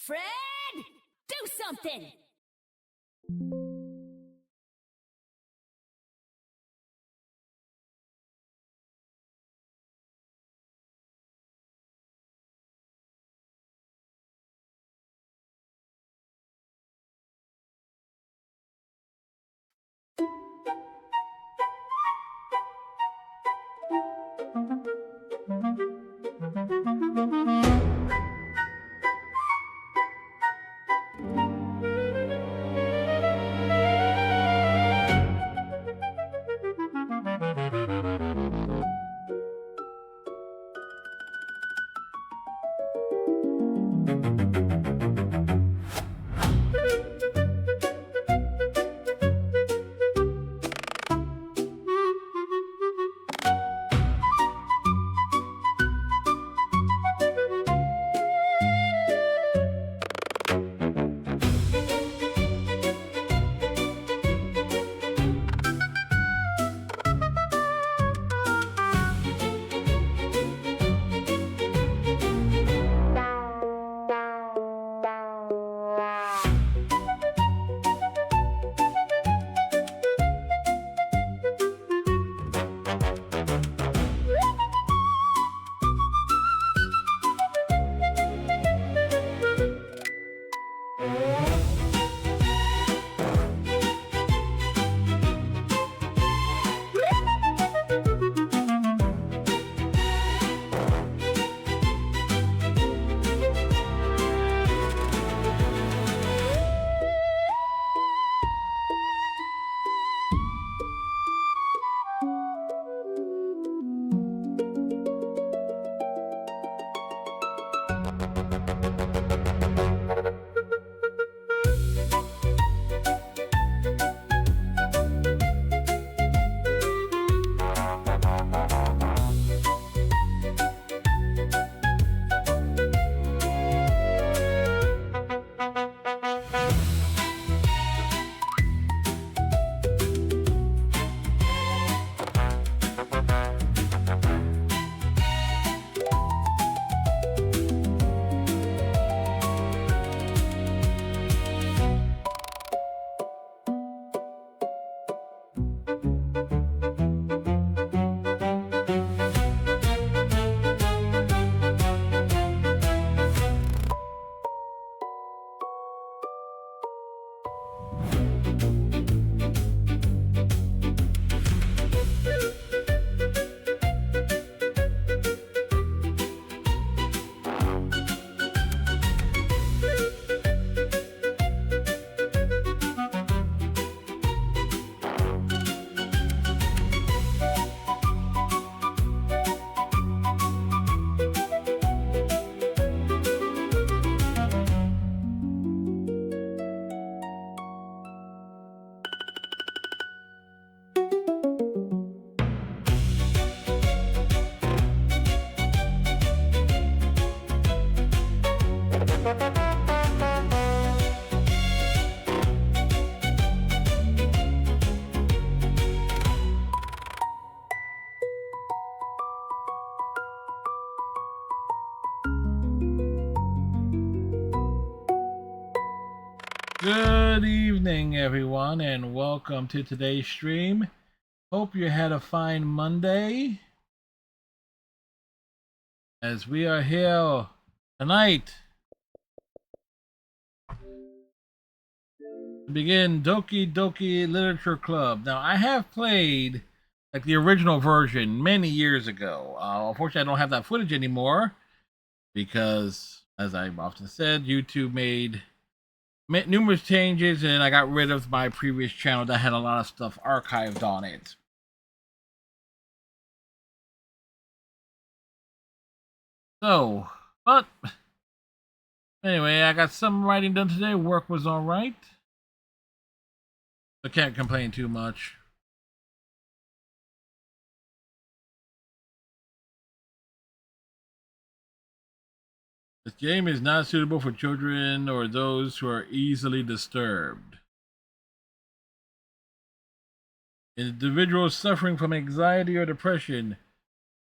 Fred! Do something! Good evening, everyone, and welcome to today's stream. Hope you had a fine Monday. As we are here tonight to begin Doki Doki Literature Club. Now, I have played like the original version many years ago. Unfortunately, I don't have that footage anymore because, as I've often said, YouTube made numerous changes, and I got rid of my previous channel that had a lot of stuff archived on it. So, but anyway, I got some writing done today. Work was all right. I can't complain too much. This game is not suitable for children or those who are easily disturbed. Individuals suffering from anxiety or depression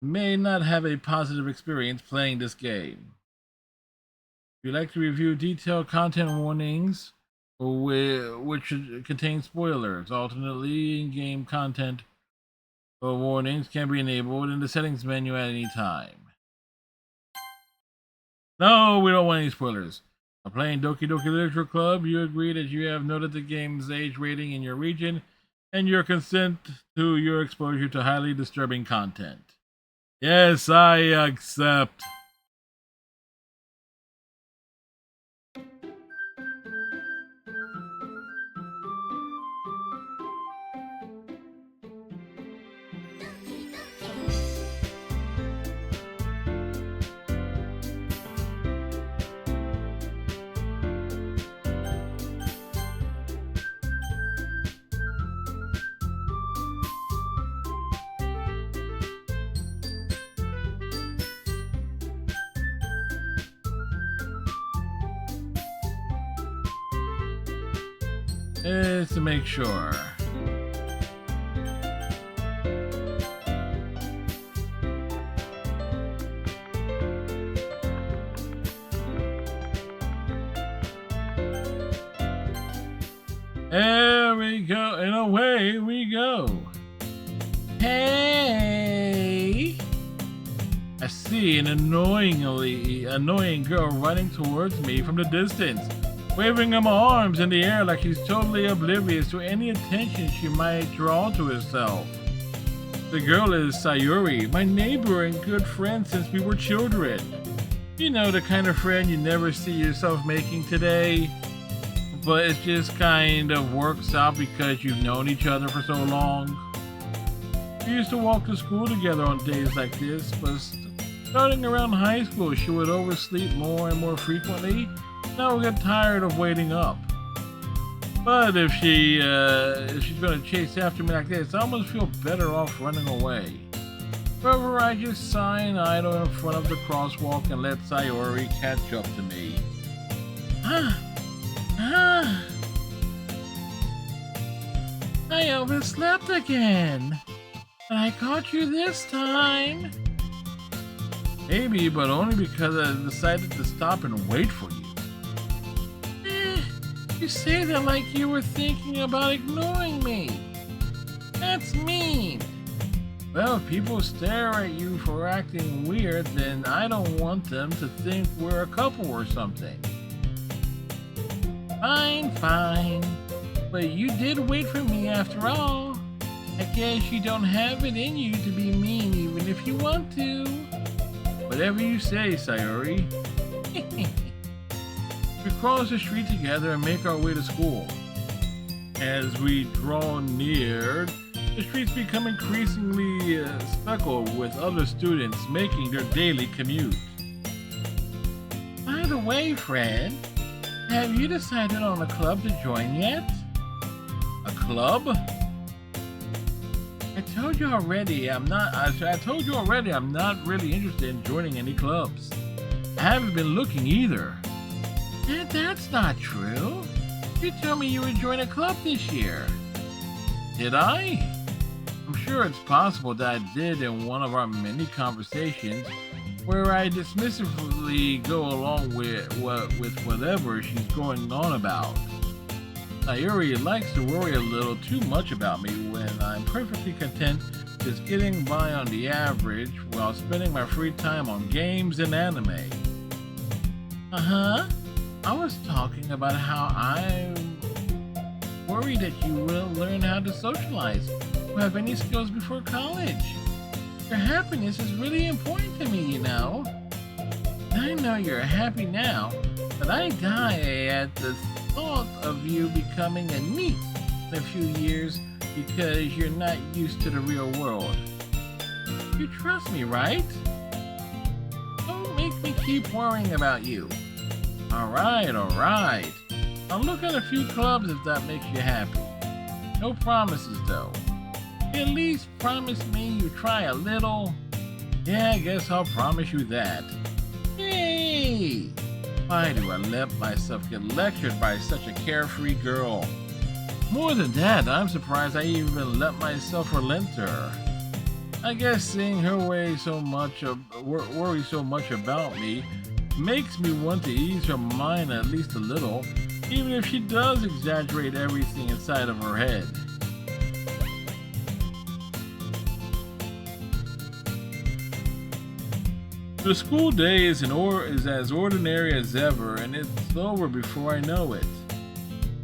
may not have a positive experience playing this game. If you'd like to review detailed content warnings, which contain spoilers, alternately in-game content warnings can be enabled in the settings menu at any time. No, we don't want any spoilers. By playing Doki Doki Literature Club, you agree that you have noted the game's age rating in your region and your consent to your exposure to highly disturbing content. Yes, I accept. Just to make sure. There we go, and away we go. Hey! I see an annoying girl running towards me from the distance, waving her arms in the air like she's totally oblivious to any attention she might draw to herself. The girl is Sayuri, my neighbor and good friend since we were children. You know, the kind of friend you never see yourself making today, but it just kind of works out because you've known each other for so long. We used to walk to school together on days like this, but starting around high school, she would oversleep more and more frequently. Now we get tired of waiting up. But if she's gonna chase after me like this, I almost feel better off running away. However, I just sigh and idle in front of the crosswalk and let Sayori catch up to me. I overslept again. And I caught you this time. Maybe, but only because I decided to stop and wait for you. You say that like you were thinking about ignoring me. That's mean. Well, if people stare at you for acting weird, then I don't want them to think we're a couple or something. Fine. But you did wait for me after all. I guess you don't have it in you to be mean even if you want to. Whatever you say, Sayori. We cross the street together and make our way to school. As we draw near, the streets become increasingly speckled with other students making their daily commute. By the way, Fred, have you decided on a club to join yet? A club? I told you already I'm not really interested in joining any clubs. I haven't been looking either. That's not true. You told me you would join a club this year. Did I? I'm sure it's possible that I did in one of our many conversations where I dismissively go along with whatever she's going on about. Sayuri likes to worry a little too much about me when I'm perfectly content just getting by on the average while spending my free time on games and anime. I was talking about how I'm worried that you will learn how to socialize or have any skills before college. Your happiness is really important to me, you know. I know you're happy now, but I die at the thought of you becoming a NEET in a few years because you're not used to the real world. You trust me, right? Don't make me keep worrying about you. Alright. I'll look at a few clubs if that makes you happy. No promises though. At least promise me you try a little. Yeah, I guess I'll promise you that. Hey! Why do I let myself get lectured by such a carefree girl? More than that, I'm surprised I even let myself relent to her. I guess seeing her worry so much about me makes me want to ease her mind at least a little, even if she does exaggerate everything inside of her head. The school day is as ordinary as ever, and it's over before I know it.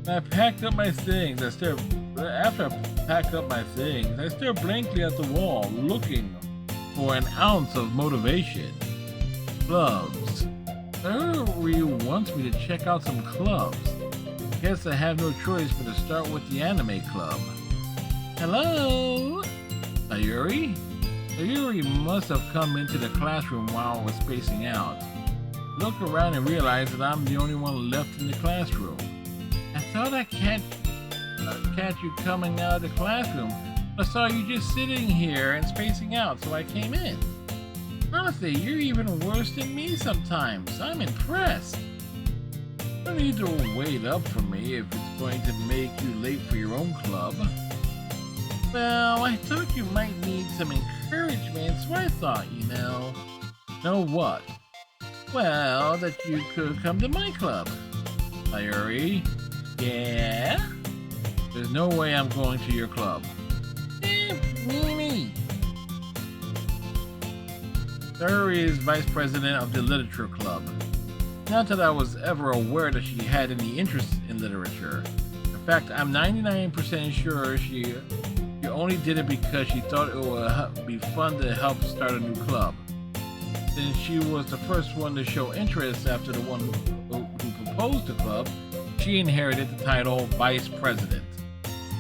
I packed up my things. After I pack up my things, I stare blankly at the wall, looking for an ounce of motivation. Clubs. Sayuri wants me to check out some clubs. Guess I have no choice but to start with the anime club. Hello? Sayuri? Sayuri must have come into the classroom while I was spacing out. Look around and realize that I'm the only one left in the classroom. I thought I catch you coming out of the classroom. I saw you just sitting here and spacing out, so I came in. Honestly, you're even worse than me sometimes. I'm impressed. You don't need to wait up for me if it's going to make you late for your own club. Well, I thought you might need some encouragement, so I thought, Know what? Well, that you could come to my club. Sayuri? Yeah? There's no way I'm going to your club. Mimi! Sayuri is vice president of the literature club. Not that I was ever aware that she had any interest in literature. In fact, I'm 99% sure she only did it because she thought it would be fun to help start a new club. Since she was the first one to show interest after the one who proposed the club, she inherited the title Vice President.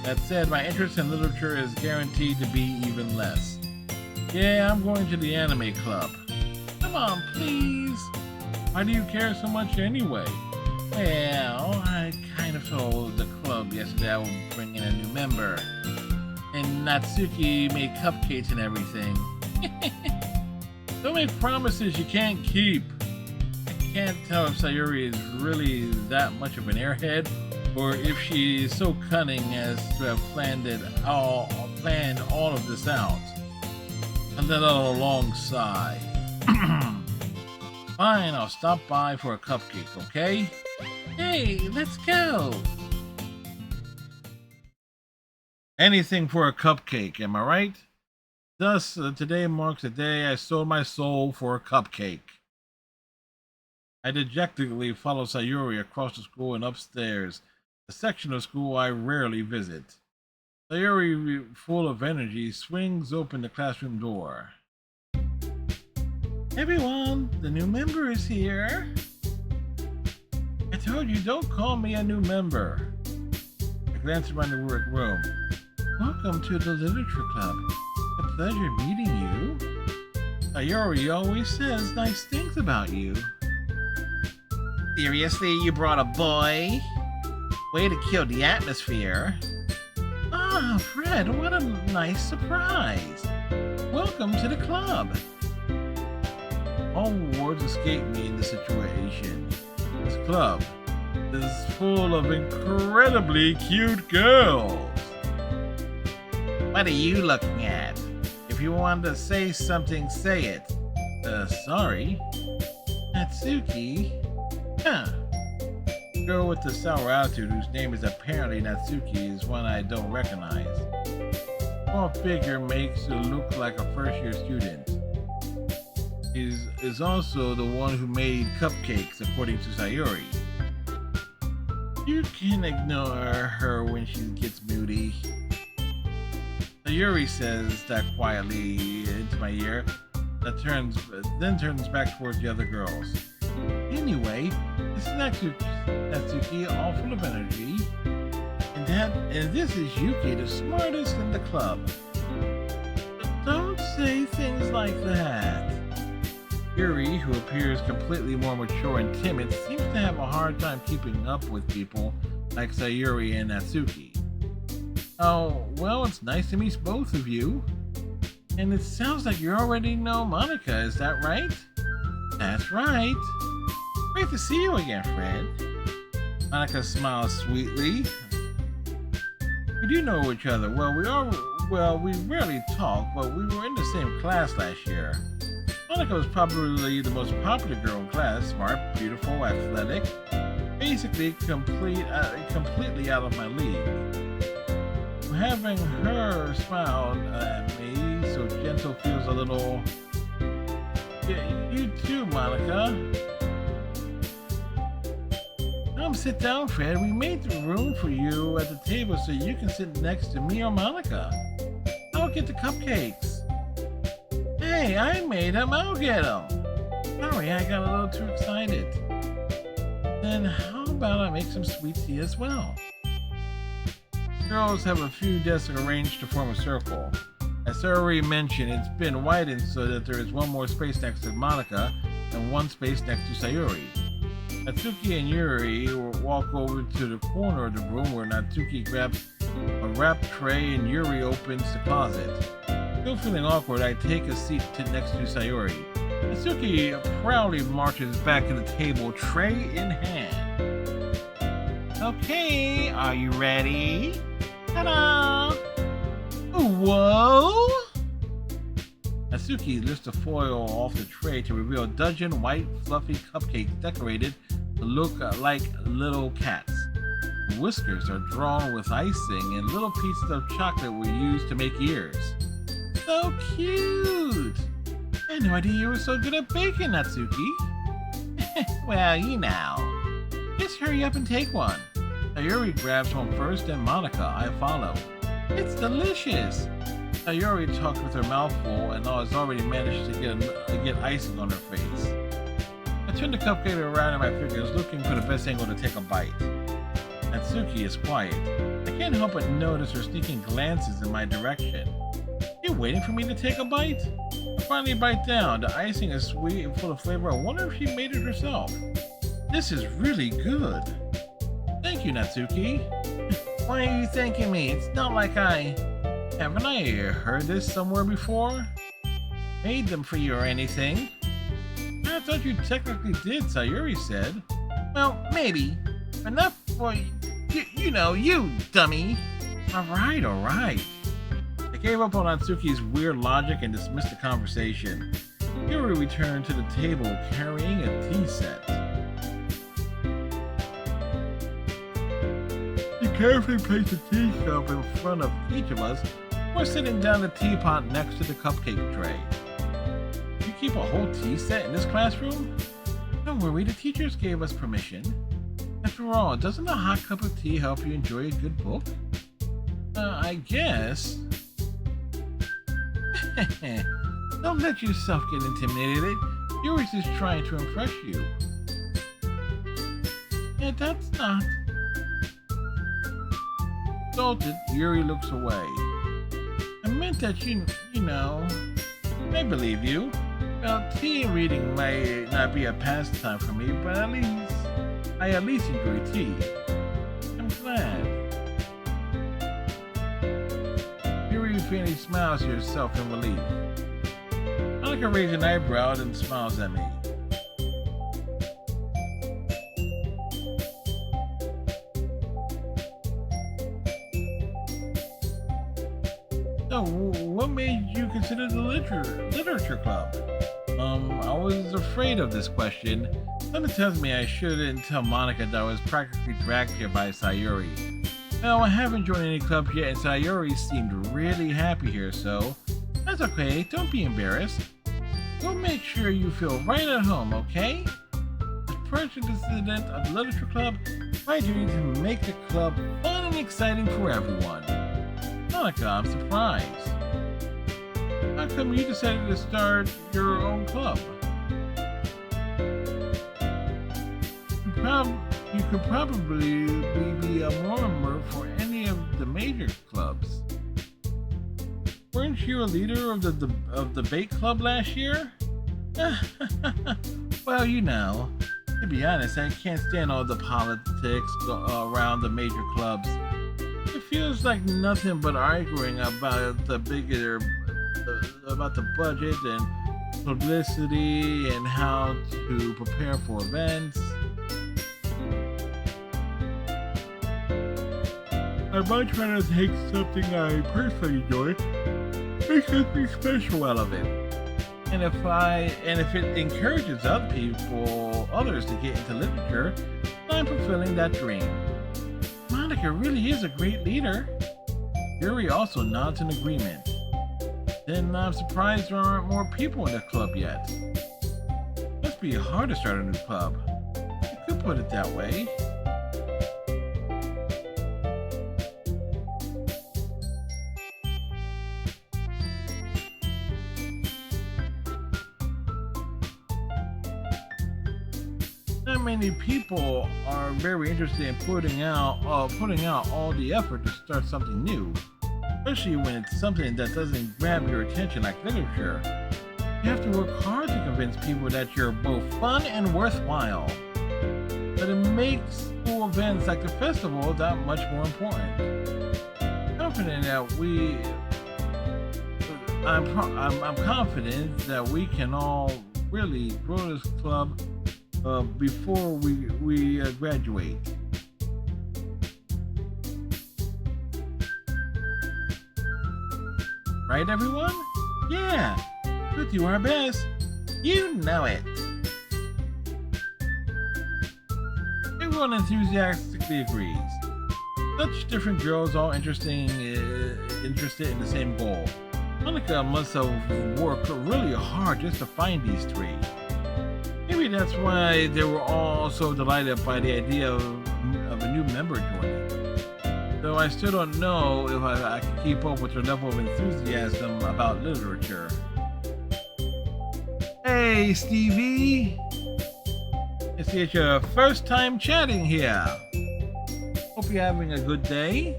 That said, my interest in literature is guaranteed to be even less. Yeah, I'm going to the anime club. Come on, please. Why do you care so much anyway? Well, I kind of told the club yesterday I would bring in a new member. And Natsuki made cupcakes and everything. Don't make promises you can't keep. I can't tell if Sayuri is really that much of an airhead, or if she is so cunning as to have planned all of this out. And let out a long sigh. Fine, I'll stop by for a cupcake, okay? Hey, let's go! Anything for a cupcake, am I right? Thus, today marks the day I sold my soul for a cupcake. I dejectedly follow Sayuri across the school and upstairs, a section of school I rarely visit. Sayuri, full of energy, swings open the classroom door. Everyone, the new member is here. I told you, don't call me a new member. I glance around the room. Welcome to the Literature Club. A pleasure meeting you. Sayuri always says nice things about you. Seriously, you brought a boy? Way to kill the atmosphere. Ah, Fred, what a nice surprise. Welcome to the club. All words escape me in this situation. This club is full of incredibly cute girls. What are you looking at? If you want to say something, say it. Sorry. Natsuki? Huh. The girl with the sour attitude, whose name is apparently Natsuki, is one I don't recognize. Small figure makes her look like a first-year student. She is also the one who made cupcakes, according to Sayuri. You can ignore her when she gets moody. Sayuri says that quietly into my ear, then turns back towards the other girls. Anyway, this is Natsuki, all full of energy, and this is Yuki, the smartest in the club. But don't say things like that. Yuri, who appears completely more mature and timid, seems to have a hard time keeping up with people like Sayuri and Natsuki. Oh, well, it's nice to meet both of you. And it sounds like you already know Monica, is that right? That's right. Great to see you again, Fred. Monica smiles sweetly. We do know each other. We rarely talk, but we were in the same class last year. Monica was probably the most popular girl in class, smart, beautiful, athletic, basically completely out of my league. Having her smile at me so gentle feels a little... Yeah, you too, Monica. Come sit down, Fred. We made the room for you at the table so you can sit next to me or Monica. I'll get the cupcakes. Hey, I made them. I'll get them. Sorry, I got a little too excited. Then how about I make some sweet tea as well? Girls have a few desks arranged to form a circle. As I already mentioned, it's been widened so that there is one more space next to Monica and one space next to Sayuri. Natsuki and Yuri will walk over to the corner of the room where Natsuki grabs a wrap tray and Yuri opens the closet. Still feeling awkward, I take a seat next to Sayuri. Natsuki proudly marches back to the table, tray in hand. Okay, are you ready? Ta-da! Whoa! Natsuki lifts the foil off the tray to reveal a dozen white, fluffy cupcakes decorated to look like little cats. The whiskers are drawn with icing, and little pieces of chocolate were used to make ears. So cute! I had no idea you were so good at baking, Natsuki. Well, you know. Just hurry up and take one. Sayuri grabs one first, then Monica. I follow. It's delicious! Sayuri talks with her mouth full and has already managed to get icing on her face. I turn the cupcake around in my fingers, looking for the best angle to take a bite. Natsuki is quiet. I can't help but notice her sneaking glances in my direction. You waiting for me to take a bite? I finally bite down. The icing is sweet and full of flavor. I wonder if she made it herself. This is really good. Thank you, Natsuki. Why are you thanking me? It's not like haven't I heard this somewhere before? Made them for you or anything? I thought you technically did, Sayuri said. Well, maybe. But not for you know, you dummy. Alright. I gave up on Natsuki's weird logic and dismissed the conversation. Yuri returned to the table carrying a tea set. He carefully placed the tea cup in front of each of us. We're sitting down the teapot next to the cupcake tray. You keep a whole tea set in this classroom? Don't worry, the teachers gave us permission. After all, doesn't a hot cup of tea help you enjoy a good book? I guess. Don't let yourself get intimidated. Yuri's just trying to impress you. Yeah, that's not. Insulted, Yuri looks away. I meant that you know, I believe you. Well, tea and reading might not be a pastime for me, but I at least enjoy tea. I'm glad. Yuri faintly smiles to herself in relief. Monica raises an eyebrow and smiles at me. So, what made you consider the literature club? I was afraid of this question. Something tells me I shouldn't tell Monica that I was practically dragged here by Sayuri. Well, I haven't joined any clubs yet, and Sayuri seemed really happy here, so that's okay. Don't be embarrassed. We'll make sure you feel right at home, okay? As president of the literature club, my duty to make the club fun and exciting for everyone. Monica, I'm surprised. How come you decided to start your own club? You could probably be a member for any of the major clubs. Weren't you a leader of the debate club last year? Well, you know, to be honest, I can't stand all the politics around the major clubs. It feels like nothing but arguing about the budget and publicity and how to prepare for events. I'd much rather take something I personally enjoy, make something special out of it. And if it encourages others to get into literature, I'm fulfilling that dream. Monica really is a great leader. Yuri also nods in agreement. Then I'm surprised there aren't more people in the club yet. Must be hard to start a new club. You could put it that way. Not many people are very interested in putting out all the effort to start something new, especially when it's something that doesn't grab your attention like literature. You have to work hard to convince people that you're both fun and worthwhile. But it makes school events like the festival that much more important. I'm confident that we can all really grow this club before we graduate. Right, everyone? Yeah, we'll do our best. You know it. Everyone enthusiastically agrees. Such different girls all interested in the same goal. Monica must have worked really hard just to find these three. Maybe that's why they were all so delighted by the idea of a new member joining. Though I still don't know if I can keep up with their level of enthusiasm about literature. Hey, Stevie! I see it's your first time chatting here. Hope you're having a good day.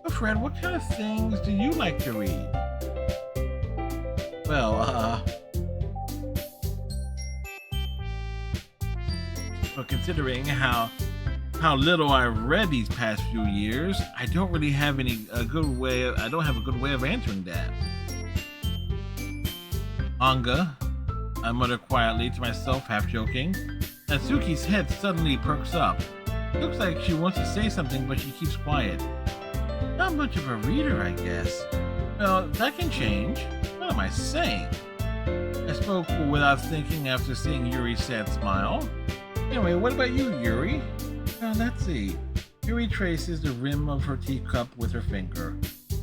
So Fred, what kind of things do you like to read? Well, considering how little I've read these past few years, I don't really have a good way of answering that. Manga, I mutter quietly to myself, half joking. Natsuki's head suddenly perks up. Looks like she wants to say something, but she keeps quiet. Not much of a reader, I guess. Well, that can change. What am I saying? I spoke without thinking after seeing Yuri's sad smile. Anyway, what about you, Yuri? Let's see. Yuri traces the rim of her teacup with her finger.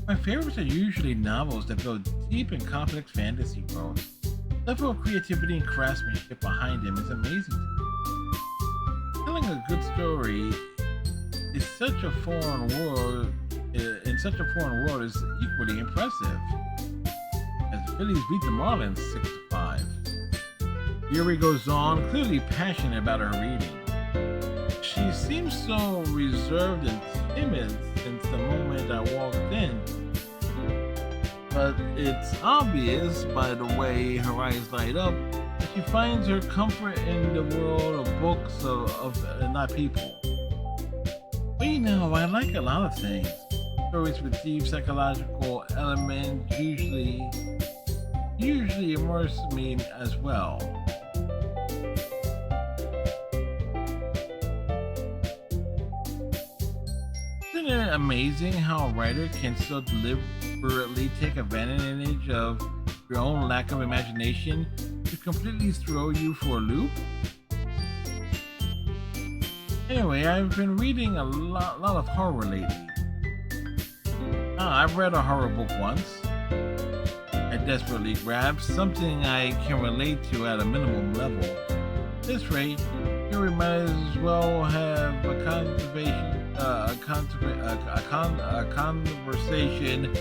My favorites are usually novels that build deep and complex fantasy worlds. The level of creativity and craftsmanship behind them is amazing to me. Telling a good story is such a foreign world. In such a foreign world is equally impressive. As the Phillies beat the Marlins 6-5. Yuri goes on, clearly passionate about her reading. She seems so reserved and timid since the moment I walked in. But it's obvious by the way her eyes light up that she finds her comfort in the world of books not people. But you know, I like a lot of things. Stories with deep psychological elements usually immerse me as well. Isn't it amazing how a writer can so deliberately take advantage of your own lack of imagination to completely throw you for a loop? Anyway, I've been reading a lot of horror lately. I've read a horror book once. I desperately grabbed something I can relate to at a minimum level. At this rate, Yuri might as well have a conversation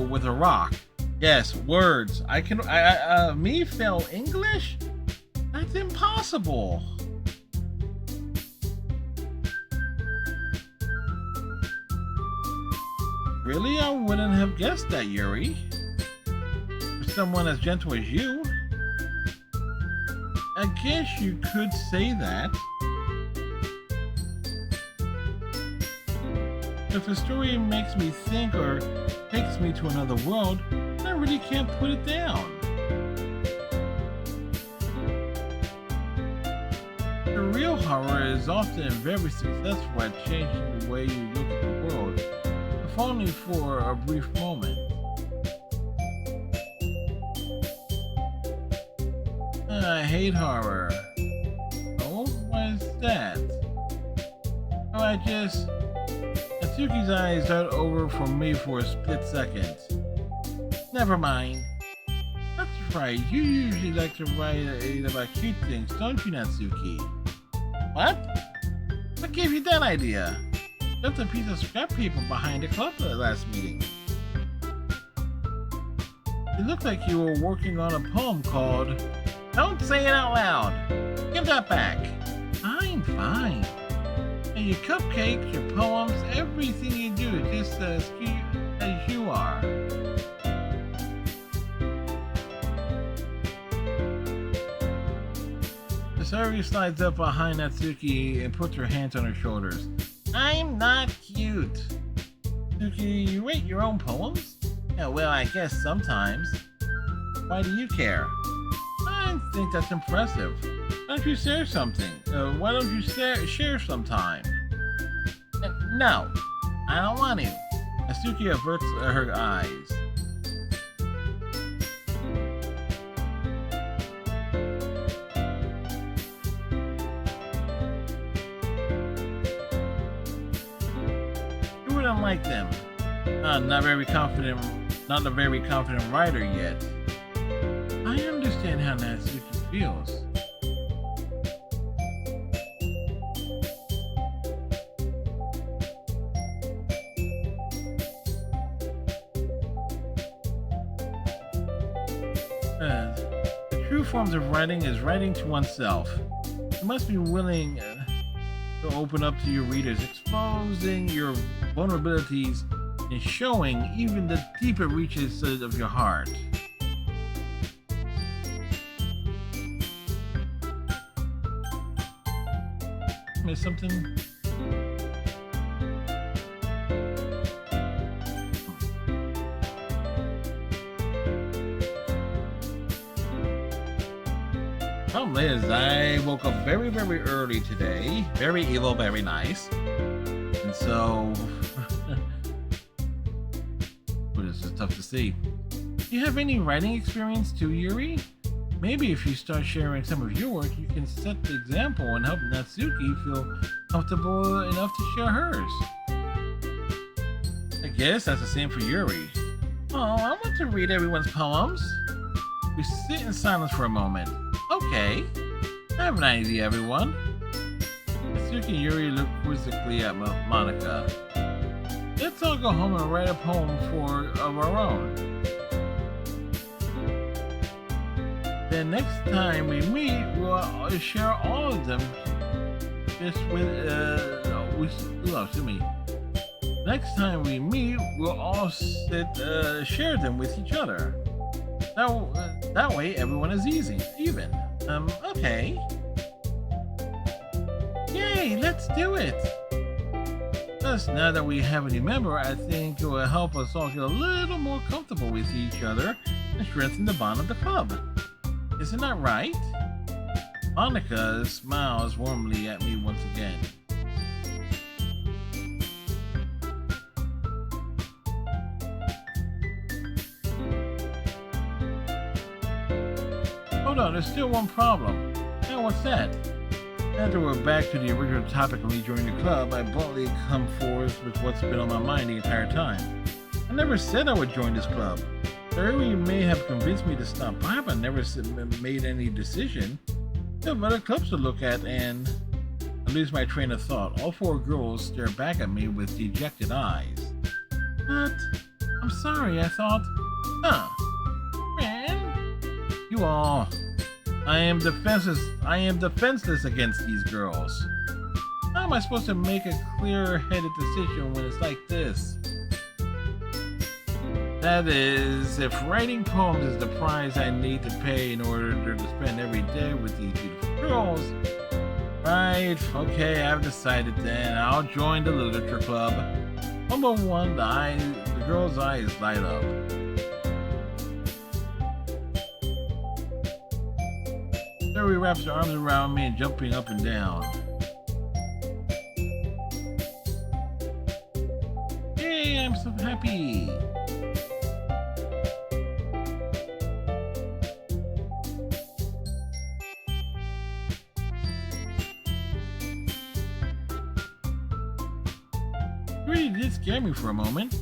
with a rock. Yes, words. Me fail English? That's impossible. Really? I wouldn't have guessed that, Yuri. For someone as gentle as you. I guess you could say that. If a story makes me think or takes me to another world, I really can't put it down. The real horror is often very successful at changing the way you look at the world, if only for a brief moment. I hate horror. Oh, what is that? Oh, Natsuki's eyes dart over from me for a split second. Never mind. That's right, you usually like to write about cute things, don't you, Natsuki? What? What gave you that idea? Left a piece of scrap paper behind the club last meeting. It looked like you were working on a poem called Don't Say It Out Loud. Give that back. Fine. And your cupcakes, your poems, everything you do, just as cute as you are. Saori slides up behind Natsuki and puts her hands on her shoulders. I'm not cute. Natsuki, you write your own poems? Yeah, well, I guess sometimes. Why do you care? I think that's impressive. Why don't you share something? Why don't you share sometime? No, I don't want to. Natsuki averts her eyes. Like them. Not a very confident writer yet. I understand how Natsuki feels. The true forms of writing is writing to oneself. You must be willing to open up to your readers, exposing your vulnerabilities and showing even the deeper reaches of your heart. Miss something? Problem is, I woke up very, very early today. Very evil, very nice. And so... this is tough to see. Do you have any writing experience too, Yuri? Maybe if you start sharing some of your work, you can set the example and help Natsuki feel comfortable enough to share hers. I guess that's the same for Yuri. Oh, I want to read everyone's poems. We sit in silence for a moment. Okay, I have an idea, everyone. Natsuki and Yuri look quizzically at Monica. Let's all go home and write a poem of our own. Then next time we meet, we'll share all of them. Next time we meet, we'll all share them with each other. That way, everyone is even. Okay. Yay, let's do it! Thus, now that we have a new member, I think it will help us all get a little more comfortable with each other and strengthen the bond of the club. Isn't that right? Monica smiles warmly at me once again. Hold on, there's still one problem. Now what's that? After we're back to the original topic of me joining the club, I bluntly come forth with what's been on my mind the entire time. I never said I would join this club. Yuri may have convinced me to stop by, but I never made any decision. I have other clubs to look at, and I lose my train of thought. All four girls stare back at me with dejected eyes. What? I'm sorry, I thought... Man? You all... I am defenseless against these girls. How am I supposed to make a clear-headed decision when it's like this? That is, if writing poems is the price I need to pay in order to spend every day with these beautiful girls. Right, okay, I've decided then. I'll join the literature club. Number one, the girl's eyes light up. Yuri wraps her arms around me and jumping up and down. Yay, I'm so happy. You really did scare me for a moment.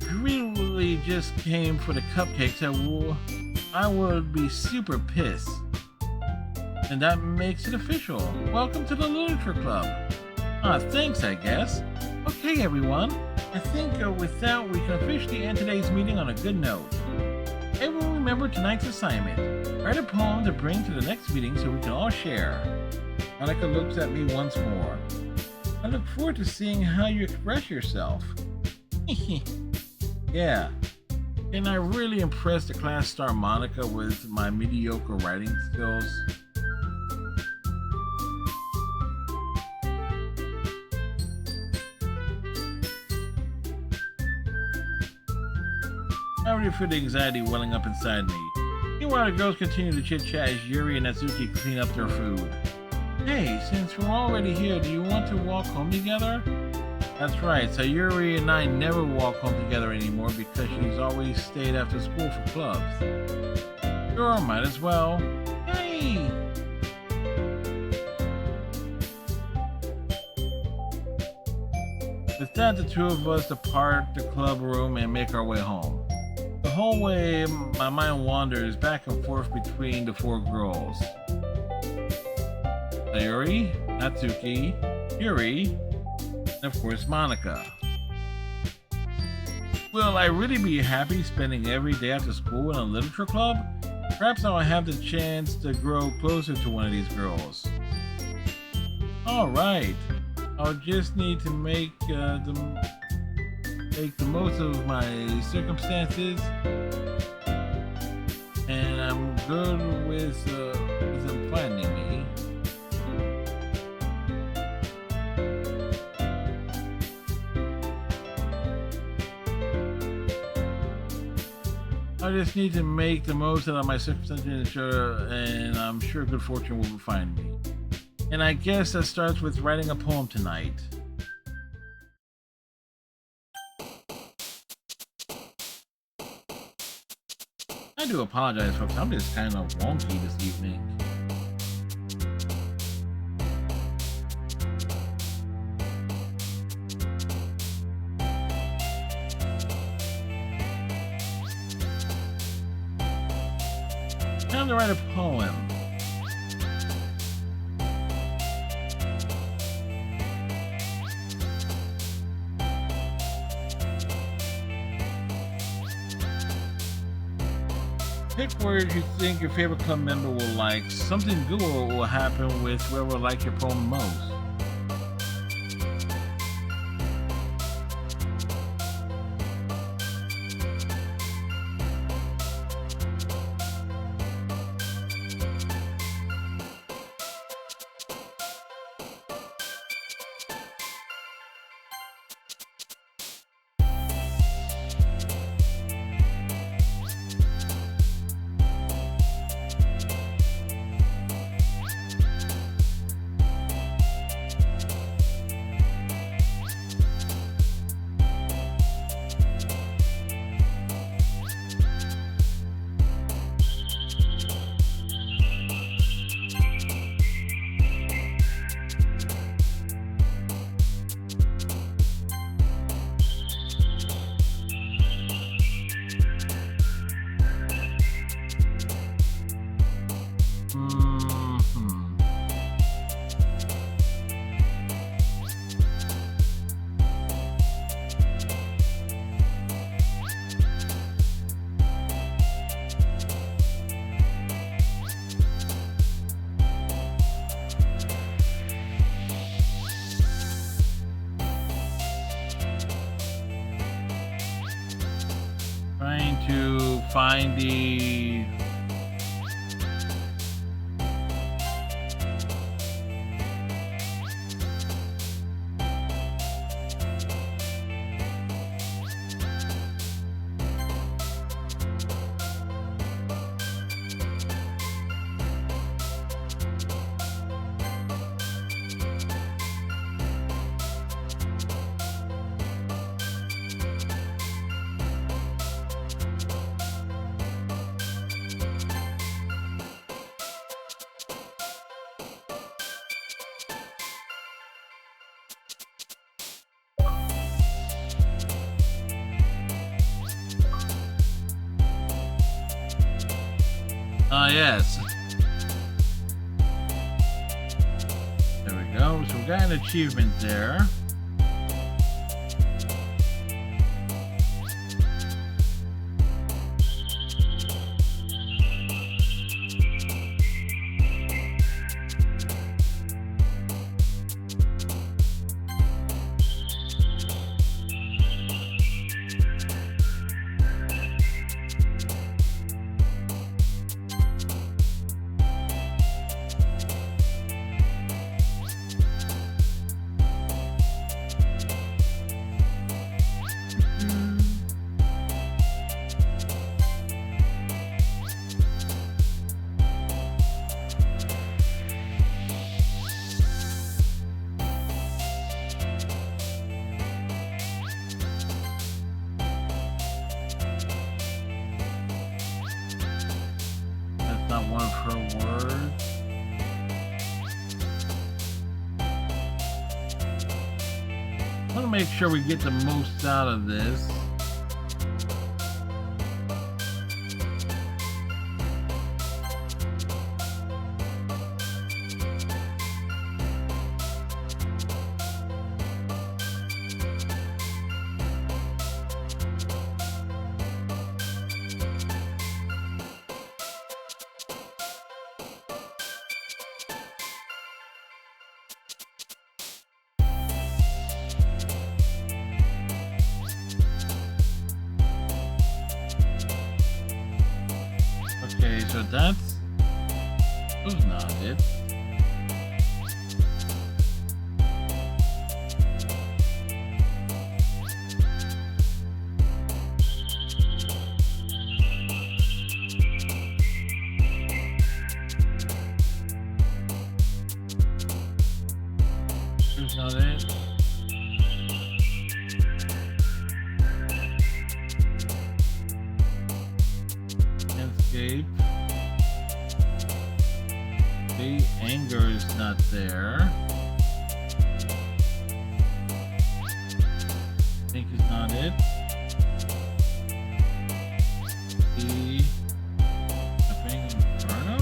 If you really just came for the cupcakes, I would be super pissed. And that makes it official. Welcome to the Literature Club. Thanks, I guess. Okay, everyone. I think with that, we can officially end today's meeting on a good note. Everyone remember tonight's assignment. Write a poem to bring to the next meeting so we can all share. Monica looks at me once more. I look forward to seeing how you express yourself. Yeah. Can I really impress the class star Monica with my mediocre writing skills? I already feel the anxiety welling up inside me. Meanwhile, the girls continue to chit-chat as Yuri and Natsuki clean up their food. Hey, since we're already here, do you want to walk home together? That's right, Sayuri and I never walk home together anymore because she's always stayed after school for clubs. Sure, might as well. Hey! With that, the two of us depart the club room and make our way home. The whole way, my mind wanders back and forth between the four girls. Sayuri, Natsuki, Yuri, and of course Monica. Will I really be happy spending every day after school in a literature club? Perhaps I'll have the chance to grow closer to one of these girls. Alright, I'll just need to make the most of my circumstances, and I'm good with them finding me. I just need to make the most out of my circumstances, and I'm sure good fortune will find me. And I guess that starts with writing a poem tonight. I do apologize, folks. I'm just kind of wonky this evening. Time to write a poem. Pick words you think your favorite club member will like. Something good will happen with whoever will like your poem most. Trying to find the Ah, yes. There we go. So we got an achievement there. Not one of her words. I want to make sure we get the most out of this. Okay, so that was not it. That's not it. Escape. The anger is not there. I think it's not it. The Jumping Inferno?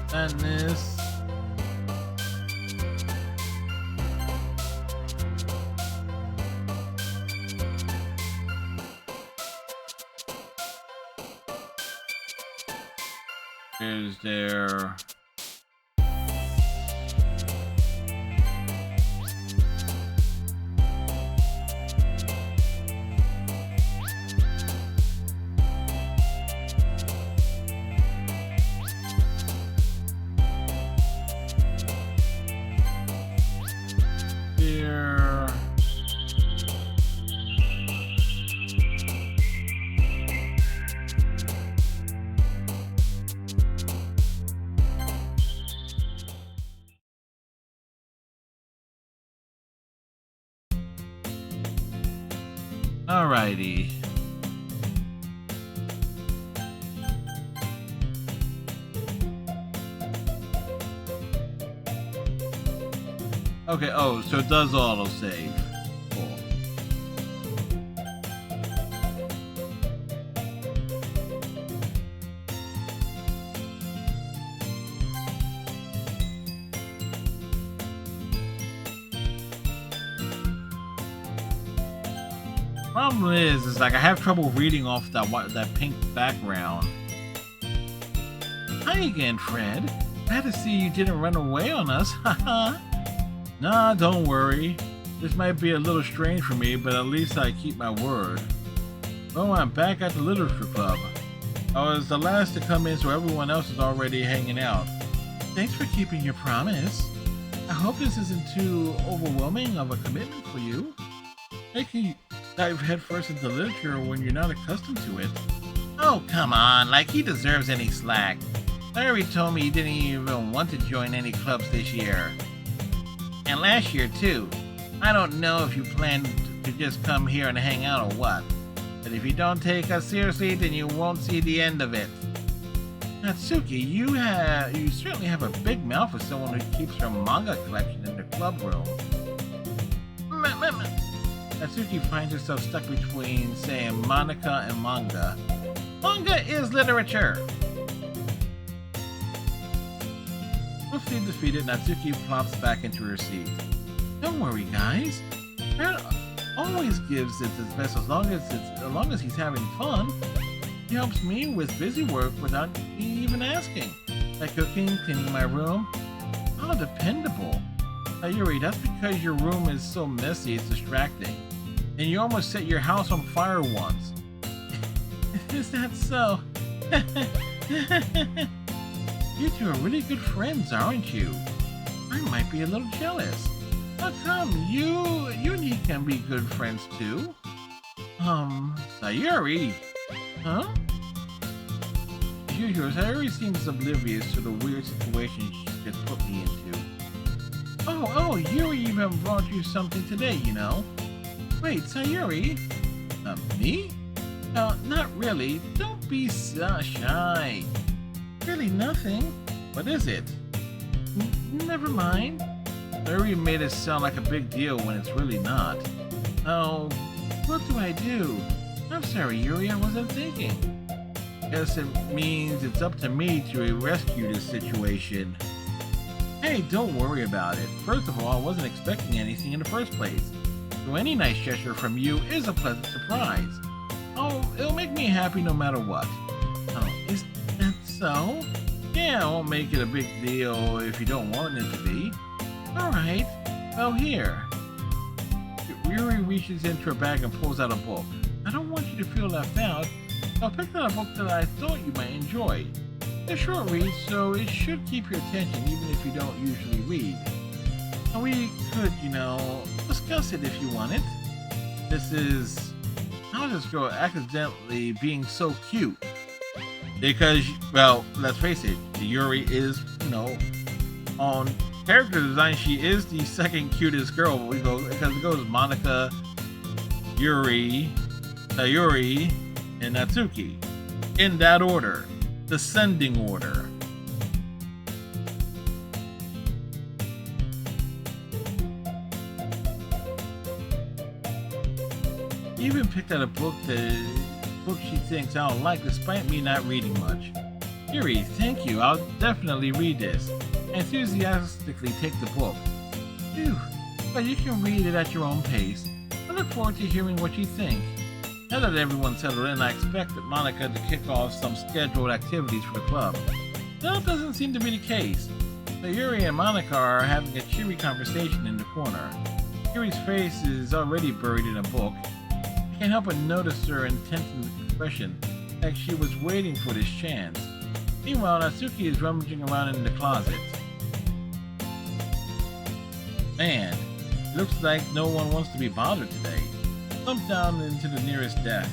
Sadness. Is there here? Alrighty. Okay, oh, so it does autosave. Cool. Problem is like I have trouble reading off that pink background. Hi again, Fred. Glad to see you didn't run away on us. Haha. Nah, don't worry. This might be a little strange for me, but at least I keep my word. Oh, I'm back at the Literature Club. I was the last to come in, so everyone else is already hanging out. Thanks for keeping your promise. I hope this isn't too overwhelming of a commitment for you. Making you dive headfirst into literature when you're not accustomed to it. Oh, come on, like he deserves any slack. Larry told me he didn't even want to join any clubs this year. And last year, too. I don't know if you plan to just come here and hang out or what. But if you don't take us seriously, then you won't see the end of it. Natsuki, you certainly have a big mouth for someone who keeps her manga collection in the club room. Natsuki finds herself stuck between saying Monica and manga. Manga is literature! Swiftly defeated, Natsuki plops back into her seat. Don't worry, guys. Brad always gives it his best as long as he's having fun. He helps me with busy work without me even asking. Like cooking, cleaning my room. How dependable. Sayuri, that's because your room is so messy it's distracting. And you almost set your house on fire once. Is that so? You two are really good friends, aren't you? I might be a little jealous. How come you and he can be good friends too? Sayuri? Huh? As usual, Sayuri seems oblivious to the weird situation she just put me into. Oh, Yuri even brought you something today, you know. Wait, Sayuri? Me? No, not really. Don't be so shy. Really nothing. What is it? Never mind. Sayuri made it sound like a big deal when it's really not. Oh, what do I do? I'm sorry, Yuri, I wasn't thinking. Guess it means it's up to me to rescue this situation. Hey, don't worry about it. First of all, I wasn't expecting anything in the first place. So any nice gesture from you is a pleasant surprise. Oh, it'll make me happy no matter what. Oh, is that so? Yeah, I won't make it a big deal if you don't want it to be. Alright, well here. Yuri reaches into her bag and pulls out a book. I don't want you to feel left out. I picked out a book that I thought you might enjoy. It's a short read, so it should keep your attention even if you don't usually read. And we could, discuss it if you wanted. This is how this girl accidentally being so cute. Because, well, let's face it, Yuri is, on character design, she is the second cutest girl. Because it goes Monica, Yuri, Sayuri, and Natsuki. In that order. Descending order. She even picked out a book she thinks I'll like despite me not reading much. Yuri, thank you. I'll definitely read this. Enthusiastically take the book. Phew, but you can read it at your own pace. I look forward to hearing what you think. Now that everyone's settled in, I expected Monica to kick off some scheduled activities for the club. That doesn't seem to be the case. So Yuri and Monica are having a cheery conversation in the corner. Yuri's face is already buried in a book. I can't help but notice her intense expression, like she was waiting for this chance. Meanwhile, Natsuki is rummaging around in the closet. Man, it looks like no one wants to be bothered today. Slumped down into the nearest desk.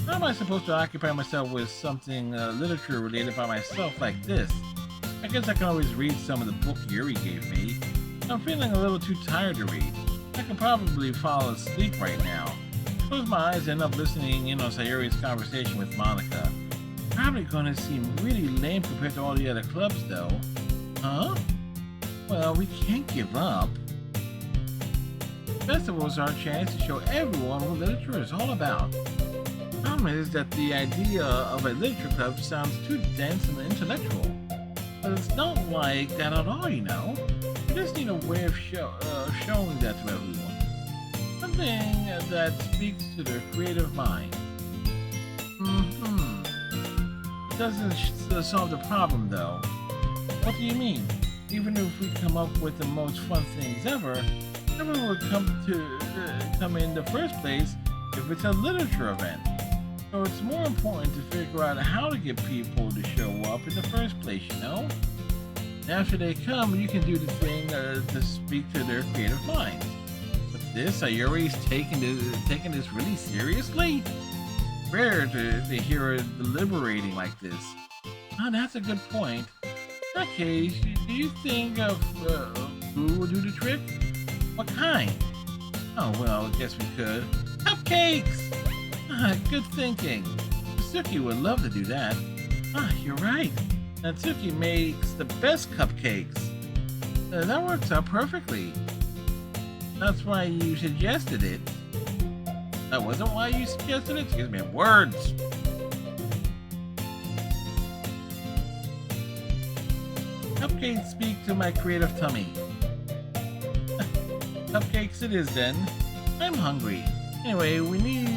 How am I supposed to occupy myself with something literature related by myself like this? I guess I can always read some of the book Yuri gave me. I'm feeling a little too tired to read. I could probably fall asleep right now. Close my eyes and end up listening in on Sayuri's conversation with Monica. Probably gonna seem really lame compared to all the other clubs though. Huh? Well, we can't give up. Festivals are a chance to show everyone what literature is all about. The problem is that the idea of a literature club sounds too dense and intellectual. But it's not like that at all, We just need a way of showing that to everyone. Something that speaks to their creative mind. It doesn't solve the problem, though. What do you mean? Even if we come up with the most fun things ever, everyone would come in the first place if it's a literature event. So it's more important to figure out how to get people to show up in the first place, And after they come, you can do the thing to speak to their creative minds. But this, Sayuri's taking this really seriously? rare to hear her deliberating like this. Oh, that's a good point. In that case, do you think of who will do the trick? What kind? Oh, well, I guess we could. Cupcakes! Ah, good thinking. Suki would love to do that. Ah, you're right. Natsuki makes the best cupcakes. That works out perfectly. That's why you suggested it. That wasn't why you suggested it? Excuse me, words. Cupcakes speak to my creative tummy. Cupcakes it is then. I'm hungry. Anyway, we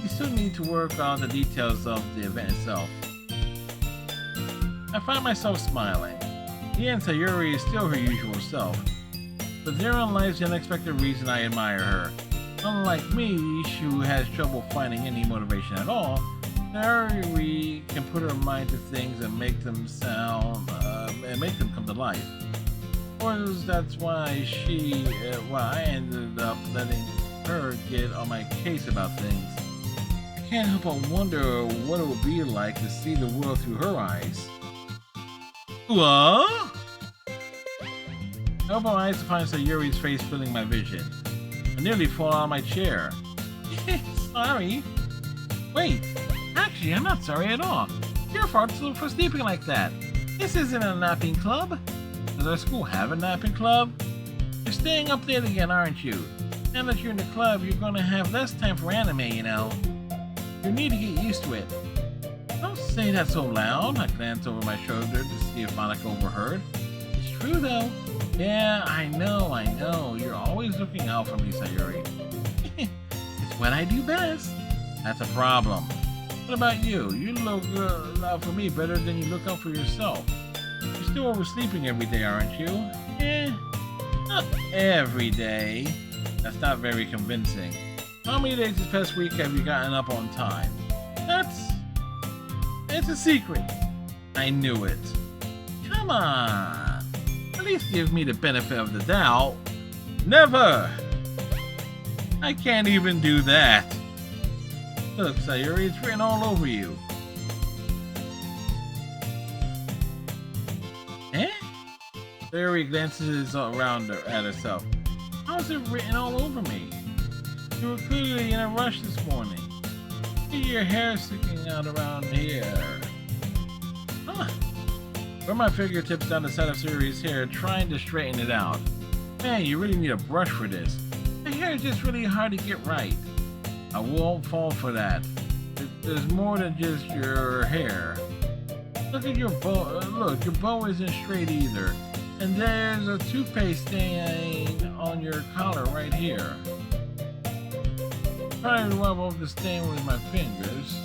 still need to work on the details of the event itself. I find myself smiling. Ien Sayuri is still her usual self, but therein lies the unexpected reason I admire her. Unlike me, who has trouble finding any motivation at all, Sayuri can put her mind to things and make them come to life. Of course, that's why I ended up letting her get on my case about things. I can't help but wonder what it would be like to see the world through her eyes. What? I open my eyes to find Sayuri's face filling my vision. I nearly fall out of my chair. Sorry. Wait, actually, I'm not sorry at all. Your fault for sleeping like that. This isn't a napping club. Does our school have a napping club? You're staying up late again, aren't you? Now that you're in the club, you're gonna have less time for anime, you know. You need to get used to it. Don't say that so loud. I glanced over my shoulder to see if Monica overheard. It's true, though. Yeah, I know. You're always looking out for me, Sayuri. It's what I do best. That's a problem. What about you? You look out for me better than you look out for yourself. You're still oversleeping every day, aren't you? Not every day. That's not very convincing. How many days this past week have you gotten up on time? It's a secret. I knew it. Come on. At least give me the benefit of the doubt. Never. I can't even do that. Look, Sayuri, it's written all over you. Eh? Sayuri glances around at herself. How is it written all over me? You were clearly in a rush this morning. Look at your hair sticking out around here. Huh. Run my fingertips down the side of Sayuri's hair, trying to straighten it out. Man, you really need a brush for this. My hair is just really hard to get right. I won't fall for that. There's more than just your hair. Look at your bow. Look, your bow isn't straight either. And there's a toothpaste stain on your collar right here. Try to rub off the stain with my fingers.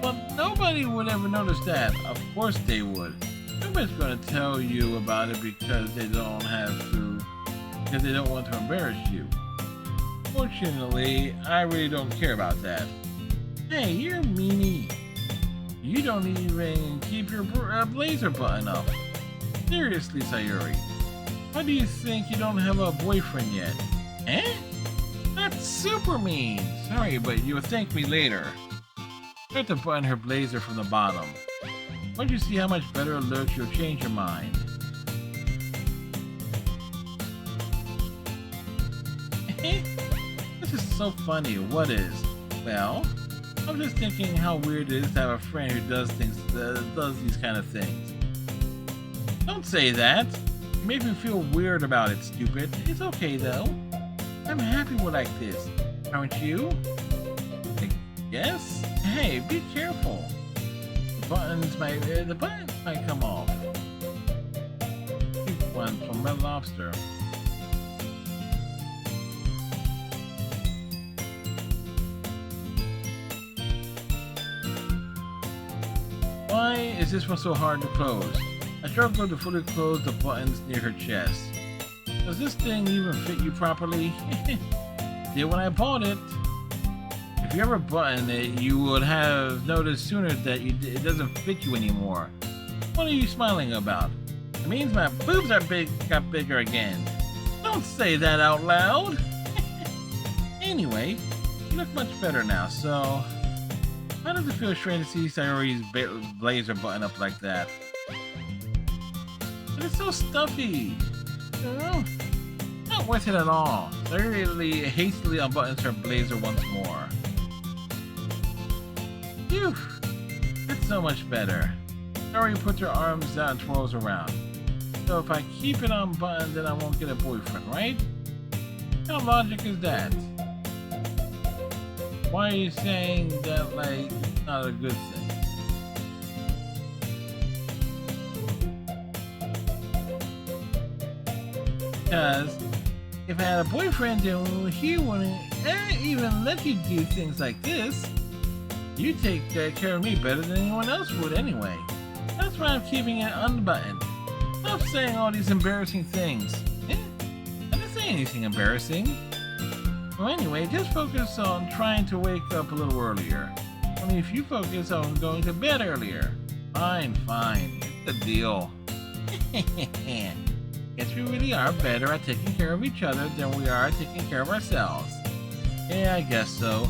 But nobody would ever notice that. Of course they would. Nobody's going to tell you about it because they don't want to embarrass you. Fortunately, I really don't care about that. Hey, you're a meanie. You don't even keep your blazer button up. Seriously, Sayuri. Why do you think you don't have a boyfriend yet? Eh? That's super mean. Sorry, but you'll thank me later. Start to button her blazer from the bottom. Once you see how much better it looks, you'll change your mind. This is so funny. What is? Well, I was just thinking how weird it is to have a friend who does these kind of things. Don't say that. You make me feel weird about it, stupid. It's okay though. I'm happy with like this. Aren't you? I guess? Hey, be careful. The buttons might come off. Keep one from Red Lobster. Why is this one so hard to close? I struggle to fully close the buttons near her chest. Does this thing even fit you properly? Did when I bought it. If you ever button it, you would have noticed sooner that it doesn't fit you anymore. What are you smiling about? It means my boobs got bigger again. Don't say that out loud. Anyway, you look much better now, so why does it feel strange to see Sayori's blazer button up like that? But it's so stuffy. Not worth it at all. Sayori hastily unbuttons her blazer once more. Phew, that's so much better. Sayori puts her arms out and twirls around. So if I keep it unbuttoned, then I won't get a boyfriend, right? What kind of logic is that? Why are you saying that, like, it's not a good thing? Because if I had a boyfriend, then he wouldn't even let you do things like this. You take care of me better than anyone else would anyway. That's why I'm keeping it unbuttoned. Stop saying all these embarrassing things. I didn't say anything embarrassing. Well, anyway, just focus on trying to wake up a little earlier. I mean, if you focus on going to bed earlier. Fine. It's a deal. Guess we really are better at taking care of each other than we are at taking care of ourselves. Yeah, I guess so.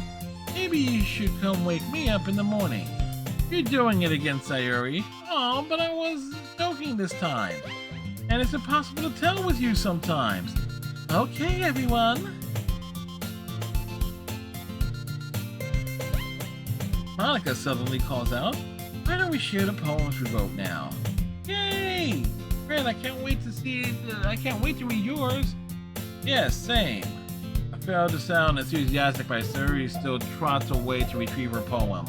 Maybe you should come wake me up in the morning. You're doing it again, Sayori. Oh, but I was joking this time. And it's impossible to tell with you sometimes. Okay, everyone. Monica suddenly calls out, why don't we share the poems we wrote now? Yay! Fred, I can't wait to read yours. Yes, same. I failed to sound enthusiastic, but Sayori still trots away to retrieve her poem.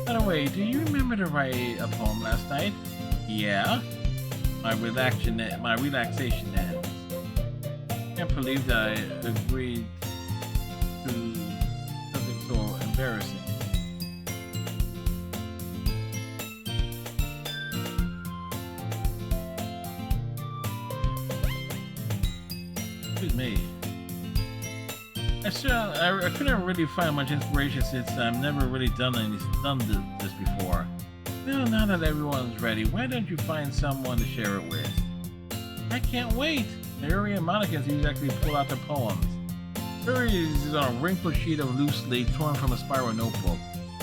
By the way, do you remember to write a poem last night? Yeah. My relaxation ends. Can't believe that I agreed to something so embarrassing. Excuse me. I couldn't really find much inspiration since I've never really done this before. Well, now that everyone's ready, why don't you find someone to share it with? I can't wait! Sayori and Monica actually pull out their poems. Sayori is on a wrinkled sheet of loose leaf torn from a spiral notebook.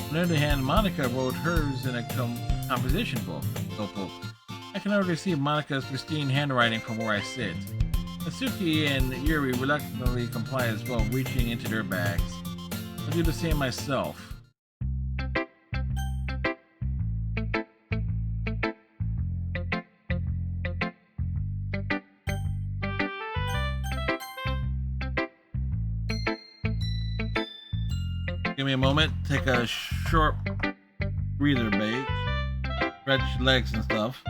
On the other hand, Monica wrote hers in a composition notebook. I can already see Monica's pristine handwriting from where I sit. Natsuki and Yuri reluctantly comply as well, reaching into their bags. I'll do the same myself. Give me a moment, take a short breather break, stretch legs and stuff.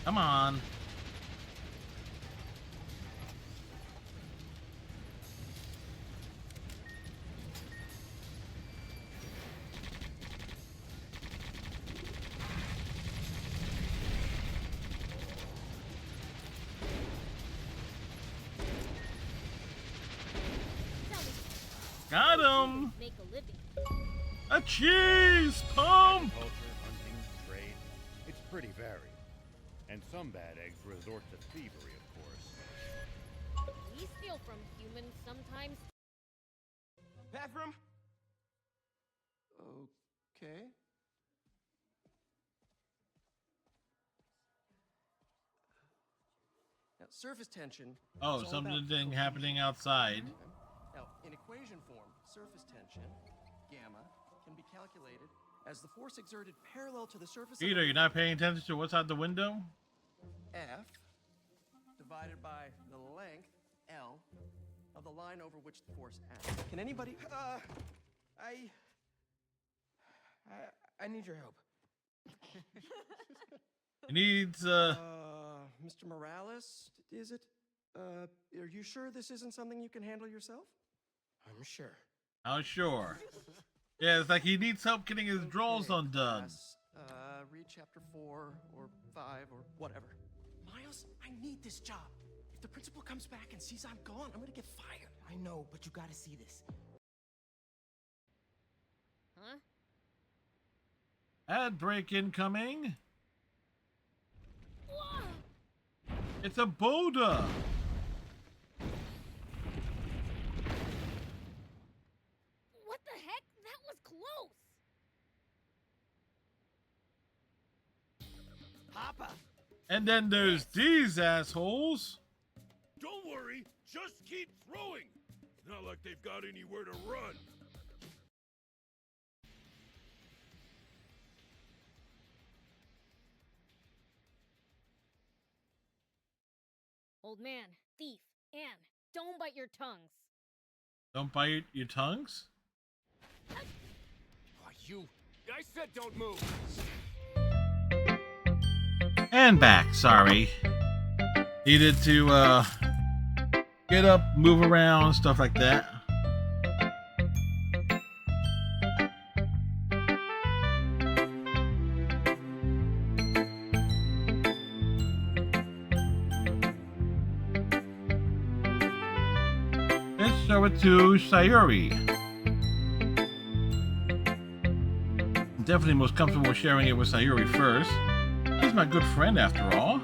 Come on. Got him. Make a living. A cheese pump. Agriculture, hunting, trade, it's pretty varied. And some bad eggs resort to thievery, of course. We steal from humans sometimes. Bathroom? Okay. Now, surface tension. Oh, is all something about happening outside. Now, in equation form, surface tension, gamma, can be calculated as the force exerted parallel to the surface Peter, of you're not paying attention to what's out the window? F divided by the length, L, of the line over which the force acts. Can anybody... I need your help. It needs, Mr. Morales, is it? Are you sure this isn't something you can handle yourself? I'm sure. Oh, sure. Yeah, it's like he needs help getting his drawers Okay, undone. class, read chapter 4 or 5 or whatever. Miles, I need this job. If the principal comes back and sees I'm gone, I'm gonna get fired. I know, but you gotta see this. Huh? Ad break incoming. Whoa! It's a boulder. What the heck? That was close! Papa! And then there's these assholes. Don't worry, just keep throwing. Not like they've got anywhere to run. Old man, thief, Anne, don't bite your tongues. Don't bite your tongues. Oh, you! I said don't move! And back, sorry. Needed to get up, move around, stuff like that. Let's show it to Sayuri. I'm definitely most comfortable sharing it with Sayuri first. He's my good friend after all.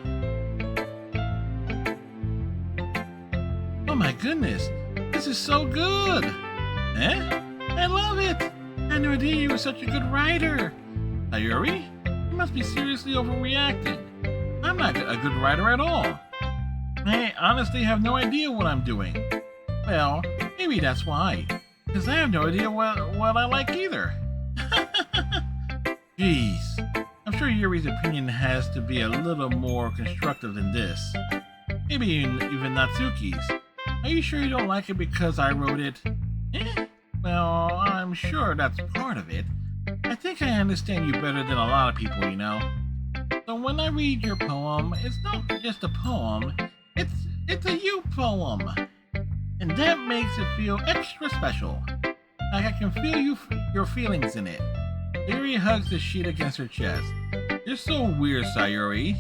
Oh my goodness, this is so good! Eh? I love it! I had no idea you were such a good writer! Sayuri, you must be seriously overreacting. I'm not a good writer at all. I honestly have no idea what I'm doing. Well, maybe that's why. Because I have no idea what I like either. Jeez. I'm sure Yuri's opinion has to be a little more constructive than this. Maybe even Natsuki's. Are you sure you don't like it because I wrote it? Well, I'm sure that's part of it. I think I understand you better than a lot of people, you know. So when I read your poem, it's not just a poem, it's a you poem. And that makes it feel extra special. Like I can feel your feelings in it. Yuri hugs the sheet against her chest. You're so weird, Sayuri.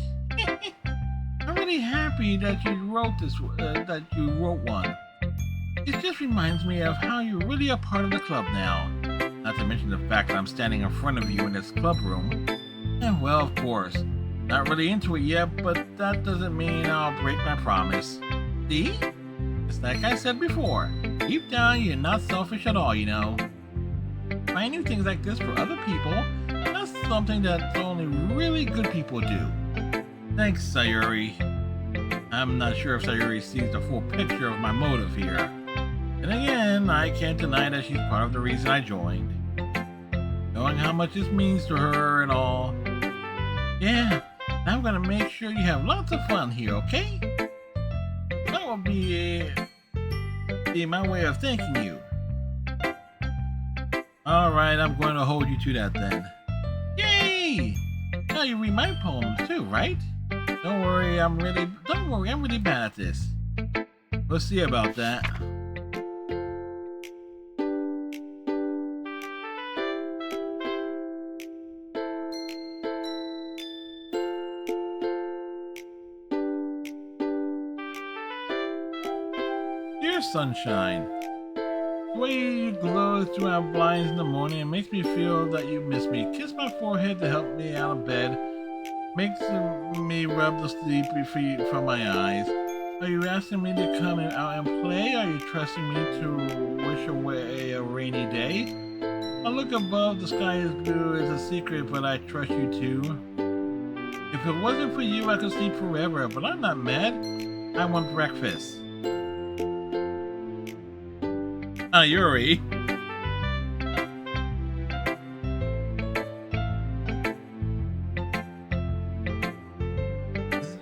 I'm really happy that you wrote one. It just reminds me of how you're really a part of the club now. Not to mention the fact that I'm standing in front of you in this club room. And well, of course, not really into it yet, but that doesn't mean I'll break my promise. See? It's like I said before, deep down you're not selfish at all, you know. Finding things like this for other people, that's something that only really good people do. Thanks, Sayuri. I'm not sure if Sayuri sees the full picture of my motive here. And again, I can't deny that she's part of the reason I joined. Knowing how much this means to her and all. Yeah, I'm gonna make sure you have lots of fun here, okay? That will be my way of thanking you. Alright, I'm going to hold you to that then. Yay! Now you read my poems too, right? Don't worry, I'm really bad at this. We'll see about that. Dear Sunshine, the way you glow through our blinds in the morning makes me feel that you miss me. Kiss my forehead to help me out of bed. Makes me rub the sleepy feet from my eyes. Are you asking me to come out and play? Are you trusting me to wish away a rainy day? A look above, the sky is blue, is a secret, but I trust you too. If it wasn't for you, I could sleep forever, but I'm not mad. I want breakfast. Yuri.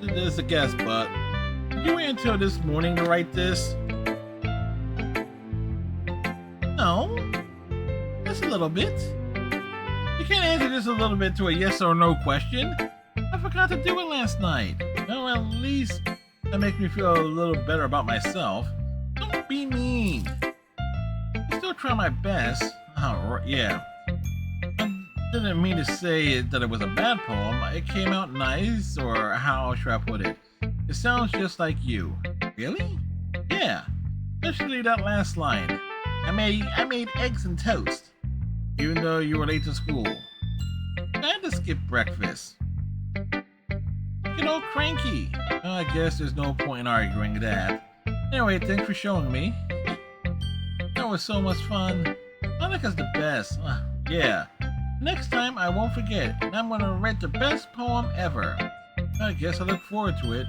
This is a guess, but did you wait until this morning to write this? No, just a little bit. You can't answer this a little bit to a yes or no question. I forgot to do it last night. Well, at least that makes me feel a little better about myself. Don't be mean. I still try my best. Oh, yeah. I didn't mean to say that it was a bad poem. It came out nice, or how should I put it? It sounds just like you. Really? Yeah. Especially that last line. I made eggs and toast, even though you were late to school. I had to skip breakfast. Get all cranky. Well, I guess there's no point in arguing that. Anyway, thanks for showing me. That was so much fun. Monica's the best. Yeah. Next time I won't forget, and I'm gonna write the best poem ever. I guess I look forward to it.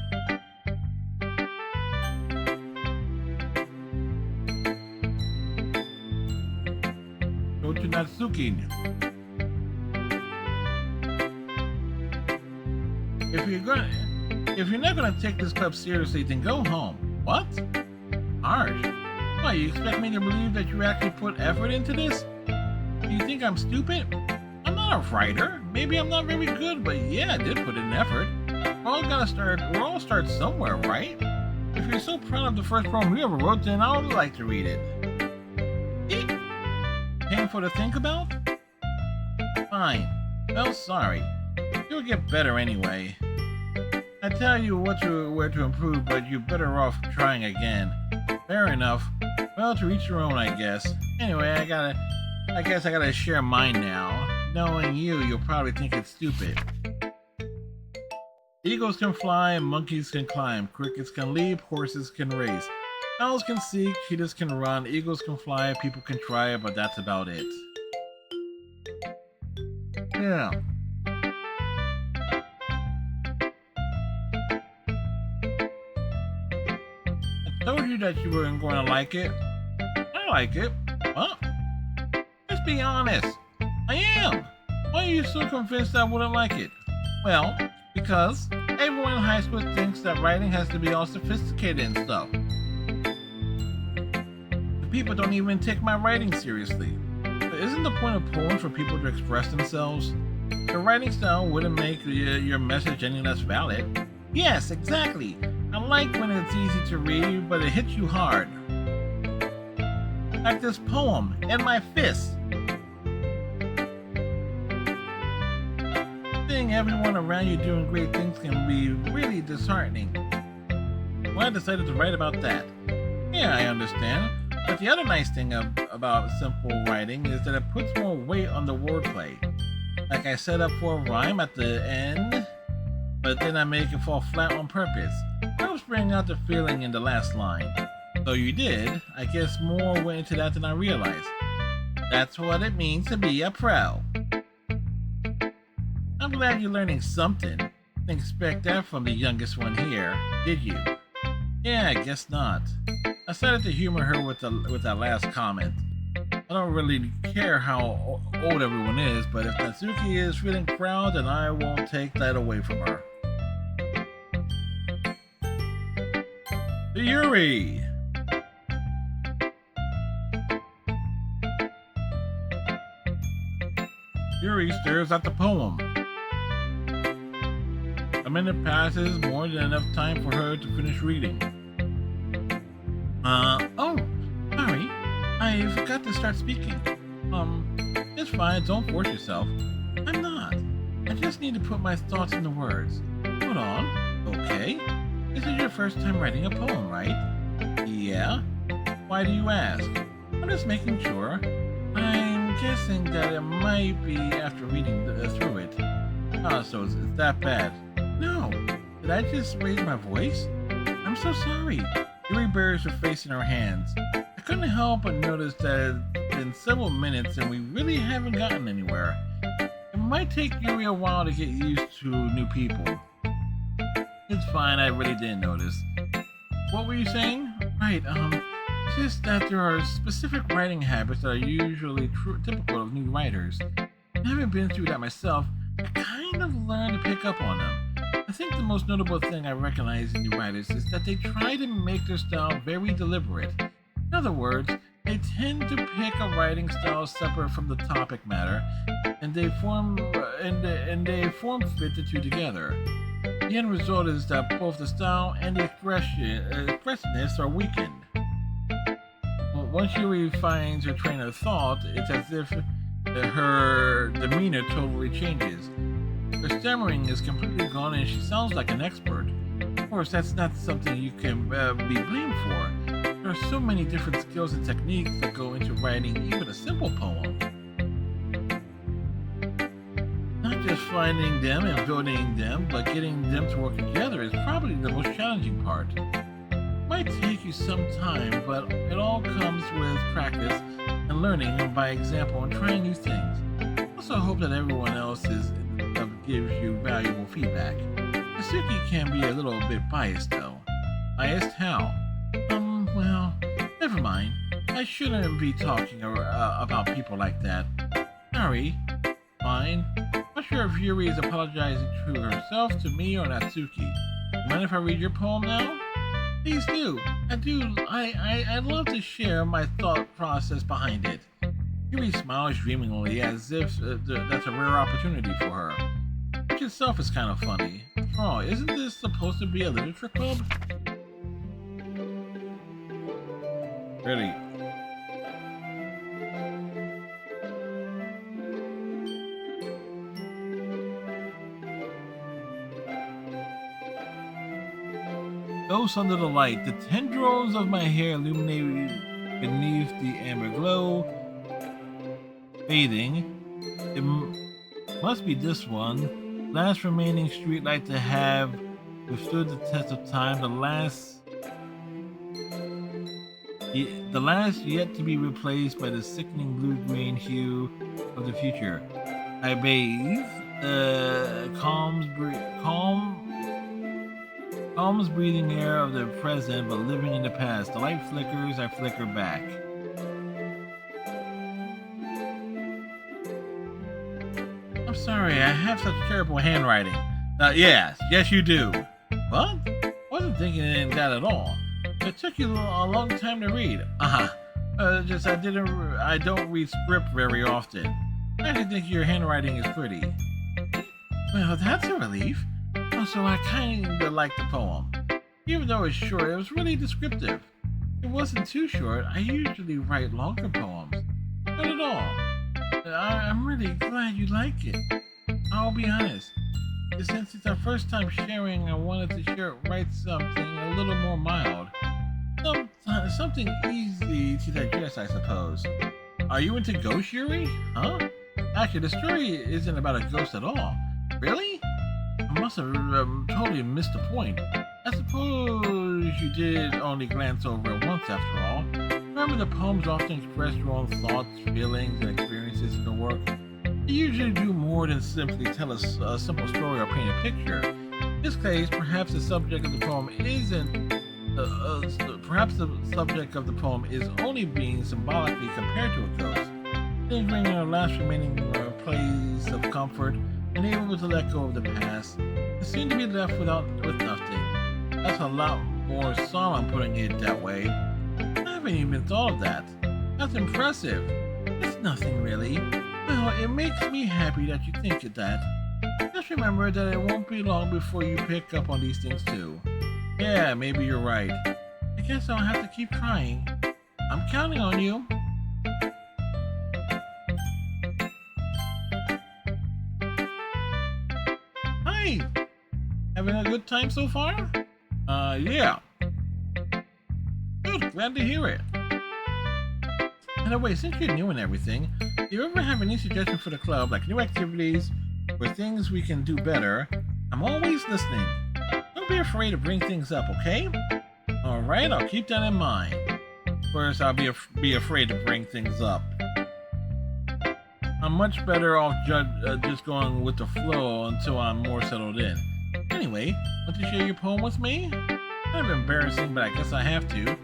Natsuki. If you're not gonna take this club seriously, then go home. What? Harsh. Why, you expect me to believe that you actually put effort into this? Do you think I'm stupid? I'm not a writer. Maybe I'm not very good, but yeah, I did put in effort. We're all start somewhere, right? If you're so proud of the first poem you ever wrote, then I would like to read it. Painful to think about? Fine. Well, sorry. You'll get better anyway. I tell you where to improve, but you're better off trying again. Fair enough. Well, to each your own, I guess. Anyway, I guess I gotta share mine now. Knowing you'll probably think it's stupid. Eagles can fly, monkeys can climb, crickets can leap, horses can race. Owls can seek, cheetahs can run, eagles can fly, people can try, but that's about it. Yeah. I told you that you weren't going to like it. I like it. What? Let's be honest. I am. Why are you so convinced I wouldn't like it? Well, because everyone in high school thinks that writing has to be all sophisticated and stuff. People don't even take my writing seriously. But isn't the point of poems for people to express themselves? Your writing style wouldn't make your message any less valid. Yes, exactly. I like when it's easy to read, but it hits you hard. Like this poem, in my fist. Seeing everyone around you doing great things can be really disheartening. Well, I decided to write about that. Yeah, I understand. But the other nice thing about simple writing is that it puts more weight on the wordplay. Like I set up for a rhyme at the end, but then I make it fall flat on purpose. Helps bring out the feeling in the last line. So you did. I guess more went into that than I realized. That's what it means to be a pro. I'm glad you're learning something. Didn't expect that from the youngest one here, did you? Yeah, I guess not. I started to humor her with that last comment. I don't really care how old everyone is, but if Natsuki is feeling proud, then I won't take that away from her. To Yuri! Yuri stares at the poem. A minute passes, more than enough time for her to finish reading. Oh, sorry. I forgot to start speaking. It's fine, don't force yourself. I'm not. I just need to put my thoughts into words. Hold on. Okay. This is your first time writing a poem, right? Yeah? Why do you ask? I'm just making sure. I'm guessing that it might be after reading through it. So it's that bad. No. Did I just raise my voice? I'm so sorry. Yuri buries her face in her hands. I couldn't help but notice that it's been several minutes and we really haven't gotten anywhere. It might take Yuri a while to get used to new people. It's fine, I really didn't notice. What were you saying? Right, it's just that there are specific writing habits that are usually typical of new writers. I haven't been through that myself. I kind of learned to pick up on them. I think the most notable thing I recognize in new writers is that they try to make their style very deliberate. In other words, they tend to pick a writing style separate from the topic matter, and they form fit the two together. The end result is that both the style and the expressiveness are weakened. Once Yuri finds her train of thought, it's as if her demeanor totally changes. Her stammering is completely gone and she sounds like an expert. Of course, that's not something you can be blamed for. There are so many different skills and techniques that go into writing even a simple poem. Not just finding them and building them, but getting them to work together is probably the most challenging part. It might take you some time, but it all comes with practice and learning by example and trying new things. I also hope that everyone else gives you valuable feedback. Suki can be a little bit biased though. Biased how? Well, never mind. I shouldn't be talking about people like that. Sorry. Fine. Not sure if Yuri is apologizing to herself, to me, or Natsuki. Mind if I read your poem now? Please do. I'd love to share my thought process behind it. Yuri smiles dreamingly as if that's a rare opportunity for her. Which itself is kind of funny. After all, isn't this supposed to be a literature club? Really? Ghosts under the light, the tendrils of my hair illuminated beneath the amber glow, fading. It must be this one, last remaining streetlight to have withstood the test of time, the last yet to be replaced by the sickening blue-green hue of the future. I bathe, calms breathing air of the present, but living in the past. The light flickers, I flicker back. I'm sorry, I have such terrible handwriting. Yes, you do. What? I wasn't thinking that at all. It took you a long time to read. I don't read script very often. I actually think your handwriting is pretty. Well, that's a relief. Also, I kinda like the poem. Even though it's short, it was really descriptive. It wasn't too short. I usually write longer poems. Not at all. I'm really glad you like it. I'll be honest. Since it's our first time sharing, I wanted to write something a little more mild. Something easy to digest, I suppose. Are you into ghost, Yuri? Huh? Actually, the story isn't about a ghost at all. Really? I must have totally missed the point. I suppose you did only glance over it once after all. Remember, the poems often express your own thoughts, feelings, and experiences in the work. They usually do more than simply tell us a simple story or paint a picture. In this case, perhaps the subject of the poem is only being symbolically compared to a ghost, lingering in our last remaining place of comfort, unable to let go of the past, and seem to be left with nothing. That's a lot more solemn putting it that way. I haven't even thought of that. That's impressive. It's nothing really. Well, it makes me happy that you think of that. Just remember that it won't be long before you pick up on these things too. Yeah, maybe you're right. I guess I'll have to keep trying. I'm counting on you. Hi! Having a good time so far? Yeah. Good, glad to hear it. Anyway, since you're new and everything, do you ever have any suggestions for the club, like new activities or things we can do better? I'm always listening. Don't be afraid to bring things up, okay? Alright, I'll keep that in mind. First, I'll be afraid to bring things up. I'm much better off just going with the flow until I'm more settled in. Anyway, want to share your poem with me? Kind of embarrassing, but I guess I have to.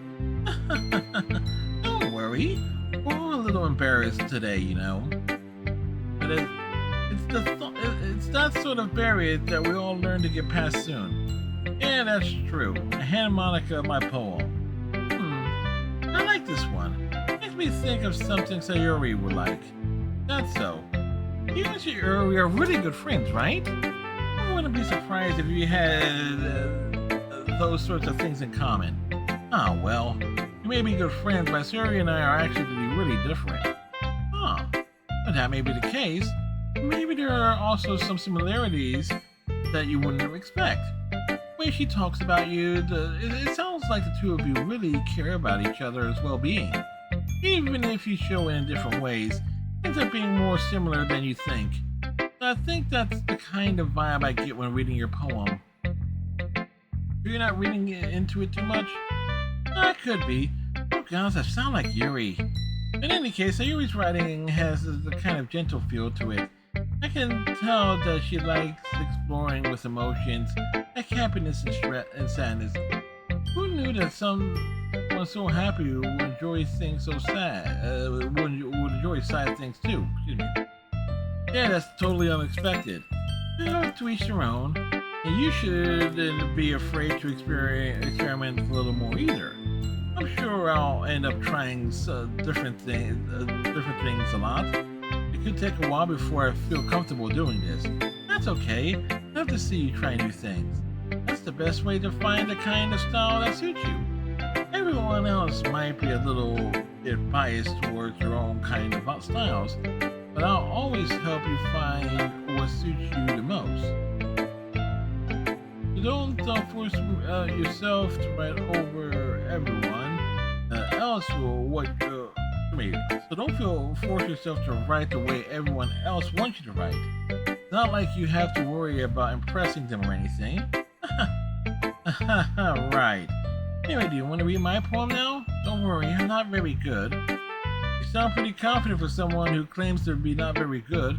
Don't worry. We're all a little embarrassed today, you know. But it's that sort of barrier that we all learn to get past soon. Yeah, that's true. I hand Monica my poem. I like this one. Makes me think of something Sayuri would like. That's so. You and Sayuri are really good friends, right? Remember wouldn't be surprised if you had those sorts of things in common. Ah, well, you may be good friends, but Suri and I are actually really different. Huh. But that may be the case. Maybe there are also some similarities that you wouldn't expect. The way she talks about you, it sounds like the two of you really care about each other's well-being. Even if you show it in different ways, it ends up being more similar than you think. I think that's the kind of vibe I get when reading your poem. You're not reading into it too much? That could be. Oh gosh, that sounds like Yuri. In any case, Yuri's writing has the kind of gentle feel to it. I can tell that she likes exploring with emotions, like happiness and sadness. Who knew that someone so happy would enjoy things so sad? Would enjoy sad things too. Excuse me. Yeah, that's totally unexpected. To each their own, and you shouldn't be afraid to experiment a little more either. I'm sure I'll end up trying different things a lot. It could take a while before I feel comfortable doing this. That's okay. I love to see you try new things. That's the best way to find the kind of style that suits you. Everyone else might be a little bit biased towards your own kind of styles, but I'll always help you find what suits you the most. So don't force yourself to write over everyone else So don't force yourself to write the way everyone else wants you to write. It's not like you have to worry about impressing them or anything. Right. Anyway, do you want to read my poem now? Don't worry, I'm not very good. You sound pretty confident for someone who claims to be not very good.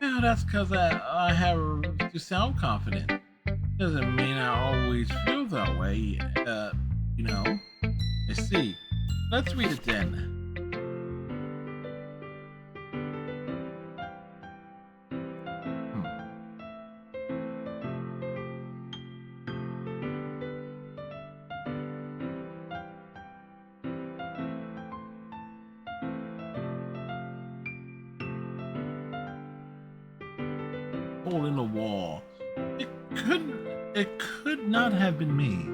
Well, that's because I have to sound confident. Doesn't mean I always feel that way, you know. I see. Let's read it then. Hole in the wall. It could not have been me.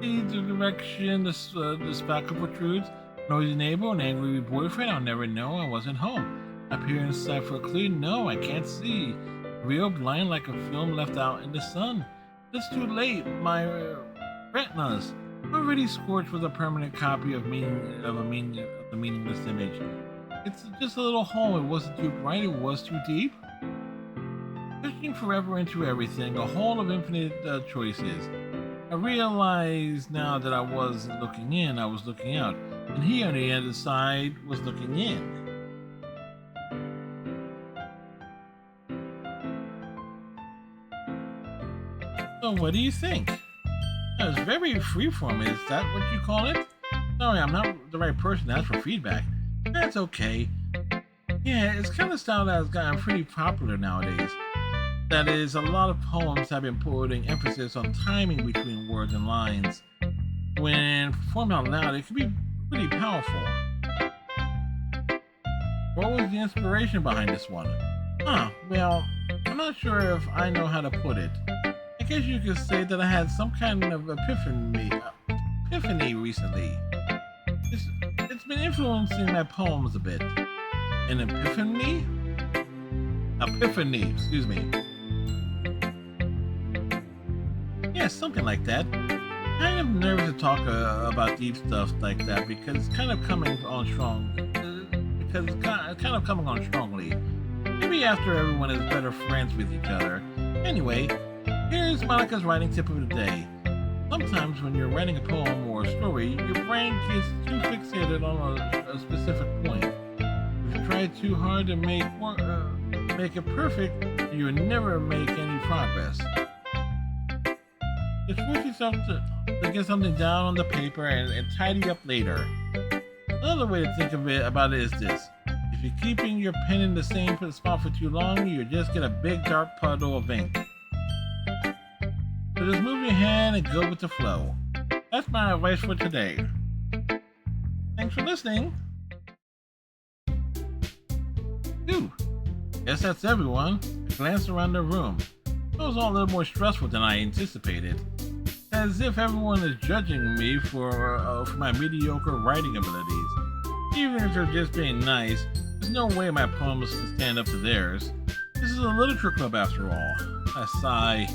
See the direction the spackle protrudes. Noisy neighbor, an angry boyfriend. I'll never know I wasn't home. I peer inside for a clue. No, I can't see. Real blind like a film left out in the sun. It's too late. My retinas already scorched with a permanent copy of the meaningless image. It's just a little hole. It wasn't too bright. It was too deep. Pushing forever into everything, a hole of infinite choices. I realized now that I wasn't looking in, I was looking out, and he on the other side was looking in. So what do you think? That was very freeform, is that what you call it? Sorry, I'm not the right person to ask for feedback. That's okay. Yeah, it's kind of style that has gotten pretty popular nowadays. That is, a lot of poems have been putting emphasis on timing between words and lines. When performed out loud, it can be pretty powerful. What was the inspiration behind this one? Well, I'm not sure if I know how to put it. I guess you could say that I had some kind of epiphany recently. It's been influencing my poems a bit. An epiphany? Epiphany, excuse me. Yeah, something like that. Kind of nervous to talk about deep stuff like that because it's kind of coming on strong. Because it's kind of coming on strongly. Maybe after everyone is better friends with each other. Anyway, here's Monica's writing tip of the day. Sometimes when you're writing a poem or a story, your brain gets too fixated on a specific point. If you try too hard to make it perfect, you'll never make any progress. Just force yourself to get something down on the paper and tidy up later. Another way to think about it is this. If you're keeping your pen in the same spot for too long, you'll just get a big dark puddle of ink. So just move your hand and go with the flow. That's my advice for today. Thanks for listening. Guess that's everyone. A glance around the room. It was all a little more stressful than I anticipated. As if everyone is judging me for my mediocre writing abilities. Even if they're just being nice, there's no way my poems can stand up to theirs. This is a literature club after all. I sigh.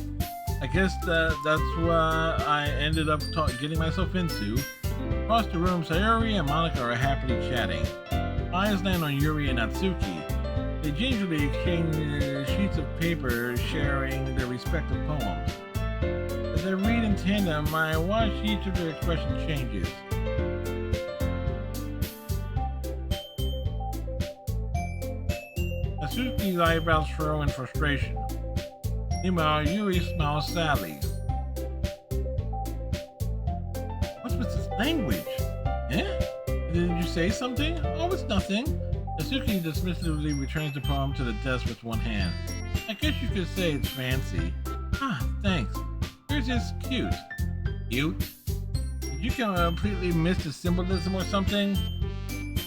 I guess that's what I ended up getting myself into. Across the room, Sayuri and Monica are happily chatting. Eyes land on Yuri and Natsuki. They gingerly exchange sheets of paper, sharing their respective poems. As they read in tandem, I watch each of their expression changes. Natsuki's eyebrows furrow in frustration. Meanwhile, Yuri smiles sadly. What's with this language? Eh? Did you say something? Oh, it's nothing. Natsuki dismissively returns the poem to the desk with one hand. I guess you could say it's fancy. Ah, thanks. Yours is cute. Cute? Did you completely miss the symbolism or something?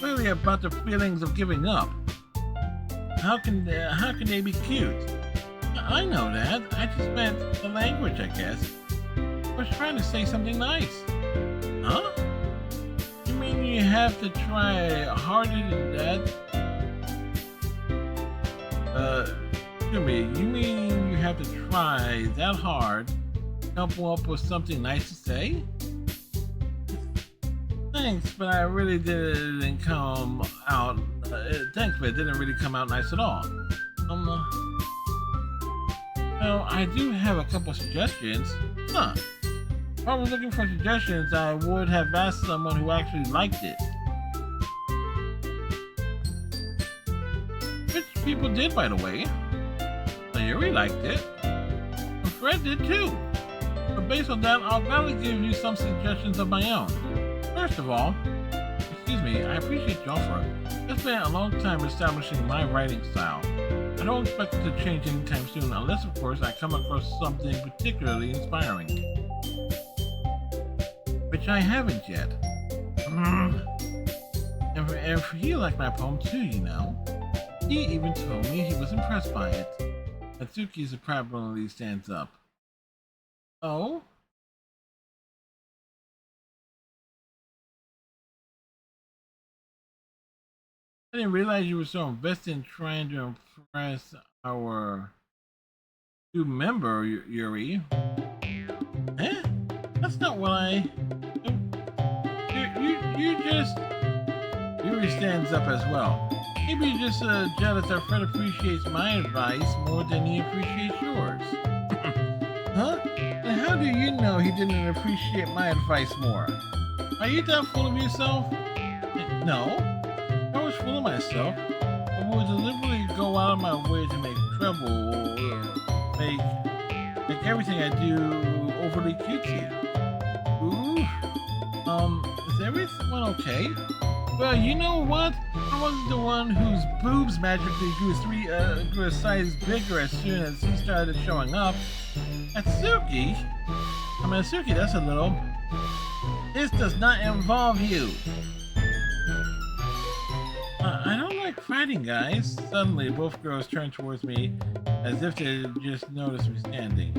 Clearly about the feelings of giving up. How can they be cute? I know that. I just meant the language, I guess. I was trying to say something nice. Huh? You mean you have to try harder than that? Excuse me, you mean you have to try that hard to come up with something nice to say? Thanks, but I really didn't come out. Thanks, but it didn't really come out nice at all. Well, I do have a couple suggestions. Huh. If I was looking for suggestions, I would have asked someone who actually liked it. Which people did, by the way. Sayuri liked it. And Fred did too. But based on that, I'll gladly give you some suggestions of my own. First of all, excuse me, I appreciate your offer. It's been a long time establishing my writing style. I don't expect it to change anytime soon, unless of course I come across something particularly inspiring. Which I haven't yet. And he liked my poem too, you know. He even told me he was impressed by it. Natsuki surprisingly stands up. Oh? I didn't realize you were so invested in trying to impress our new member, Yuri. Eh? That's not what I... You just... Yuri stands up as well. Maybe you're just jealous that Fred appreciates my advice more than he appreciates yours. Huh? And how do you know he didn't appreciate my advice more? Are you that full of yourself? No. I was full of myself. I would deliberately go out of my way to make trouble or make everything I do overly cutesy. Ooh. Is everyone okay? Well, you know what? I wasn't the one whose boobs magically grew a size bigger as soon as he started showing up. Natsuki? Natsuki, that's a little... This does not involve you. I don't like fighting, guys. Suddenly, both girls turn towards me as if they just noticed me standing.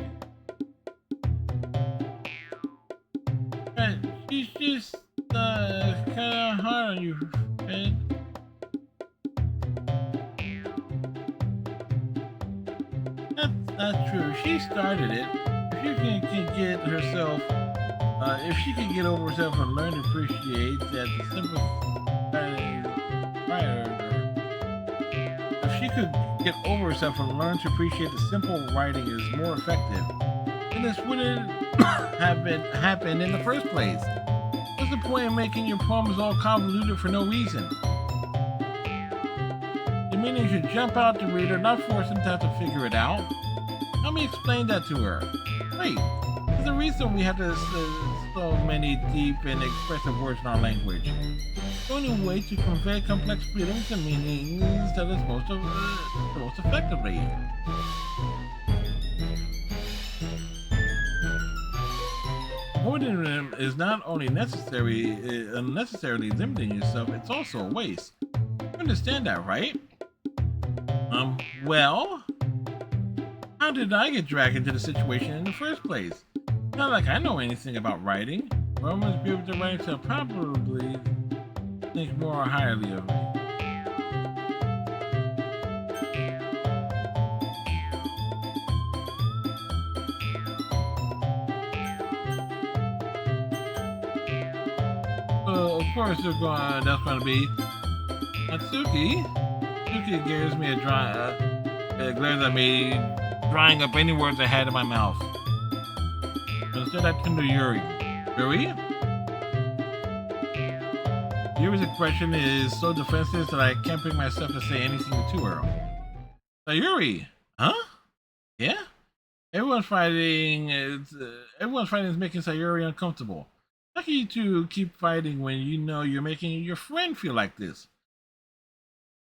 But she's just kinda hard on you, Fred. That's not true. She started it. If you can get herself, if she can get over herself and learn to appreciate that the simple if she could get over herself and learn to appreciate the simple writing is more effective, then this wouldn't have happened in the first place. What's the point of making your poems all convoluted for no reason? You mean you should jump out the reader, not force them to have to figure it out? Help me explain that to her. Wait, there's a reason we have so many deep and expressive words in our language. The only way to convey complex feelings and meanings that is most effectively. Avoiding them is not only unnecessarily limiting yourself, it's also a waste. You understand that, right? Well? How how did I get dragged into the situation in the first place? Not like I know anything about writing. Romans people to write so probably think more highly of me. So of course that's going to be Natsuki. Natsuki gives me a glares at me, drying up any words I had in my mouth. But instead I turn to Yuri. Yuri? Yuri's expression is so defensive that I can't bring myself to say anything to her. So Yuri, huh? Yeah? Everyone's fighting is making Sayuri uncomfortable. How can you two keep fighting when you know you're making your friend feel like this?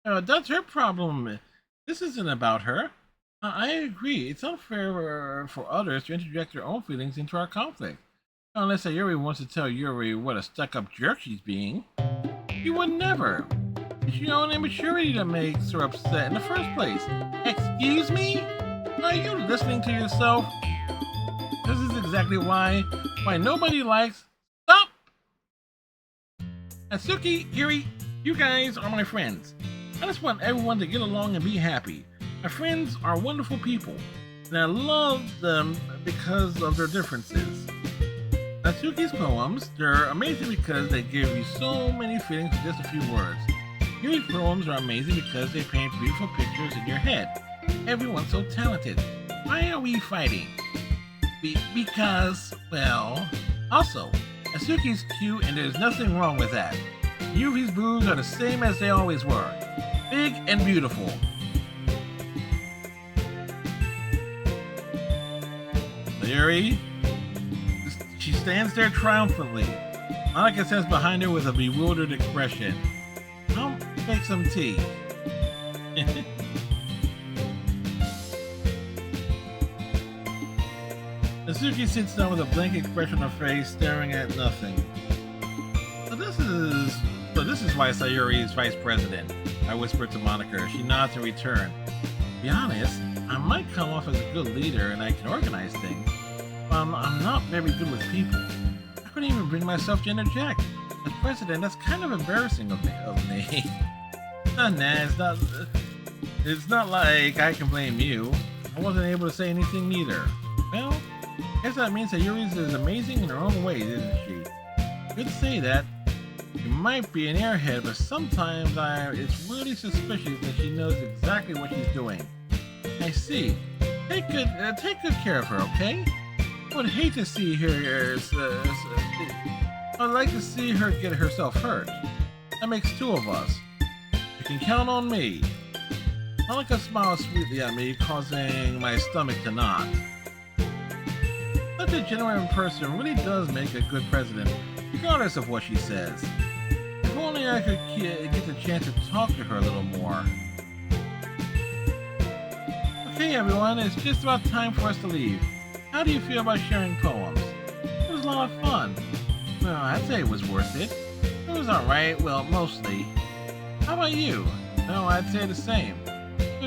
That's her problem. This isn't about her. I agree. It's unfair for others to interject their own feelings into our conflict. Unless Sayuri wants to tell Yuri what a stuck-up jerk she's being. She would never. It's your own immaturity that makes her upset in the first place. Excuse me? Are you listening to yourself? This is exactly why nobody likes... Stop! Natsuki, Yuri, you guys are my friends. I just want everyone to get along and be happy. My friends are wonderful people, and I love them because of their differences. Natsuki's poems, they're amazing because they give you so many feelings with just a few words. Yuri's poems are amazing because they paint beautiful pictures in your head. Everyone's so talented. Why are we fighting? Because, well... Also, Natsuki's cute and there's nothing wrong with that. Yuri's boobs are the same as they always were. Big and beautiful. Yuri, she stands there triumphantly. Monica stands behind her with a bewildered expression. I'll make some tea. Natsuki sits down with a blank expression on her face, staring at nothing. So this is why Sayuri is vice president. I whispered to Monica. She nods in return. To be honest, I might come off as a good leader and I can organize things, but I'm not very good with people. I couldn't even bring myself to interject. As president, that's kind of embarrassing of me. It's not like I can blame you. I wasn't able to say anything either. Well, I guess that means that Yuri's is amazing in her own ways, isn't she? Good to say that. She might be an airhead, but sometimes it's really suspicious that she knows exactly what she's doing. I see. Take good care of her, okay? I would hate to see her. I'd like to see her get herself hurt. That makes two of us. You can count on me. Monica smiles sweetly at me, causing my stomach to knot. Such a genuine person really does make a good president, regardless of what she says. If only I could get the chance to talk to her a little more. Okay, everyone, it's just about time for us to leave. How do you feel about sharing poems? It was a lot of fun. Well, I'd say it was worth it. It was alright, well, mostly. How about you? No, I'd say the same. It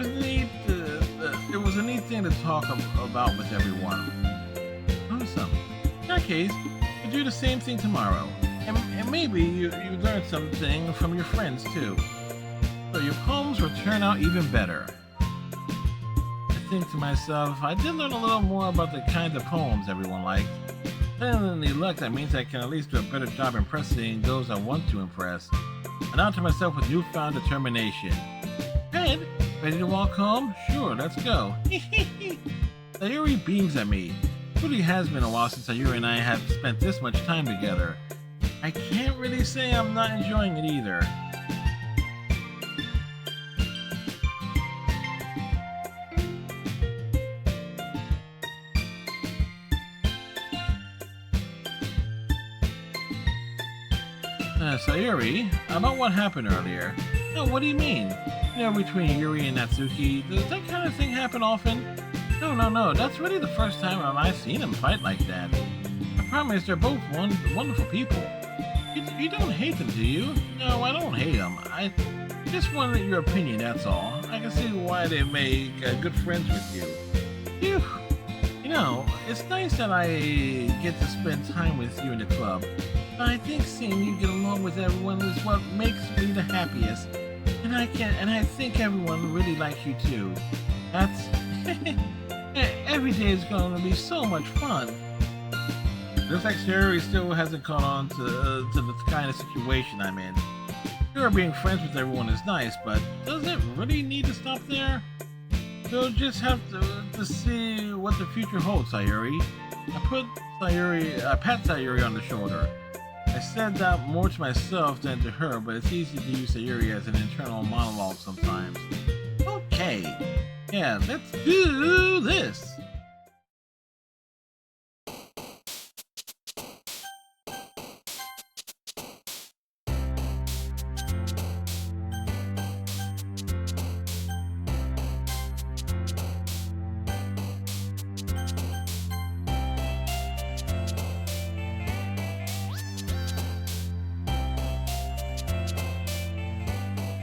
was a neat thing to talk about with everyone. Awesome. In that case, we'll do the same thing tomorrow. And maybe you learned something from your friends too. So your poems will turn out even better. I think to myself, I did learn a little more about the kinds of poems everyone likes. Better than the luck, that means I can at least do a better job impressing those I want to impress. I nod to myself with newfound determination. Ed, ready to walk home? Sure, let's go. Sayuri beams at me. It really has been a while since Sayuri and I have spent this much time together. I can't really say I'm not enjoying it either. Sayuri, about what happened earlier. No, what do you mean? You know, between Yuri and Natsuki, does that kind of thing happen often? No, that's really the first time I've seen them fight like that. I promise they're both wonderful people. You don't hate them, do you? No, I don't hate them. I just wanted your opinion, that's all. I can see why they make good friends with you. Phew. You know, it's nice that I get to spend time with you in the club. But I think seeing you get along with everyone is what makes me the happiest. And I think everyone really likes you too. That's every day is going to be so much fun. Looks like Sayuri still hasn't caught on to the kind of situation I'm in. Sure, being friends with everyone is nice, but does it really need to stop there? We'll just have to see what the future holds, Sayuri. I pat Sayuri on the shoulder. I said that more to myself than to her, but it's easy to use Sayuri as an internal monologue sometimes. Okay, yeah, let's do this.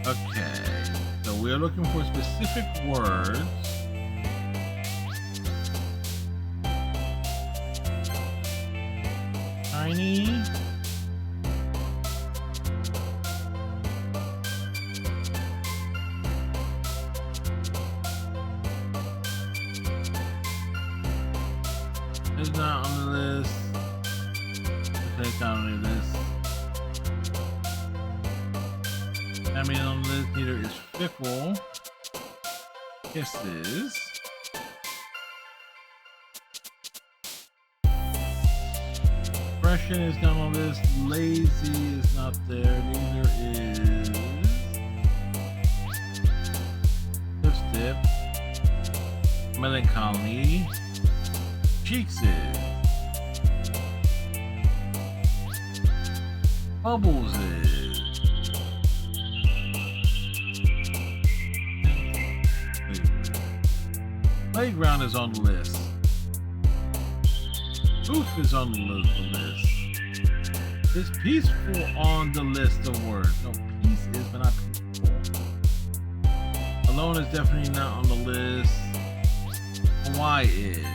Okay, so we're looking for specific words. Tiny. It's not on the list. It's not on the list. I mean, on the list, neither is fickle. Kisses. Expression is not on the list. Lazy is not there. Neither is lipstick. Melancholy. Cheeks is. Bubbles is. Playground is on the list. Oof is on the list. Is peaceful on the list of words? No, peace is, but not peaceful. Alone is definitely not on the list. Hawaii is.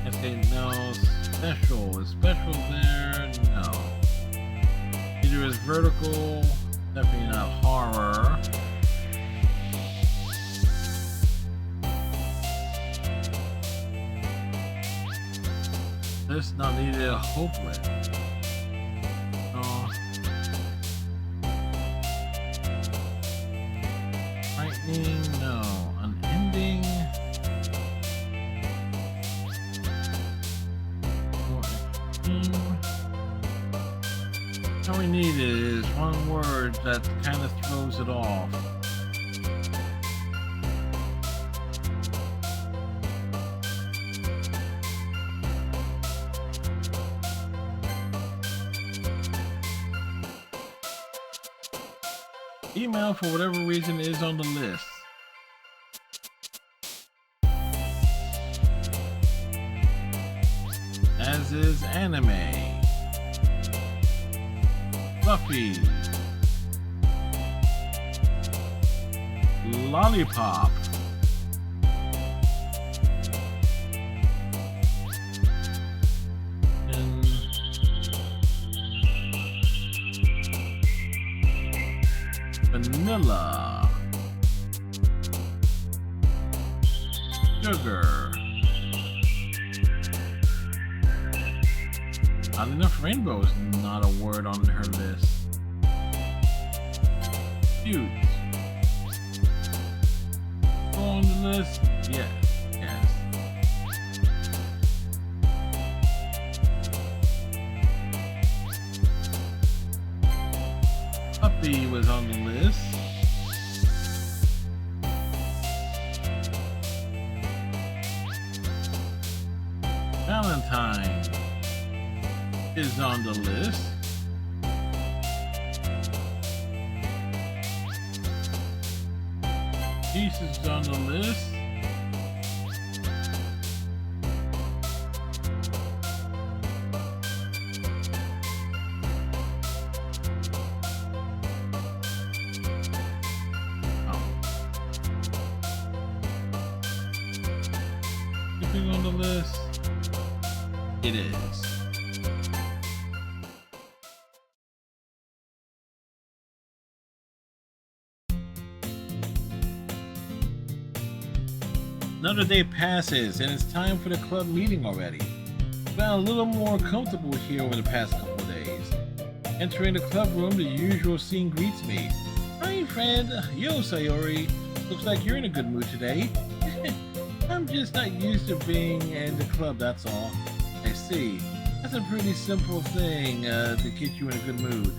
I say no. Special. Is special there? No. Either is vertical. Definitely not horror. This not needed a hopeless. No. Lightning, no. Unending. All we need is one word that kind of throws it off. Email, for whatever reason, is on the list. As is anime. Fluffy. Lollipop. And vanilla. Sugar. Not enough rainbow is not a word on her list. Cute. Go on the list? Yes. Yes. Puppy was on the list. Valentine is on the list. Peace is on the list. Skipping on the list. It is. Another day passes and it's time for the club meeting already. I've gotten a little more comfortable here over the past couple of days. Entering the club room, the usual scene greets me. Hi friend, yo Sayori, looks like you're in a good mood today. I'm just not used to being in the club, that's all. I see. That's a pretty simple thing to get you in a good mood.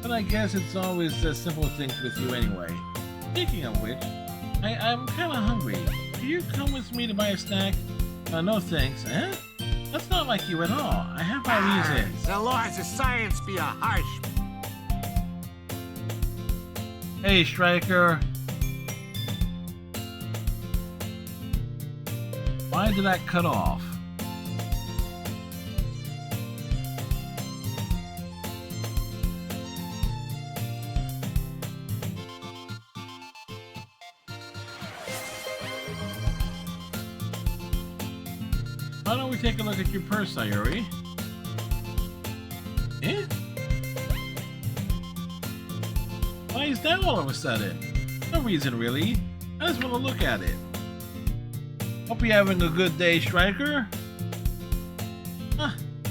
But I guess it's always simple things with you anyway. Speaking of which, I'm kinda hungry. Will you come with me to buy a snack? No thanks, eh? That's not like you at all. I have my reasons. The laws of science be a harsh. Hey, Striker. Why did that cut off? Why don't we take a look at your purse, Sayori? Eh? Why is that all of a sudden? No reason really. I just want to look at it. Hope you're having a good day, Striker.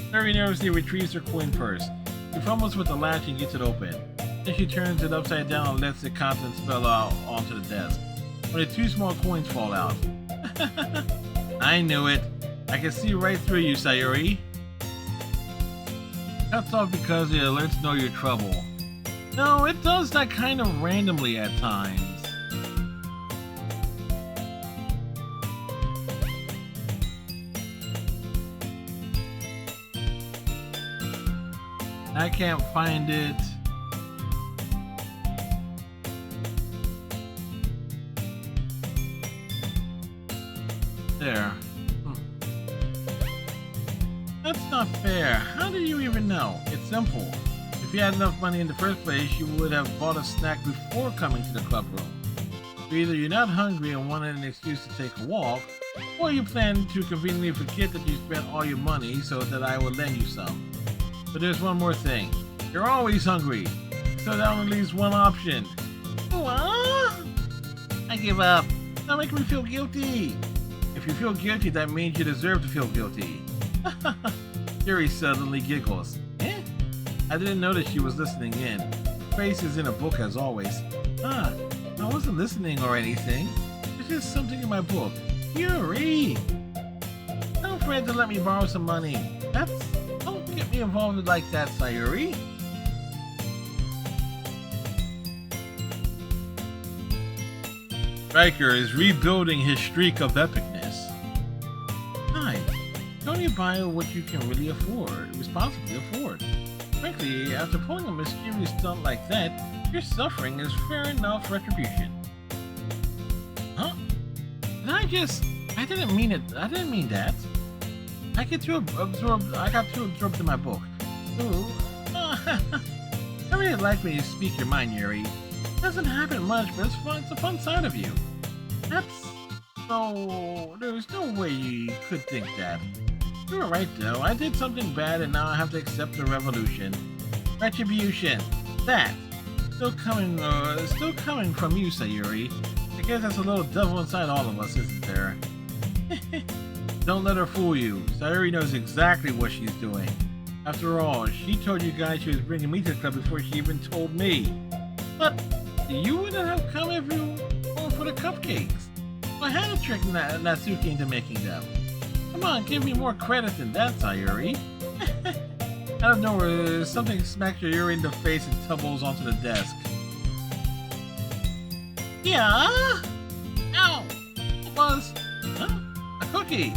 Very nervously retrieves her coin purse. She fumbles with the latch and gets it open. Then she turns it upside down and lets the contents spill out onto the desk. Only 2 small coins fall out. I knew it. I can see right through you, Sayori. Cuts off because the alerts know your trouble. No, it does that kind of randomly at times. I can't find it. There. That's not fair. How do you even know? It's simple. If you had enough money in the first place, you would have bought a snack before coming to the club room. So either you're not hungry and wanted an excuse to take a walk, or you plan to conveniently forget that you spent all your money so that I would lend you some. But there's one more thing. You're always hungry, so that only leaves one option. What? I give up. Don't make me feel guilty. If you feel guilty, that means you deserve to feel guilty. Yuri suddenly giggles. Eh? I didn't notice she was listening in. Her face is in a book as always. I wasn't listening or anything. It's just something in my book. Yuri! Don't afraid to let me borrow some money. Don't get me involved like that, Sayuri. Striker is rebuilding his streak of epicness. Hi. Don't you buy what you can really responsibly afford. Frankly, after pulling a mysterious stunt like that, your suffering is fair enough retribution. Huh? I didn't mean it. I didn't mean that. I got too absorbed in my book. Ooh. I really like when you speak your mind, Yuri. It doesn't happen much, but it's fun. It's a fun side of you. There's no way you could think that. You were right, though. I did something bad, and now I have to accept the retribution. That. Still coming from you, Sayuri. I guess that's a little devil inside all of us, isn't there? Don't let her fool you. Sayuri knows exactly what she's doing. After all, she told you guys she was bringing me to the club before she even told me. But you wouldn't have come if you weren't for the cupcakes. I had to trick Natsuki into making them. Come on, give me more credit than that, Sayuri. Out of nowhere, something smacks Yuri in the face and tumbles onto the desk. Yeah? Ow! It was... a cookie!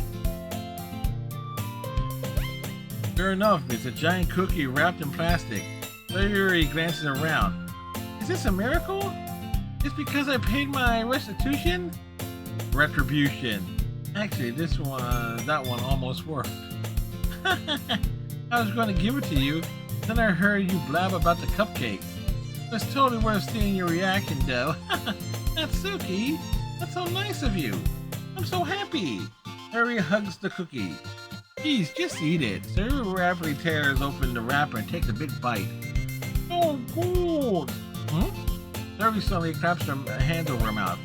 Sure enough, it's a giant cookie wrapped in plastic. Sayuri glances around. Is this a miracle? It's because I paid my restitution? Retribution. Actually, that one almost worked. I was going to give it to you, then I heard you blab about the cupcakes. It's totally worth seeing your reaction, though. Natsuki, that's so nice of you. I'm so happy. Sayuri hugs the cookie. Geez, just eat it. Sayuri rapidly tears open the wrapper and takes a big bite. Oh, good. Sayuri suddenly claps her hand over her mouth.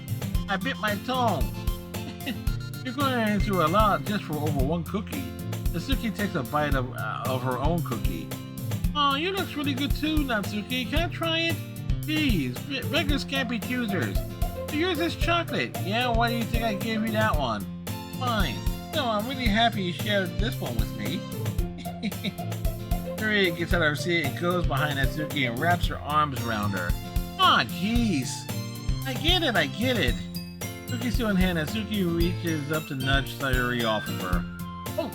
I bit my tongue. You're going through a lot just for over one cookie. Natsuki takes a bite of her own cookie. Oh, you looks really good too, Natsuki. Can I try it? Please, beggars can't be choosers. Yours is chocolate. Yeah, why do you think I gave you that one? Fine. No, I'm really happy you shared this one with me. Sayuri gets out of her seat and goes behind Natsuki and wraps her arms around her. Aw, jeez. I get it. Cookie still in hand, Natsuki reaches up to nudge Sayuri off of her. Oh!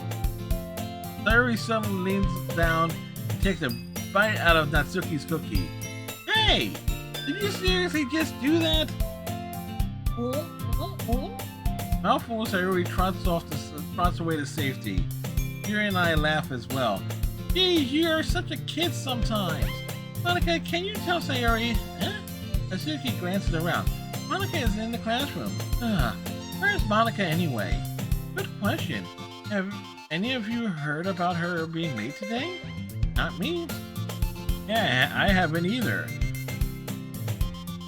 Sayuri suddenly leans down and takes a bite out of Natsuki's cookie. Hey! Did you seriously just do that? Mouthful, Sayuri trots away to safety. Yuri and I laugh as well. Geez, you're such a kid sometimes. Monica, can you tell Sayuri? Huh? Natsuki glances around. Monica is in the classroom. Where's Monica anyway? Good question. Have any of you heard about her being late today? Not me. Yeah, I haven't either.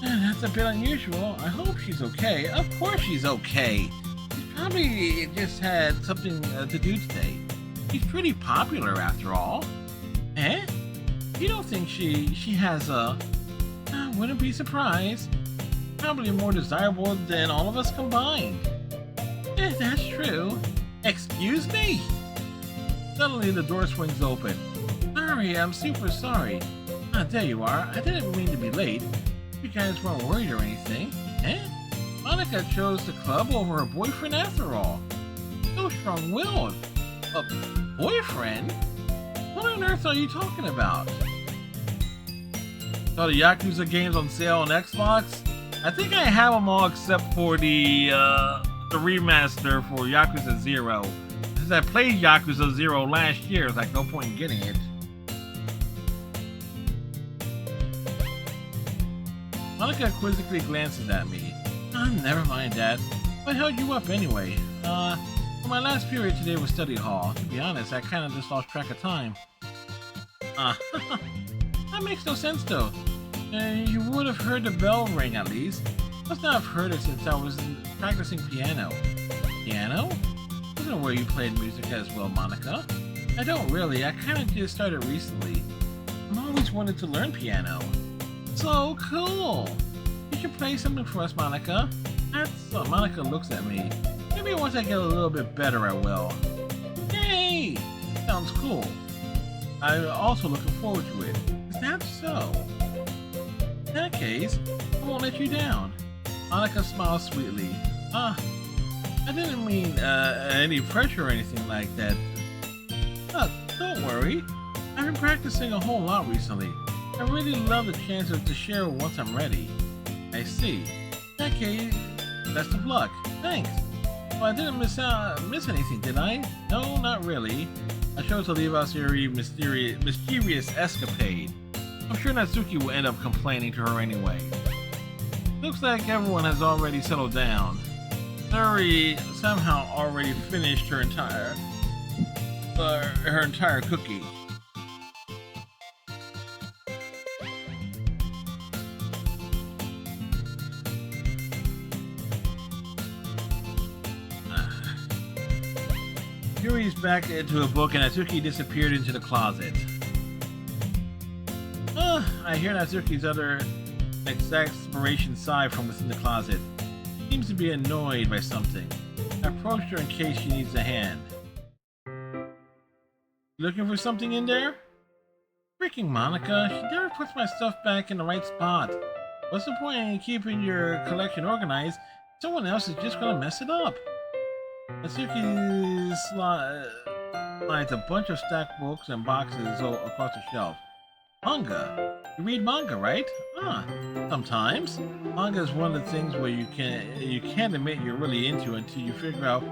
That's a bit unusual. I hope she's okay. Of course she's okay. She's probably just had something to do today. She's pretty popular after all. Eh? You don't think she has a... I wouldn't be surprised. Probably more desirable than all of us combined. That's true. Excuse me? Suddenly the door swings open. Sorry, I'm super sorry. Ah, there you are. I didn't mean to be late. You guys weren't worried or anything. Monica chose the club over her boyfriend after all. So strong-willed. A boyfriend? What on earth are you talking about? Saw the Yakuza games on sale on Xbox? I think I have them all except for the remaster for Yakuza 0. Since I played Yakuza 0 last year, there's like no point in getting it. Monica quizzically glances at me. Never mind that. What held you up anyway? For my last period today was study hall. To be honest, I kinda just lost track of time. That makes no sense though. You would have heard the bell ring at least. Must not have heard it since I was practicing piano. Piano? Isn't where you played music as well, Monica? I don't really. I kinda just started recently. I've always wanted to learn piano. So cool! You should play something for us, Monica. Monica looks at me. Maybe once I get a little bit better, I will. Yay! Sounds cool. I'm also looking forward to it. Is that so? In that case, I won't let you down. Monica smiles sweetly. I didn't mean any pressure or anything like that. Don't worry. I've been practicing a whole lot recently. I really love the chance to share once I'm ready. I see. In that case, best of luck. Thanks. Well, I didn't miss anything, did I? No, not really. I chose to leave out Sayuri's mischievous escapade. I'm sure Natsuki will end up complaining to her anyway. Looks like everyone has already settled down. Sayuri somehow already finished her entire cookie. Yuri's back into a book and Natsuki disappeared into the closet. I hear Natsuki's other exasperation sigh from within the closet. Seems to be annoyed by something. I approached her in case she needs a hand. Looking for something in there? Freaking Monica, she never puts my stuff back in the right spot. What's the point in keeping your collection organized? Someone else is just gonna mess it up. Natsuki slides a bunch of stacked books and boxes across the shelf. Manga? You read manga, right? Sometimes. Manga is one of the things where you can't admit you're really into until you figure out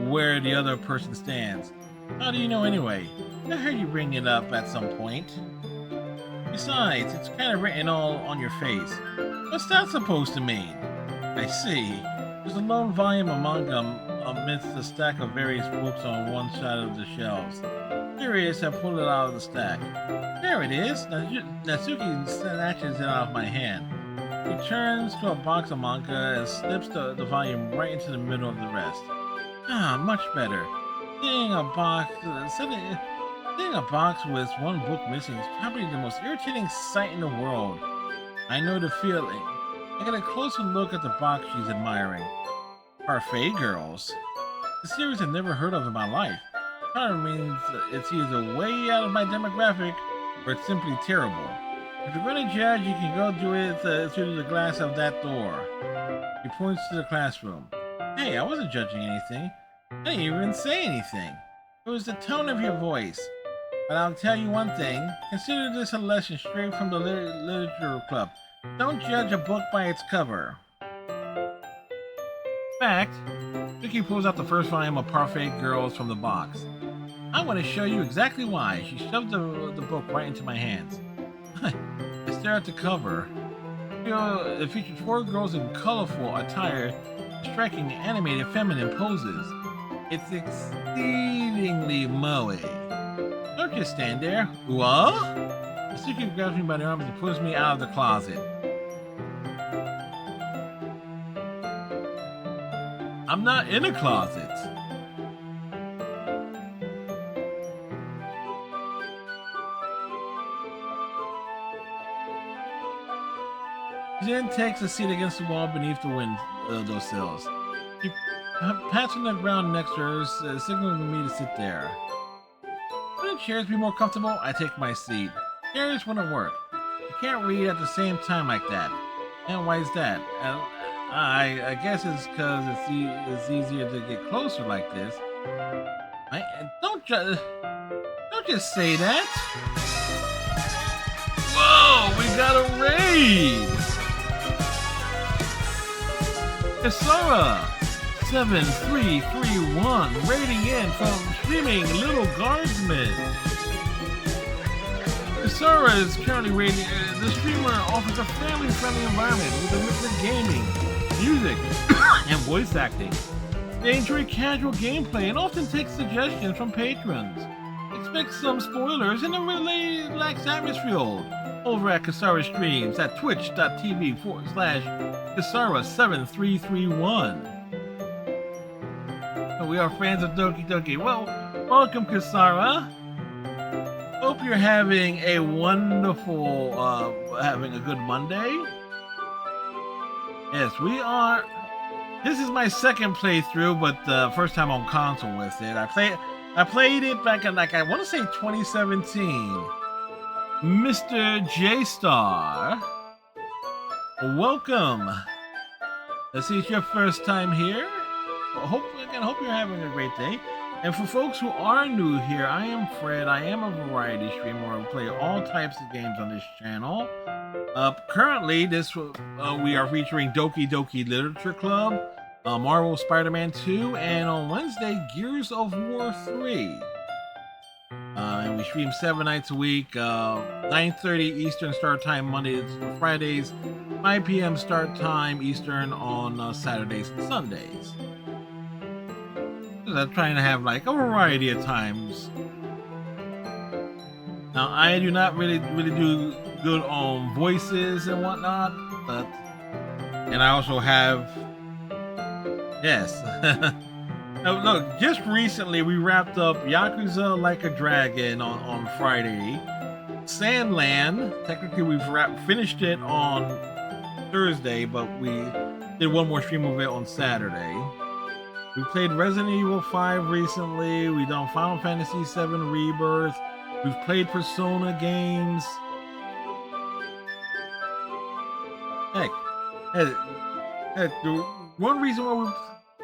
where the other person stands. How do you know anyway? I heard you bring it up at some point. Besides, it's kind of written all on your face. What's that supposed to mean? I see. There's a lone volume of manga amidst a stack of various books on one side of the shelves. Curious, I pulled it out of the stack. There it is! Natsuki snatches it out of my hand. He turns to a box of manga and slips the volume right into the middle of the rest. Ah, much better. Seeing a box with one book missing is probably the most irritating sight in the world. I know the feeling. I get a closer look at the box she's admiring. Parfait Girls. A series I've never heard of in my life. Probably means it's either way out of my demographic or it's simply terrible. If you're going to judge, you can go do it through the glass of that door. He points to the classroom. Hey, I wasn't judging anything. I didn't even say anything. It was the tone of your voice. But I'll tell you one thing. Consider this a lesson straight from the Literature Club. Don't judge a book by its cover. In fact, Vicky pulls out the first volume of Parfait Girls from the box. I want to show you exactly why. She shoved the book right into my hands. I stare at the cover. It features 4 girls in colorful attire, striking animated feminine poses. It's exceedingly moe. Don't just stand there. What? The secret grabs me by the arms and pulls me out of the closet. I'm not in a closet. She then takes a seat against the wall beneath the windowsills. She pats on the ground next to her, signaling me to sit there. Wouldn't chairs be more comfortable? I take my seat. Chairs wouldn't work. You can't read at the same time like that. And why is that? I guess it's because it's easier to get closer like this. Don't just say that. Whoa, we got a raid! Kasara 7331 raiding in from streaming Little Guardsman. Kasara is currently raiding. The streamer offers a family-friendly environment with a mix of gaming, music, and voice acting. They enjoy casual gameplay and often take suggestions from patrons. Expect some spoilers in a relaxed atmosphere over at Kasara Streams at twitch.tv/Kasara7331. We are fans of Doki Doki. Well, welcome Kasara. Hope you're having a wonderful, having a good Monday. Yes, we are. This is my second playthrough, but first time on console with it. I played it back in, like, I want to say 2017. Mr. J-Star, welcome. Let's see, it's your first time here. Well, hope you're having a great day. And for folks who are new here, I am Fred. I am a variety streamer. I play all types of games on this channel. Currently, we are featuring Doki Doki Literature Club, Marvel Spider-Man 2, and on Wednesday, Gears of War 3. And we stream 7 nights a week, 9:30 Eastern start time Mondays to Fridays, 5 p.m. start time Eastern on Saturdays and Sundays. I'm trying to have like a variety of times. Now, I do not really do good on voices and whatnot, and I also have, yes. Now, look, just recently we wrapped up Yakuza Like a Dragon on Friday. Sandland, technically we've finished it on Thursday, but we did one more stream of it on Saturday. We played Resident Evil 5 recently. We've done Final Fantasy 7 Rebirth. We've played Persona games. Heck, the one reason why we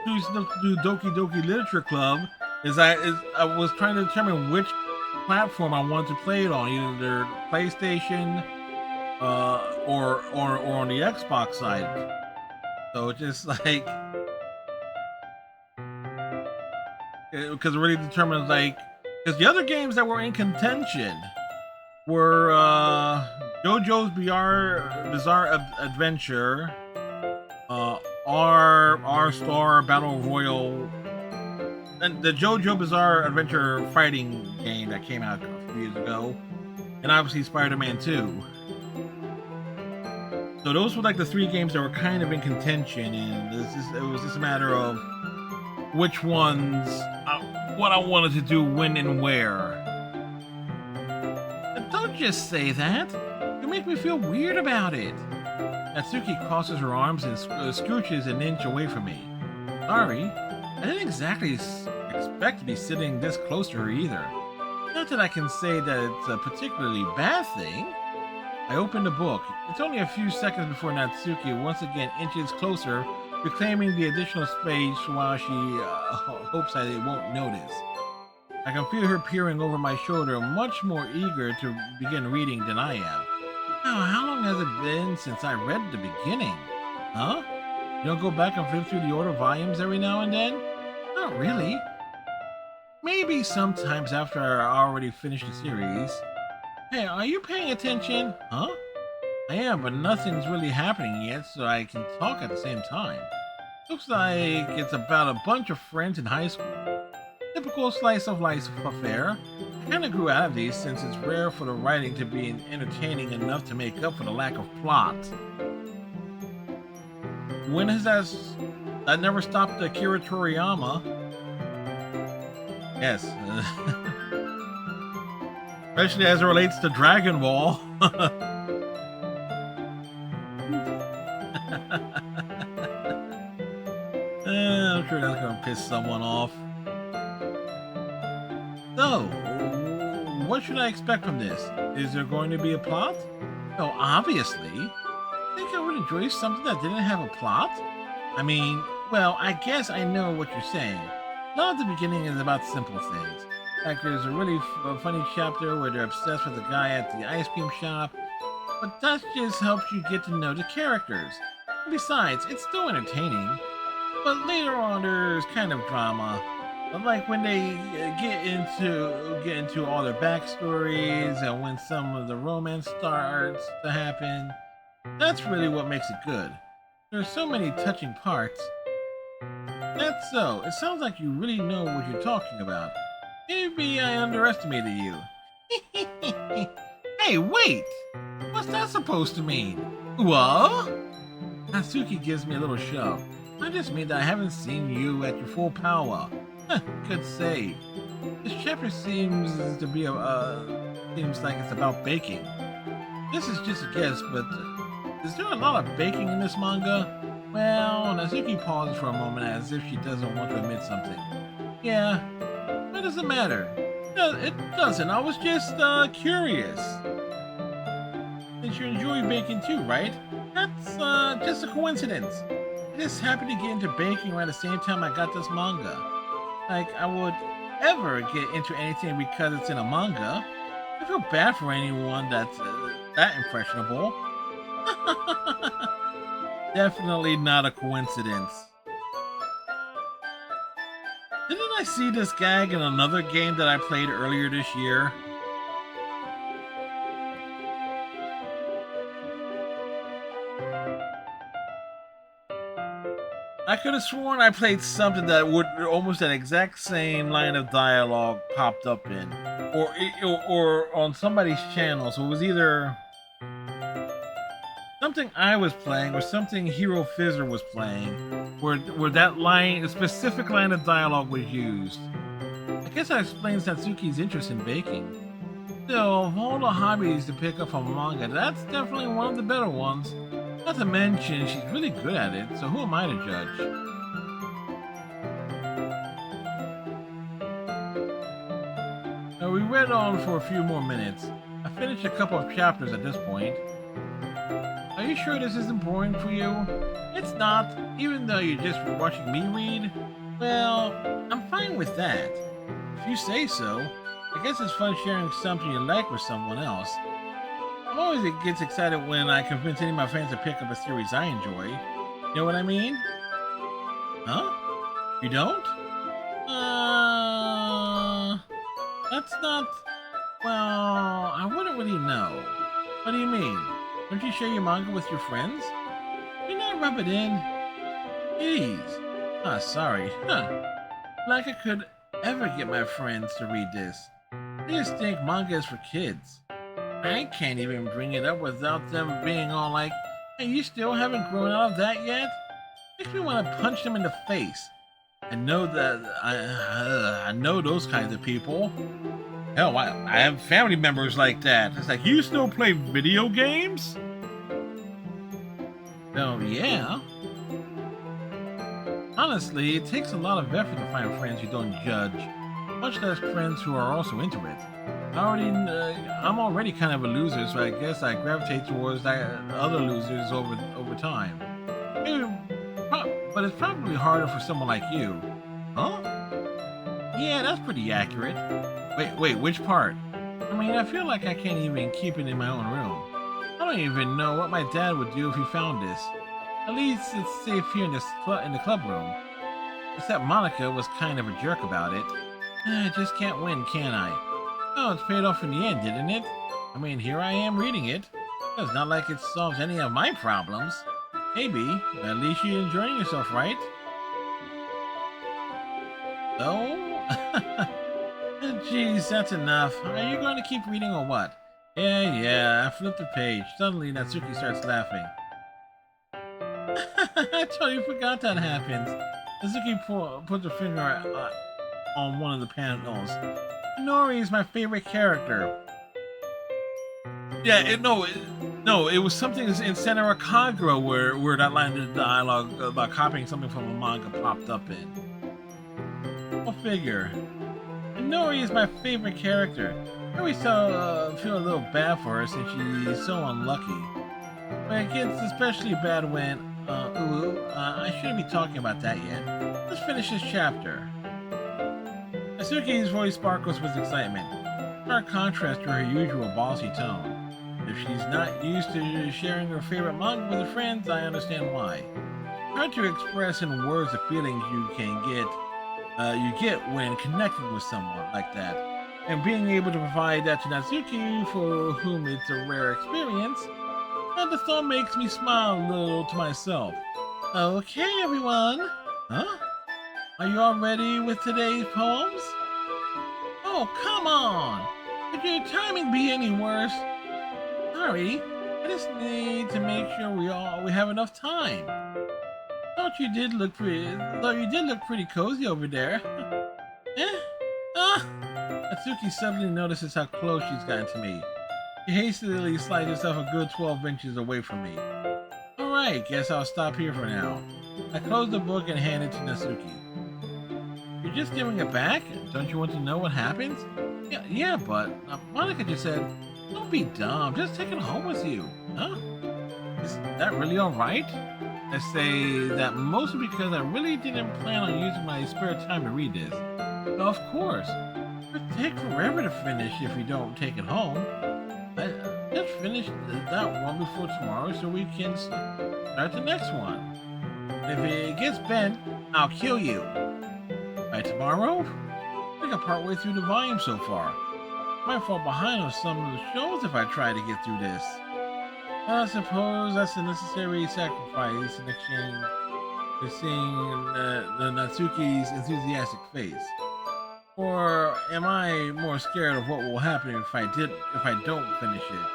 choose to do Doki Doki Literature Club is I was trying to determine which platform I wanted to play it on, either PlayStation or on the Xbox side. So it's just like, because it really determines, like, because the other games that were in contention were JoJo's Bizarre Adventure, R Star Battle Royale and the JoJo Bizarre Adventure fighting game that came out a few years ago, and obviously Spider-Man 2. So those were like the three games that were kind of in contention, and it was just a matter of which ones, what I wanted to do, when and where. And don't just say that. You make me feel weird about it. Natsuki crosses her arms and scooches an inch away from me. Sorry, I didn't exactly expect to be sitting this close to her either. Not that I can say that it's a particularly bad thing. I open the book. It's only a few seconds before Natsuki once again inches closer, reclaiming the additional space while she hopes I won't notice. I can feel her peering over my shoulder, much more eager to begin reading than I am. Now, how long has it been since I read the beginning? Huh? You don't go back and flip through the older volumes every now and then? Not really. Maybe sometimes after I already finished the series. Hey, are you paying attention? Huh? I am, but nothing's really happening yet, so I can talk at the same time. Looks like it's about a bunch of friends in high school. Typical slice of life affair. I kinda grew out of these since it's rare for the writing to be entertaining enough to make up for the lack of plot. When has that never stopped Akira Toriyama? Yes. Especially as it relates to Dragon Ball. I'm sure that's gonna piss someone off. So, what should I expect from this? Is there going to be a plot? Oh, obviously. I think I would enjoy something that didn't have a plot. I mean, well, I guess I know what you're saying. A lot of the beginning is about simple things. Like there's a really funny chapter where they're obsessed with the guy at the ice cream shop, but that just helps you get to know the characters. And besides, it's still entertaining. But later on, there's kind of drama. Like when they get into all their backstories and when some of the romance starts to happen. That's really what makes it good. There's so many touching parts. That's so. It sounds like you really know what you're talking about. Maybe I underestimated you. Hey, wait! What's that supposed to mean? What? Natsuki gives me a little shove. I just mean that I haven't seen you at your full power. Good save. This chapter seems like it's about baking. This is just a guess, but is there a lot of baking in this manga? Well, Natsuki pauses for a moment as if she doesn't want to admit something. Yeah, what does it matter? No, it doesn't. I was just curious. Since you enjoy baking too, right? That's just a coincidence. I just happened to get into baking around the same time I got this manga. Like I would ever get into anything because it's in a manga. I feel bad for anyone that's that impressionable. Definitely not a coincidence. Didn't I see this gag in another game that I played earlier this year? I could have sworn I played something that would almost that exact same line of dialogue popped up in, or on somebody's channel. So it was either something I was playing or something Hero Fizzer was playing, where that line, a specific line of dialogue was used. I guess that explains Natsuki's interest in baking. Still, of all the hobbies to pick up from manga, that's definitely one of the better ones. Not to mention, she's really good at it, so who am I to judge? Now, we read on for a few more minutes. I finished a couple of chapters at this point. Are you sure this isn't boring for you? It's not, even though you're just watching me read. Well, I'm fine with that. If you say so, I guess it's fun sharing something you like with someone else. I'm always gets excited when I convince any of my friends to pick up a series I enjoy. You know what I mean? Huh? You don't? That's not... Well, I wouldn't really know. What do you mean? Don't you share your manga with your friends? Can I rub it in? Jeez. Ah, sorry. Huh. Like I could ever get my friends to read this. They just think manga is for kids. I can't even bring it up without them being all like, hey, you still haven't grown out of that yet? Makes me want to punch them in the face. I know that I know those kinds of people. Hell, I have family members like that. It's like, you still play video games? Oh, yeah. Honestly, it takes a lot of effort to find friends who don't judge, much less friends who are also into it. I'm already kind of a loser, so I guess I gravitate towards other losers over time. But it's probably harder for someone like you. Huh? Yeah, that's pretty accurate. Wait, which part? I mean, I feel like I can't even keep it in my own room. I don't even know what my dad would do if he found this. At least it's safe here in the club room. Except Monica was kind of a jerk about it. I just can't win, can I? Oh, it's paid off in the end, didn't it? I mean, here I am reading it. It's not like it solves any of my problems. Maybe, but at least you're enjoying yourself, right? Oh? Jeez, that's enough. Are you going to keep reading or what? Yeah, I flipped the page. Suddenly, Natsuki starts laughing. I totally forgot that happens. Natsuki puts her finger on one of the panels. Nori is my favorite character. Yeah, it was something in Senra Kagura where that line of dialogue about copying something from a manga popped up in. Go figure. Nori is my favorite character. I always feel a little bad for her since she's so unlucky. But it gets especially bad when, I shouldn't be talking about that yet. Let's finish this chapter. Natsuki's voice sparkles with excitement. Stark contrast to her usual bossy tone. If she's not used to sharing her favorite manga with her friends, I understand why. Hard to express in words the feelings you get when connecting with someone like that. And being able to provide that to Natsuki, for whom it's a rare experience, the thought makes me smile a little to myself. Okay, everyone. Huh? Are you all ready with today's poems? Oh, come on! Could your timing be any worse? Sorry, I just need to make sure we have enough time. Though you did look pretty cozy over there. Natsuki suddenly notices how close she's gotten to me. She hastily slides herself a good 12 inches away from me. Alright, guess I'll stop here for now. I close the book and hand it to Natsuki. You're just giving it back? Don't you want to know what happens? Yeah, but Monica just said, don't be dumb, just take it home with you. Huh? Is that really alright? I say that mostly because I really didn't plan on using my spare time to read this. Of course. It would take forever to finish if we don't take it home. I just finished that one before tomorrow so we can start the next one. If it gets bent, I'll kill you. By tomorrow? I think I'm partway through the volume so far. Might fall behind on some of the shows if I try to get through this. I suppose that's a necessary sacrifice in exchange for seeing the Natsuki's enthusiastic face. Or am I more scared of what will happen if I don't finish it?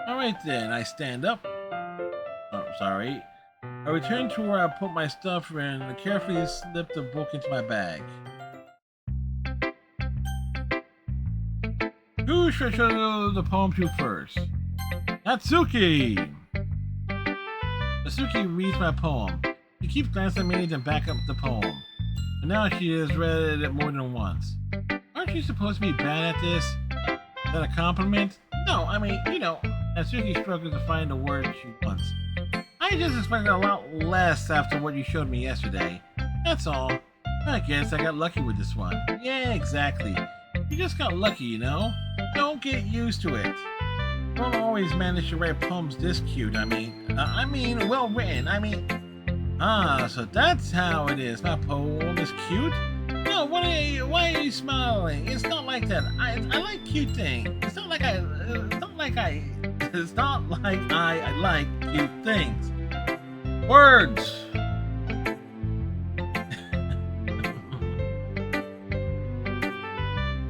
Alright then, I stand up. Oh, sorry. I return to where I put my stuff and carefully slip the book into my bag. Who should I show the poem to first? Natsuki! Natsuki reads my poem. She keeps glancing at me then back up the poem. And now she has read it more than once. Aren't you supposed to be bad at this? Is that a compliment? No, I mean, Natsuki struggles to find the word she wants. I just expected a lot less after what you showed me yesterday. That's all. I guess I got lucky with this one. Yeah, exactly. You just got lucky, Don't get used to it. Don't always manage to write poems this cute, well written, so that's how it is. My poem is cute? No, why are you smiling? It's not like that. I like cute things. It's not like I It's not like I like cute things. Words!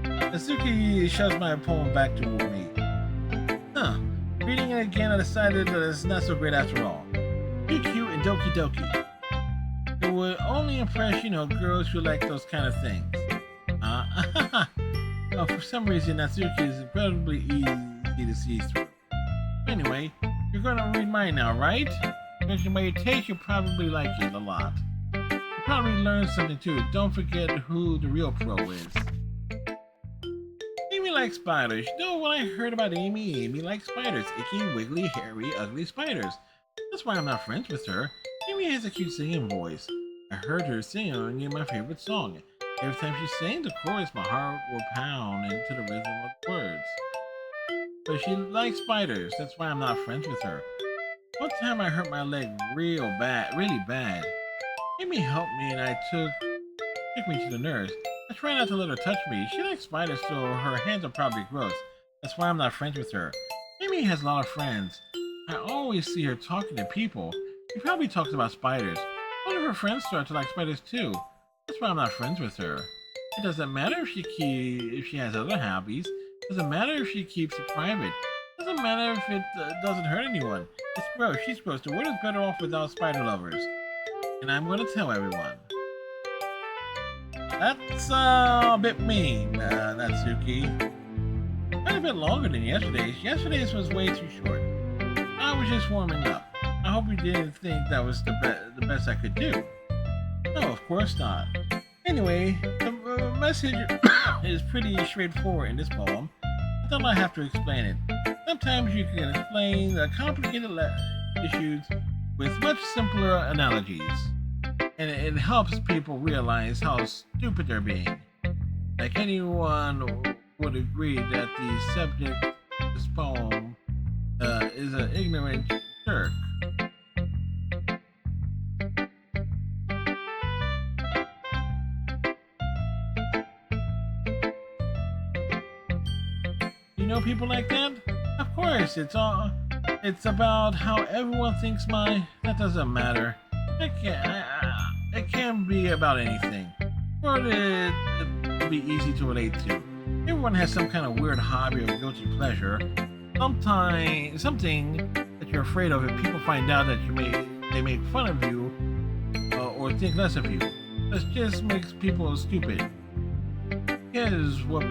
Natsuki shoves my poem back to me. Huh. Reading it again, I decided that it's not so great after all. Be cute and Doki Doki. It would only impress, girls who like those kind of things. For some reason, Natsuki is incredibly easy to see through. Anyway, you're gonna read mine now, right? Judging by your taste, you'll probably like it a lot. You'll probably learn something too. Don't forget who the real pro is. Amy likes spiders. When I heard about Amy likes spiders. Icky, wiggly, hairy, ugly spiders. That's why I'm not friends with her. Amy has a cute singing voice. I heard her singing my favorite song. Every time she sang the chorus, my heart will pound into the rhythm of the words. But she likes spiders. That's why I'm not friends with her. One time I hurt my leg really bad. Amy helped me and took me to the nurse. I try not to let her touch me. She likes spiders, so her hands are probably gross. That's why I'm not friends with her. Amy has a lot of friends. I always see her talking to people. She probably talks about spiders. One of her friends start to like spiders too. That's why I'm not friends with her. It doesn't matter if she has other hobbies. It doesn't matter if she keeps it private. It doesn't matter if it doesn't hurt anyone. It's gross. She's gross. The world is better off without spider lovers. And I'm going to tell everyone. That's a bit mean, Natsuki. Quite a bit longer than yesterday's. Yesterday's was way too short. I was just warming up. I hope you didn't think that was the best I could do. No, of course not. Anyway, the message is pretty straightforward in this poem. I don't have to explain it. Sometimes you can explain the complicated issues with much simpler analogies. And it helps people realize how stupid they're being. Like anyone would agree that the subject of this poem is an ignorant jerk. You know people like that? Of course, it's about how everyone thinks that doesn't matter. It can be about anything. Or it'd be easy to relate to. Everyone has some kind of weird hobby or guilty pleasure. Something that you're afraid of if people find out that they make fun of you or think less of you. This just makes people stupid. Here's what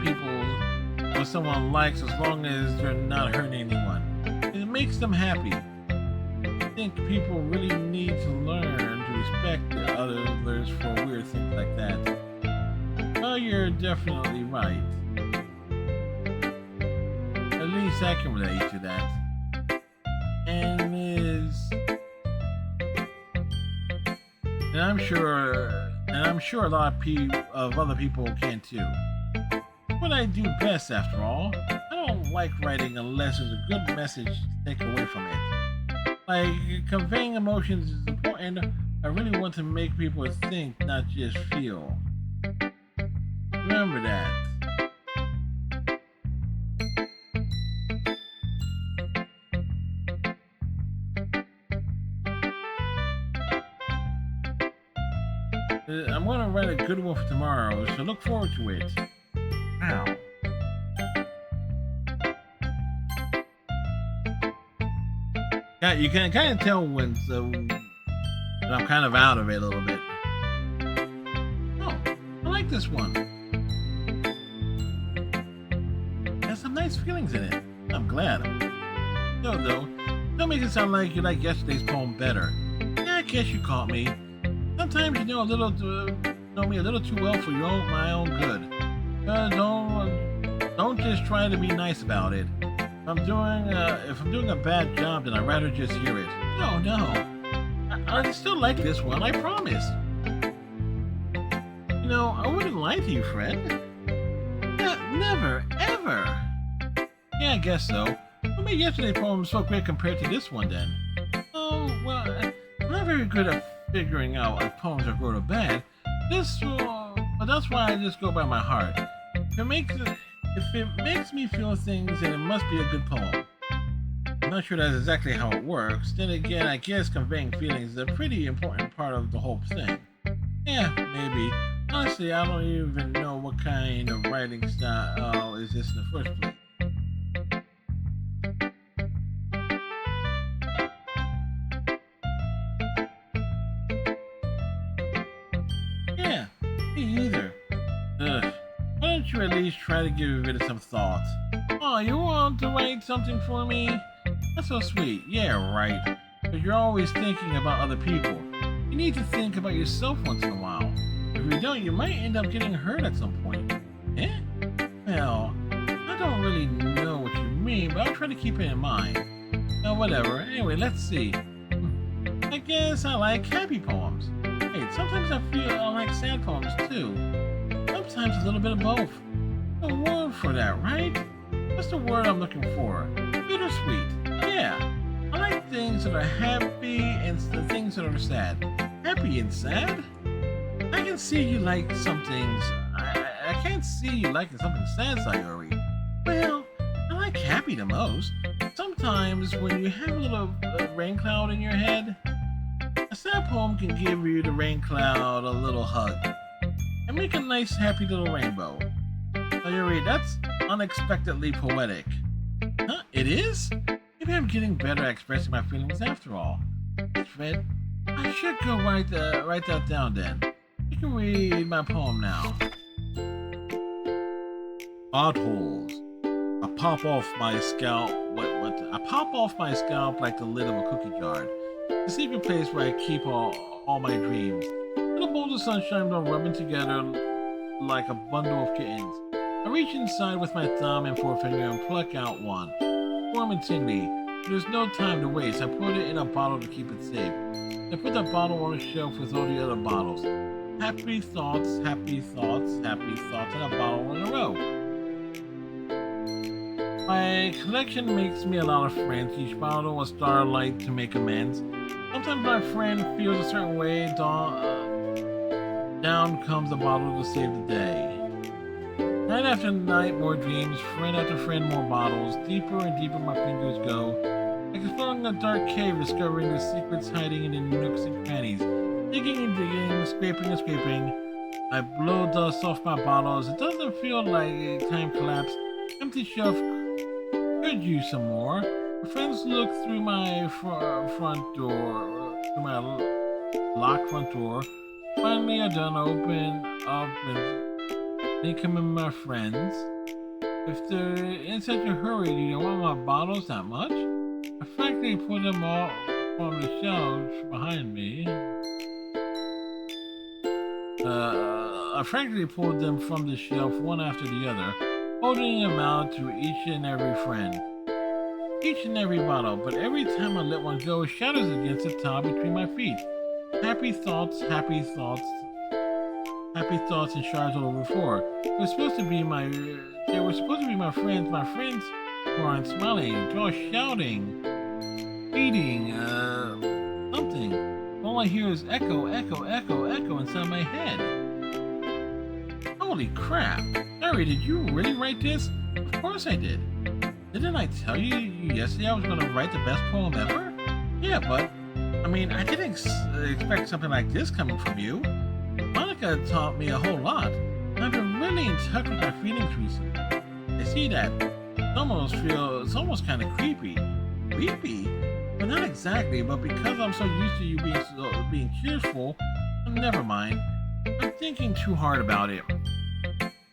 someone likes as long as they're not hurting anyone. It makes them happy. I think people really need to learn to respect others for weird things like that. Well, you're definitely right. At least I can relate to that. And I'm sure a lot of other people can too. What I do best, after all. I don't like writing unless there's a good message to take away from it. Like, conveying emotions is important. I really want to make people think, not just feel. Remember that. I'm going to write a good one for tomorrow, so look forward to it. Wow. Yeah, you can kind of tell when I'm kind of out of it a little bit. Oh, I like this one. It has some nice feelings in it. I'm glad. No, though, don't make it sound like you like yesterday's poem better. Yeah, I guess you caught me. Sometimes you know me a little too well for my own good. Don't just try to be nice about it. If I'm doing a bad job, then I'd rather just hear it. No. I still like this one, I promise. I wouldn't lie to you, friend. Never, ever. Yeah, I guess so. What made yesterday's poem so great compared to this one, then? Oh, well, I'm not very good at figuring out if poems are good or bad. But that's why I just go by my heart. If it makes me feel things, then it must be a good poem. I'm not sure that's exactly how it works. Then again, I guess conveying feelings is a pretty important part of the whole thing. Yeah, maybe. Honestly, I don't even know what kind of writing style is this in the first place. Yeah, me either. Ugh. Why don't you at least try to give it some thought? Oh, you want to write something for me? That's so sweet. Yeah, right. But you're always thinking about other people. You need to think about yourself once in a while. If you don't, you might end up getting hurt at some point. Eh? Well, I don't really know what you mean, but I'll try to keep it in mind. Whatever. Anyway, let's see. I guess I like happy poems. Hey, sometimes I feel I like sad poems too. Sometimes a little bit of both. A word for that, right? What's the word I'm looking for? Bittersweet. Yeah. I like things that are happy and the things that are sad. Happy and sad? I can see you like some things. I can't see you liking something sad, Sayori. Well, I like happy the most. Sometimes when you have a little rain cloud in your head, a sad poem can give you the rain cloud a little hug and make a nice happy little rainbow. Sayori, that's unexpectedly poetic. Huh? It is? Maybe I'm getting better at expressing my feelings after all. Thanks, Fred. I should go write that down then. You can read my poem now. Potholes. I pop off my scalp. I pop off my scalp like the lid of a cookie jar. The secret place where I keep all my dreams. Little bowls of sunshine are rubbing together like a bundle of kittens. I reach inside with my thumb and forefinger and pluck out one. Warm and tingly. There's no time to waste. I put it in a bottle to keep it safe. I put the bottle on a shelf with all the other bottles. Happy thoughts, happy thoughts, happy thoughts, and a bottle in a row. My collection makes me a lot of friends. Each bottle a starlight to make amends. Sometimes my friend feels a certain way. Down comes a bottle to save the day. Night after night, more dreams. Friend after friend, more bottles. Deeper and deeper my fingers go. Like exploring a dark cave, discovering the secrets hiding in the nooks and crannies. Digging and digging, scraping and scraping. I blow dust off my bottles. It doesn't feel like time collapsed. Empty shelf could use some more. My friends look through my front door, through my locked front door. Finally, I done open up and they come in, my friends. If they're in such a hurry, do you want my bottles that much? I frankly put them all on the shelves behind me. I frankly pulled them from the shelf one after the other, holding them out to each and every friend. Each and every bottle, but every time I let one go, it shatters against the tile between my feet. Happy thoughts, happy thoughts, happy thoughts and shards all over the floor. They were supposed to be my friends. My friends weren't smiling, they were shouting, beating, something. All I hear is echo, echo, echo, echo inside my head. Holy crap! Harry, did you really write this? Of course I did. Didn't I tell you yesterday I was going to write the best poem ever? Yeah, but I mean, I didn't expect something like this coming from you. Monica taught me a whole lot. I've been really in touch with my feelings recently. I see that. It's almost kind of creepy. Creepy? Well, not exactly, but because I'm so used to you being cheerful, never mind. I'm thinking too hard about it.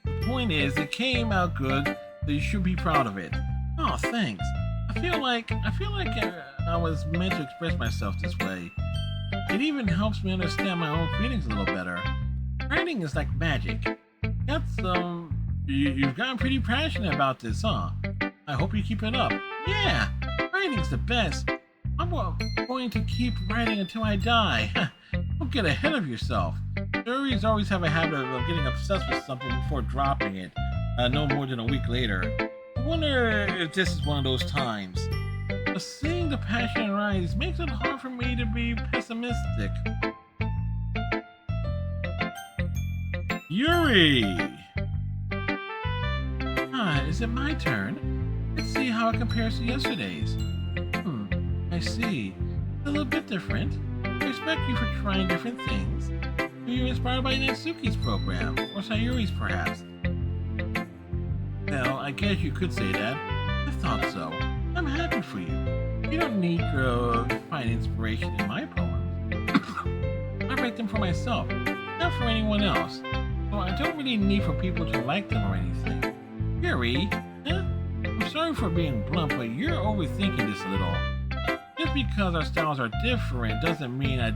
The point is, it came out good, so you should be proud of it. Oh, thanks. I feel like I was meant to express myself this way. It even helps me understand my own feelings a little better. Writing is like magic. You've gotten pretty passionate about this, huh? I hope you keep it up. Yeah, writing's the best. I'm going to keep writing until I die. Don't get ahead of yourself. Stories always have a habit of getting obsessed with something before dropping it, no more than a week later. I wonder if this is one of those times. But seeing the passion rise makes it hard for me to be pessimistic. Yuri! Is it my turn? Let's see how it compares to yesterday's. see. It's a little bit different. I respect you for trying different things. Were you inspired by Natsuki's program? Or Sayuri's, perhaps? Well, I guess you could say that. I thought so. I'm happy for you. You don't need to find inspiration in my poems. I write them for myself, not for anyone else. So I don't really need for people to like them or anything. Yuri, huh? I'm sorry for being blunt, but you're overthinking this a little. Just because our styles are different doesn't mean I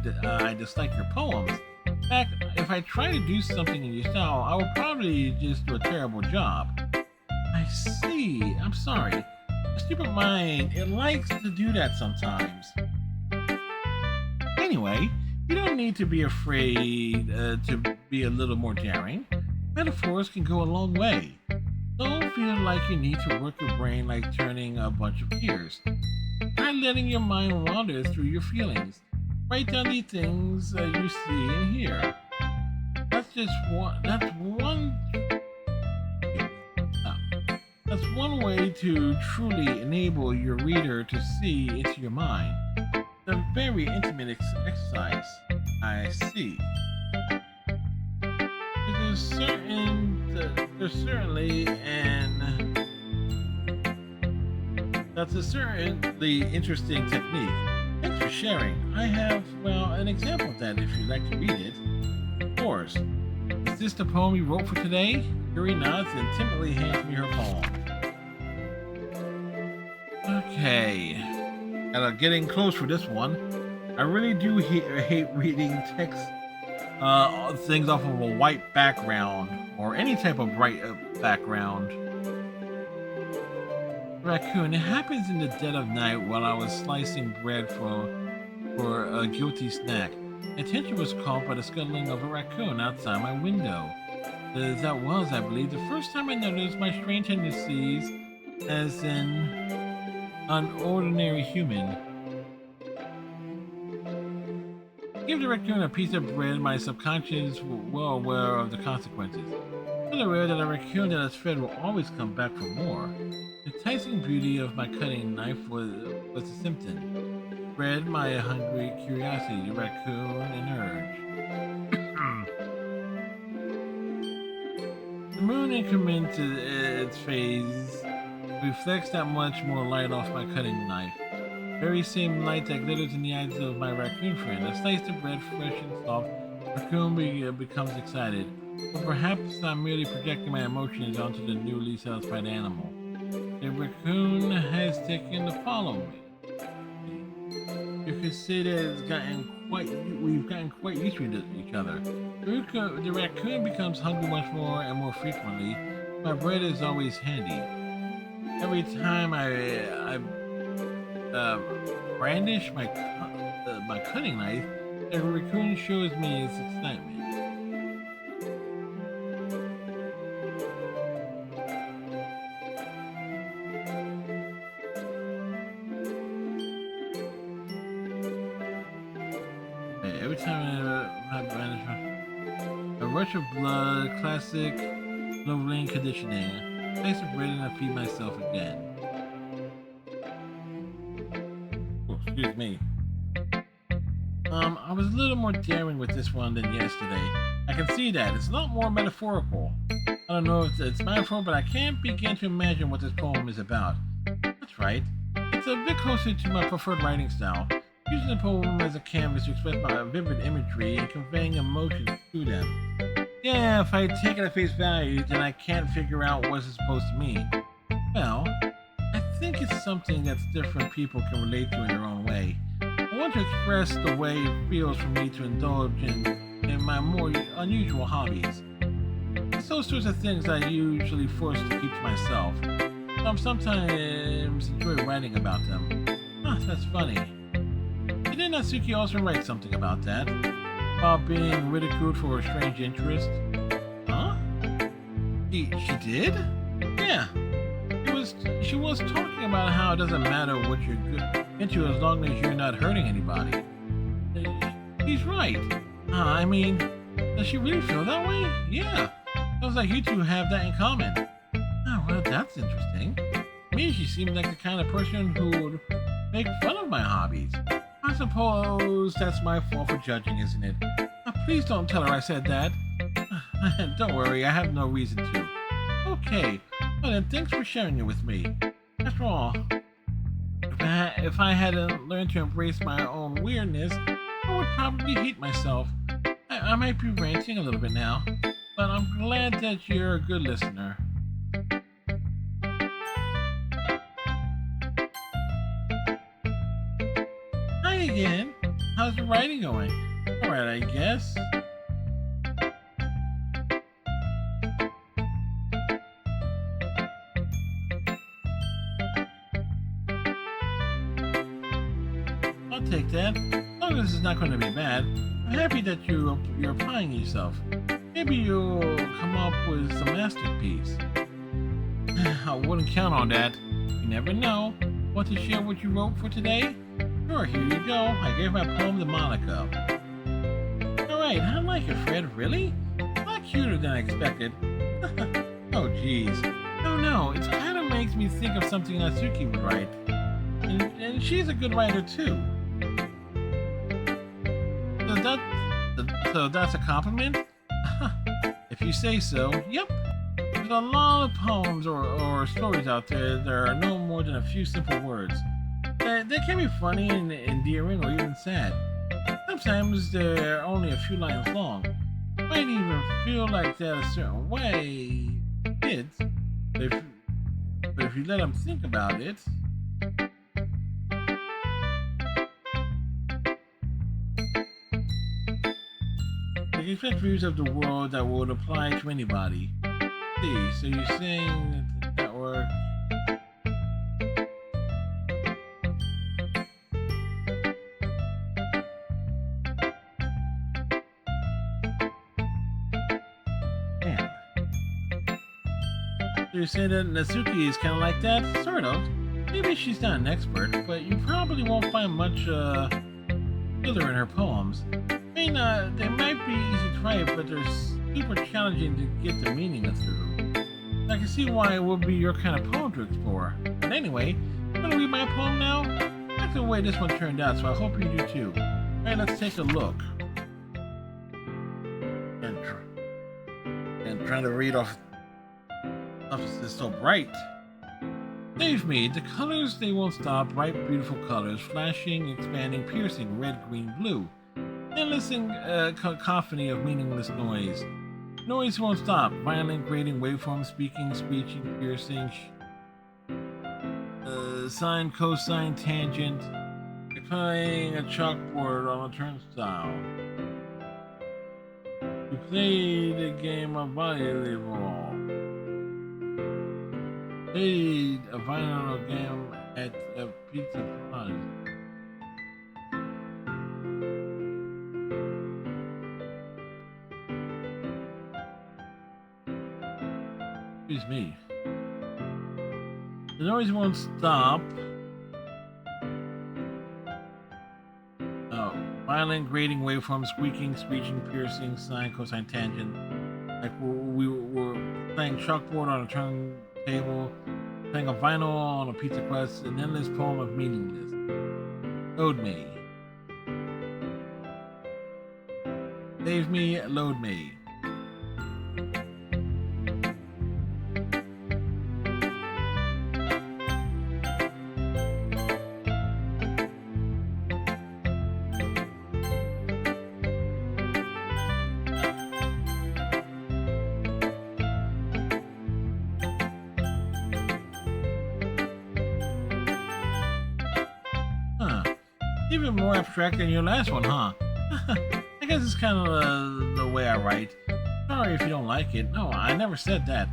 dislike your poems. In fact, if I try to do something in your style, I will probably just do a terrible job. I see. I'm sorry. My stupid mind, it likes to do that sometimes. Anyway, you don't need to be afraid to be a little more daring. Metaphors can go a long way. Don't feel like you need to work your brain like turning a bunch of gears. Try letting your mind wander through your feelings. Write down the things you see and hear. That's one way to truly enable your reader to see into your mind. It's a very intimate exercise. I see. That's a certainly interesting technique. Thanks for sharing. I have, well, an example of that if you'd like to read it. Of course. Is this the poem you wrote for today? Yuri nods and timidly hands me her poem. Okay. And getting close for this one. I really do hate reading text things off of a white background or any type of bright background. Raccoon, it happens in the dead of night while I was slicing bread for a guilty snack. My attention was caught by the scuttling of a raccoon outside my window. That was, I believe, the first time I noticed my strange tendencies as an ordinary human. Give the raccoon a piece of bread, my subconscious well aware of the consequences. Well aware that a raccoon that is fed will always come back for more. The enticing beauty of my cutting knife was a symptom. Bread, my hungry curiosity, the raccoon, an urge. The moon increments its phase, reflects that much more light off my cutting knife. Very same light that glitters in the eyes of my raccoon friend. A slice of bread, fresh and soft, raccoon becomes excited. Or perhaps I'm merely projecting my emotions onto the newly satisfied animal. The raccoon has taken to follow me. You could say that we've gotten quite used to each other. The raccoon becomes hungry much more and more frequently. My bread is always handy. Every time I brandish my cutting knife, the raccoon shows me its excitement. Every time I brandish a rush of blood, classic Wolverine conditioning. Slice of bread and I feed myself again. Excuse me. I was a little more daring with this one than yesterday. I can see that. It's a lot more metaphorical. I don't know if it's metaphor, but I can't begin to imagine what this poem is about. That's right. It's a bit closer to my preferred writing style. Using the poem as a canvas to express my vivid imagery and conveying emotions to them. Yeah, if I take it at face value, then I can't figure out what it's supposed to mean. Well, I think it's something that different people can relate to in their own way. I want to express the way it feels for me to indulge in my more unusual hobbies. It's those sorts of things I usually force to keep to myself. So I'm sometimes enjoy writing about them. That's funny. Didn't Natsuki also write something about that? About being ridiculed for a strange interest? Huh? She did? Yeah. She was talking about how it doesn't matter what you're into as long as you're not hurting anybody. She's right. I mean, does she really feel that way? Yeah. Sounds like you two have that in common. Oh, well, that's interesting. To me, she seemed like the kind of person who would make fun of my hobbies. I suppose that's my fault for judging, isn't it? Please don't tell her I said that. Don't worry, I have no reason to. Okay, well then thanks for sharing it with me. After all, if I hadn't learned to embrace my own weirdness, I would probably hate myself. I might be ranting a little bit now, but I'm glad that you're a good listener. Hi again. How's the writing going? Alright, I guess. I'll take that. As long as it's not going to be bad. I'm happy that you're applying yourself. Maybe you'll come up with some masterpiece. I wouldn't count on that. You never know. Want to share what you wrote for today? Sure, here you go. I gave my poem to Monica. Alright, I like it, Fred. Really? A lot cuter than I expected. Oh, jeez. No, it kind of makes me think of something Natsuki would write. And she's a good writer, too. So that's a compliment? If you say so, yep. There's a lot of poems or stories out there that are no more than a few simple words. They can be funny and endearing or even sad. Sometimes they're only a few lines long. Might even feel like that a certain way. Kids, but if you let them think about it. They expect views of the world that would apply to anybody. See, so you're saying that works? Man. So you're saying that Natsuki is kind of like that? Sort of. Maybe she's not an expert, but you probably won't find much filler in her poems. They might be easy to write, but they're super challenging to get the meaning through. I can see why it would be your kind of poem to explore. But anyway, I'm gonna read my poem now. I like the way this one turned out, so I hope you do too. Alright, let's take a look. And trying to read off stuff that's so bright. Save me, the colors they won't stop, bright beautiful colors, flashing, expanding, piercing, red, green, blue. Endless cacophony of meaningless noise. Noise won't stop. Violent, grating waveforms, speaking, screeching, piercing. Sine, cosine, tangent. Playing a chalkboard on a turnstile. We played a game of volleyball. Played a violent game at a pizza place. Excuse me. The noise won't stop. Oh, violent, grating waveforms, squeaking, screeching, piercing, sine, cosine, tangent. Like we were playing chalkboard on a turntable, playing a vinyl on a pizza crust, an endless poem of meaningless. Load me. Save me, load me. Even more abstract than your last one, huh? I guess it's kind of the way I write. Sorry if you don't like it. No, I never said that.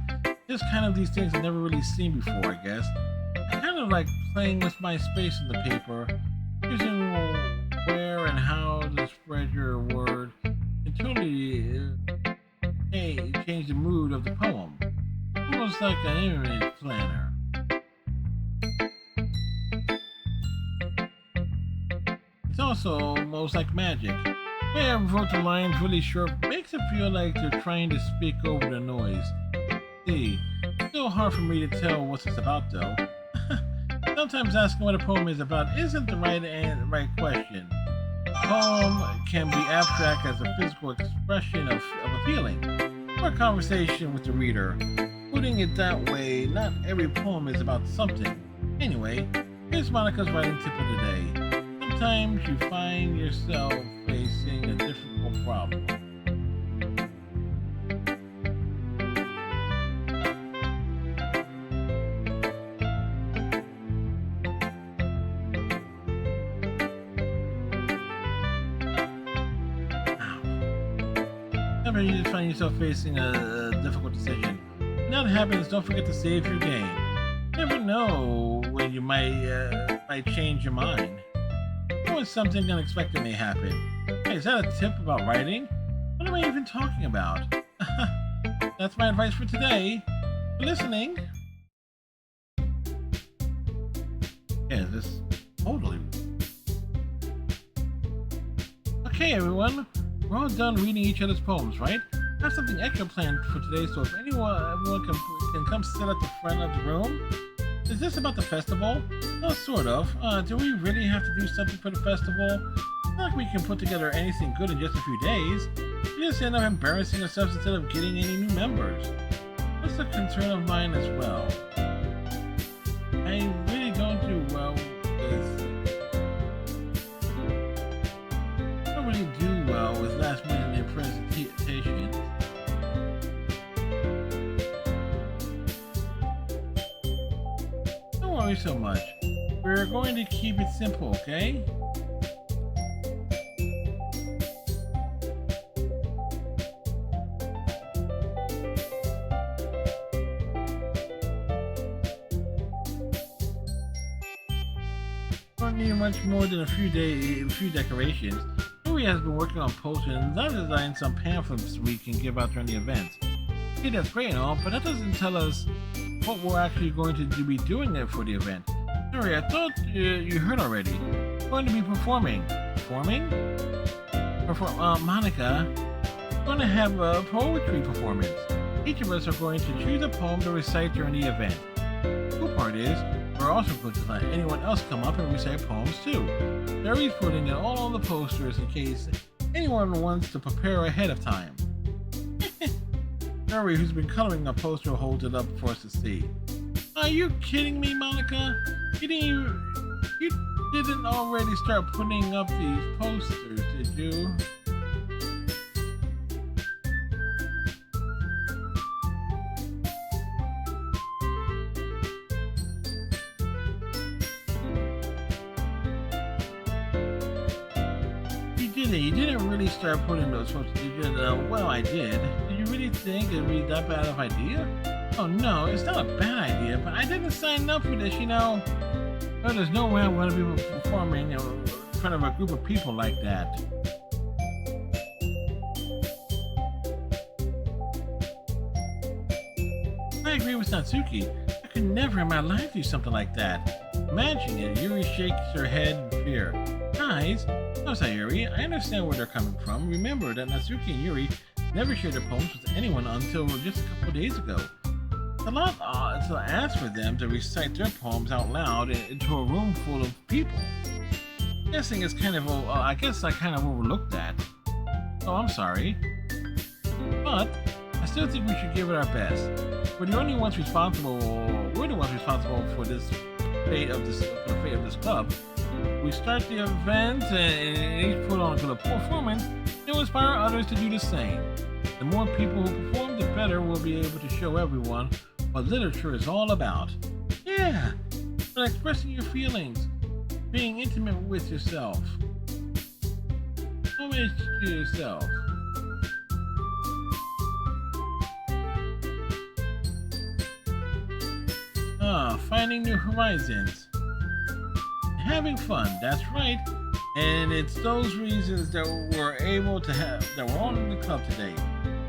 Just kind of these things I've never really seen before, I guess. I kind of like playing with my space in the paper, using where and how to spread your word, and totally change the mood of the poem. Almost like an image planner. It's also almost like magic. The way I wrote the lines really short makes it feel like they're trying to speak over the noise. See, it's still hard for me to tell what it's about though. Sometimes asking what a poem is about isn't the right question. A poem can be abstract as a physical expression of a feeling or a conversation with the reader. Putting it that way, not every poem is about something. Anyway, here's Monica's writing tip of the day. Sometimes you find yourself facing a difficult problem. Sometimes you just find yourself facing a difficult decision. When that happens, don't forget to save your game. You never know when you might change your mind. Or when something unexpected may happen. Hey, is that a tip about writing? What am I even talking about? That's my advice for today. For listening. Yeah, this totally. Okay, everyone. We're all done reading each other's poems, right? I have something extra planned for today, so if everyone can come sit at the front of the room. Is this about the festival? Oh, sort of. Do we really have to do something for the festival? It's not like we can put together anything good in just a few days. We just end up embarrassing ourselves instead of getting any new members. That's a concern of mine as well. I really don't do well with... I don't really do well with last-minute presentations. Don't worry so much. We're going to keep it simple, okay? Don't need much more than a few decorations. Yuri has been working on posters and I've designed some pamphlets we can give out during the events. Okay, that's great and all, but that doesn't tell us what we're actually going to be doing there for the event. Sorry, I thought you heard already. We're going to be performing. Performing? Monica, we're going to have a poetry performance. Each of us are going to choose a poem to recite during the event. The cool part is, we're also going to let anyone else come up and recite poems too. Barry's putting it all on the posters in case anyone wants to prepare ahead of time. Barry, who's been coloring a poster, holds it up for us to see. Are you kidding me, Monica? You didn't already start putting up these posters, did you? You didn't really start putting those posters, did you? Well, I did. Did you really think it'd be that bad of an idea? Oh no, it's not a bad idea, but I didn't sign up for this, you know. Well, there's no way I'm going to be performing in front of a group of people like that. I agree with Natsuki. I could never in my life do something like that. Imagine it. Yuri shakes her head in fear. Guys, no, Sayuri, I understand where they're coming from. Remember that Natsuki and Yuri never shared their poems with anyone until just a couple of days ago. It's a lot to ask for them to recite their poems out loud into a room full of people. I'm guessing it's kind of, I guess I kind of overlooked that. Oh, I'm sorry. But I still think we should give it our best. We're the ones responsible for this fate of this club. We start the event and each put on a good performance, and will inspire others to do the same. The more people who perform, the better we'll be able to show everyone what literature is all about. Yeah, but expressing your feelings, being intimate with yourself. Homage to yourself. Finding new horizons. Having fun, that's right. And it's those reasons that we're all in the club today.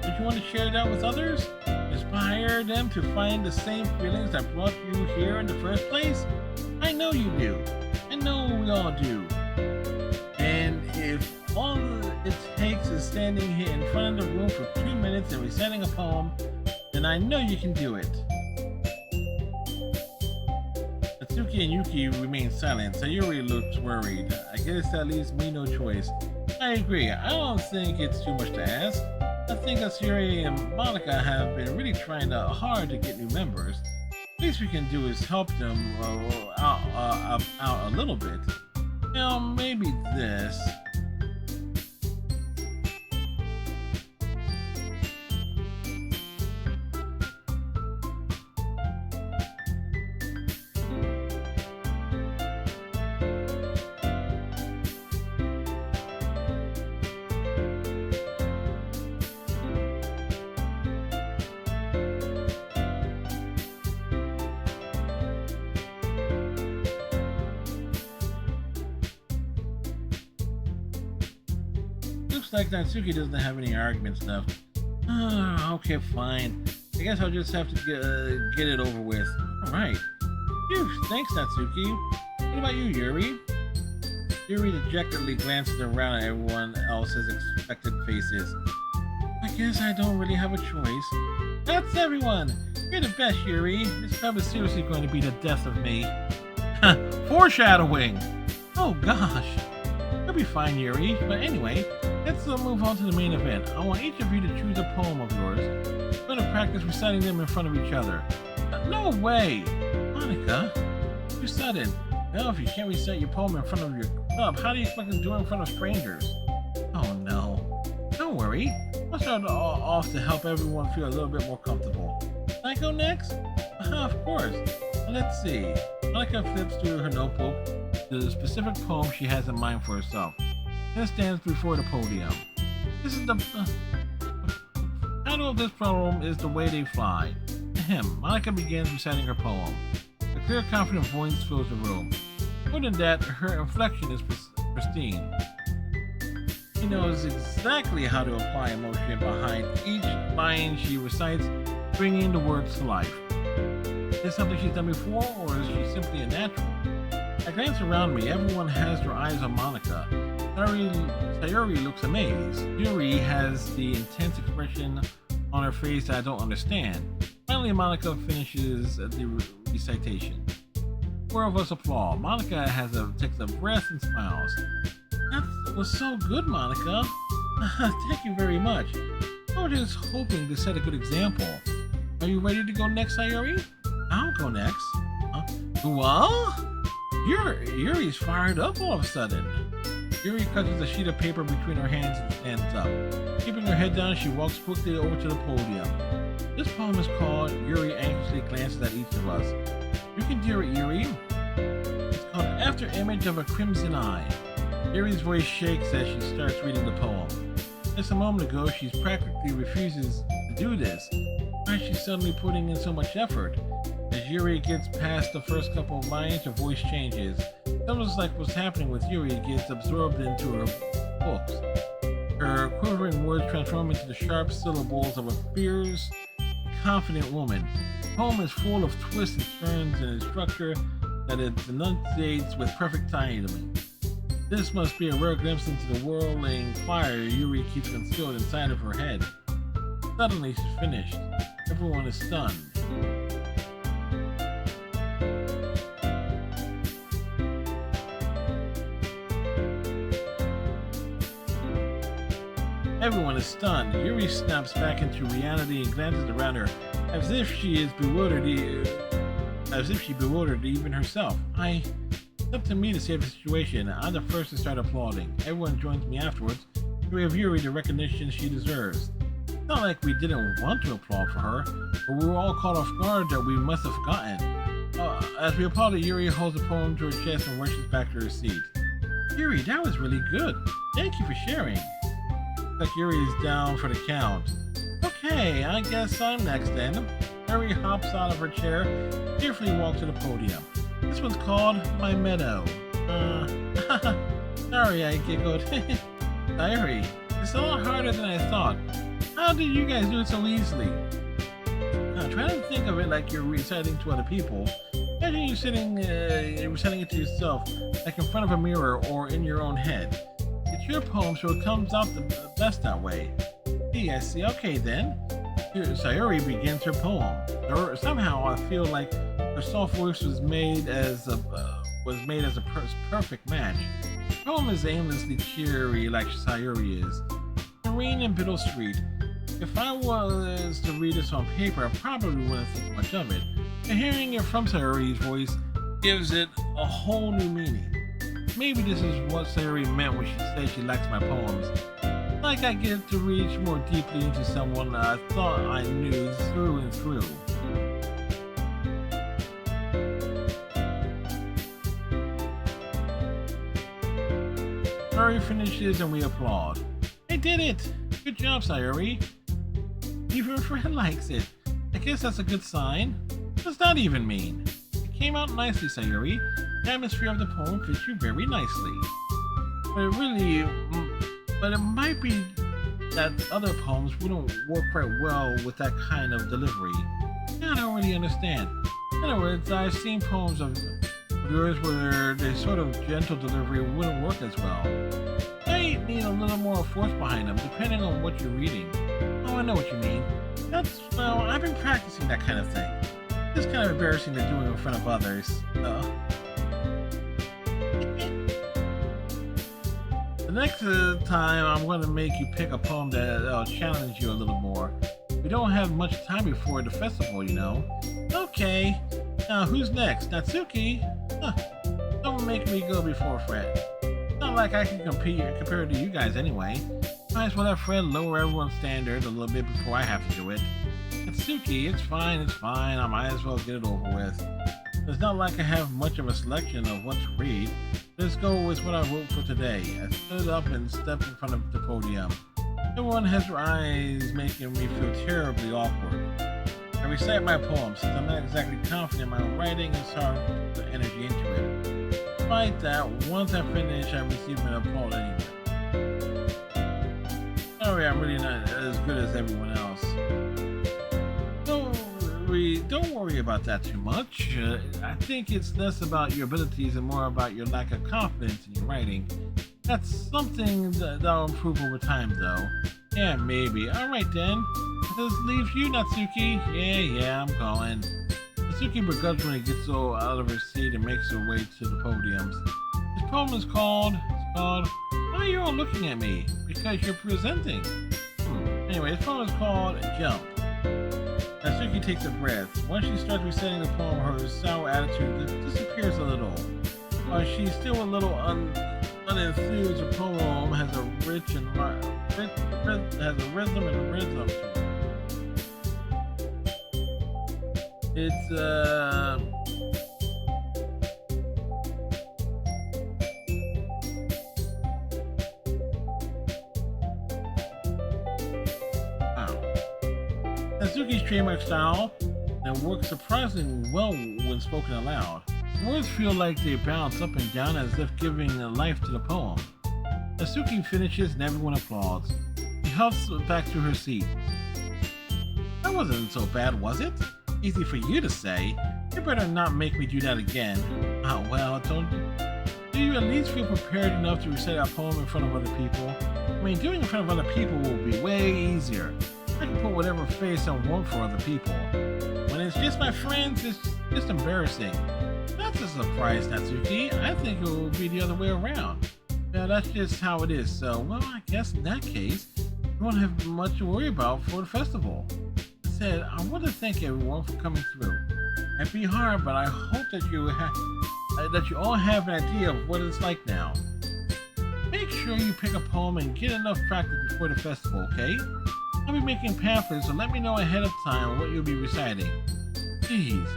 Did you want to share that with others? Inspire them to find the same feelings that brought you here in the first place? I know you do. I know we all do. And if all it takes is standing here in front of the room for 2 minutes and reciting a poem, then I know you can do it. Let's Suki and Yuki remain silent. Sayuri looks worried. I guess that leaves me no choice. I agree. I don't think it's too much to ask. I think Sayuri and Monica have been really trying hard to get new members. Least we can do is help them out a little bit. Maybe this. Looks like Natsuki doesn't have any arguments left. Okay, fine. I guess I'll just have to get it over with. Alright. Phew, thanks, Natsuki. What about you, Yuri? Yuri dejectedly glances around at everyone else's expected faces. I guess I don't really have a choice. That's everyone! You're the best, Yuri. This club is seriously going to be the death of me. Foreshadowing! Oh gosh. You'll be fine, Yuri. But anyway, let's move on to the main event. I want each of you to choose a poem of yours. We're going to practice reciting them in front of each other. No way! Monica, you're sudden. Well, if you can't recite your poem in front of your club, how do you expect to do it in front of strangers? Oh no. Don't worry. I'll start off to help everyone feel a little bit more comfortable. Can I go next? Of course. Let's see. Monica flips through her notebook to the specific poem she has in mind for herself. Then stands before the podium. This is the title of this poem is The Way They Fly. Ahem. Monica begins reciting her poem. A clear, confident voice fills the room. More than that, her inflection is pristine. She knows exactly how to apply emotion behind each line she recites, bringing the words to life. Is this something she's done before, or is she simply a natural? I glance around me. Everyone has their eyes on Monica. Sayuri looks amazed. Yuri has the intense expression on her face that I don't understand. Finally, Monica finishes the recitation. Four of us applaud. Monica takes a breath and smiles. That was so good, Monica. Thank you very much. I was just hoping to set a good example. Are you ready to go next, Sayuri? I'll go next. What? Yuri's fired up all of a sudden. Yuri clutches a sheet of paper between her hands and stands up. Keeping her head down, she walks quickly over to the podium. This poem is called Yuri Anxiously Glances at Each of Us. You can do it, Yuri. It's called After Image of a Crimson Eye. Yuri's voice shakes as she starts reading the poem. Just a moment ago, she practically refuses to do this. Why is she suddenly putting in so much effort? As Yuri gets past the first couple of lines, her voice changes. It's almost like what's happening with Yuri gets absorbed into her books. Her quivering words transform into the sharp syllables of a fierce, confident woman. The poem is full of twists and turns in its structure that it enunciates with perfect timing. This must be a rare glimpse into the whirling fire Yuri keeps concealed inside of her head. Suddenly she's finished. Everyone is stunned. Everyone is stunned. Yuri snaps back into reality and glances around her, as if she bewildered even herself. It's up to me to save the situation. I'm the first to start applauding. Everyone joins me afterwards to give Yuri the recognition she deserves. It's not like we didn't want to applaud for her, but we were all caught off guard that we must have forgotten. As we applauded, Yuri holds the poem to her chest and rushes back to her seat. Yuri, that was really good. Thank you for sharing. Like Yuri is down for the count. Okay, I guess I'm next then. Yuri hops out of her chair, cheerfully walks to the podium. This one's called My Meadow. Sorry, I giggled. Yuri, it's a lot harder than I thought. How did you guys do it so easily? Now, try to think of it like you're reciting to other people. Imagine you reciting it to yourself, like in front of a mirror or in your own head. It's your poem, so it comes out the best that way. I see. Okay, then. Sayuri begins her poem. Somehow I feel like Her soft voice was made as a perfect match. The poem is aimlessly cheery like Sayuri is, serene and bittersweet. If I was to read this on paper, I probably wouldn't think much of it. But hearing it from Sayuri's voice gives it a whole new meaning. Maybe this is what Sayuri meant when she said she likes my poems. Like I get to reach more deeply into someone that I thought I knew through and through. Sayuri finishes and we applaud. I did it! Good job, Sayuri. Even your friend likes it. I guess that's a good sign. What does that even mean? It came out nicely, Sayuri. The atmosphere of the poem fits you very nicely. But it might be that other poems wouldn't work quite well with that kind of delivery. I don't really understand. In other words, I've seen poems of yours where the sort of gentle delivery wouldn't work as well. They need a little more force behind them, depending on what you're reading. Oh, I know what you mean. Well, I've been practicing that kind of thing. It's kind of embarrassing to do it in front of others. The next time, I'm going to make you pick a poem that'll challenge you a little more. We don't have much time before the festival, you know. Okay. Now, who's next? Natsuki? Huh. Don't make me go before Fred. Not like I can compare to you guys anyway. Might as well have Fred lower everyone's standard a little bit before I have to do it. Natsuki, it's fine. I might as well get it over with. It's not like I have much of a selection of what to read. Let's go with what I wrote for today. I stood up and stepped in front of the podium. Everyone has their eyes making me feel terribly awkward. I recite my poem since I'm not exactly confident in my own writing and so I put energy into it. Despite that, once I finish, I receive an applause anyway. Sorry, I'm really not as good as everyone else. Don't worry about that too much. I think it's less about your abilities and more about your lack of confidence in your writing. That's something that'll improve over time, though. Yeah, maybe. Alright then. This leaves you, Natsuki. Yeah, I'm going. Natsuki begrudgingly gets out of her seat and makes her way to the podiums. This poem is called... Why are you all looking at me? Because you're presenting. Anyway, this poem is called Jump. Natsuki takes a breath. Once she starts reciting the poem, her sour attitude disappears a little. While she's still a little unenthused, the poem has a rhythm to it. It's Natsuki's trademark style and works surprisingly well when spoken aloud. Words feel like they bounce up and down as if giving life to the poem. Natsuki finishes and everyone applauds. She huffs back to her seat. That wasn't so bad, was it? Easy for you to say. You better not make me do that again. Oh well, don't you? Do you at least feel prepared enough to recite a poem in front of other people? I mean, doing it in front of other people will be way easier. I can put whatever face I want for other people. When it's just my friends, it's just embarrassing. That's a surprise, Natsuki. I think it will be the other way around. Yeah, that's just how it is, so, well, I guess in that case, you won't have much to worry about for the festival. I said, I want to thank everyone for coming through. It'd be hard, but I hope that you all have an idea of what it's like now. Make sure you pick a poem and get enough practice before the festival, okay? I'll be making pamphlets, so let me know ahead of time what you'll be reciting. Jeez,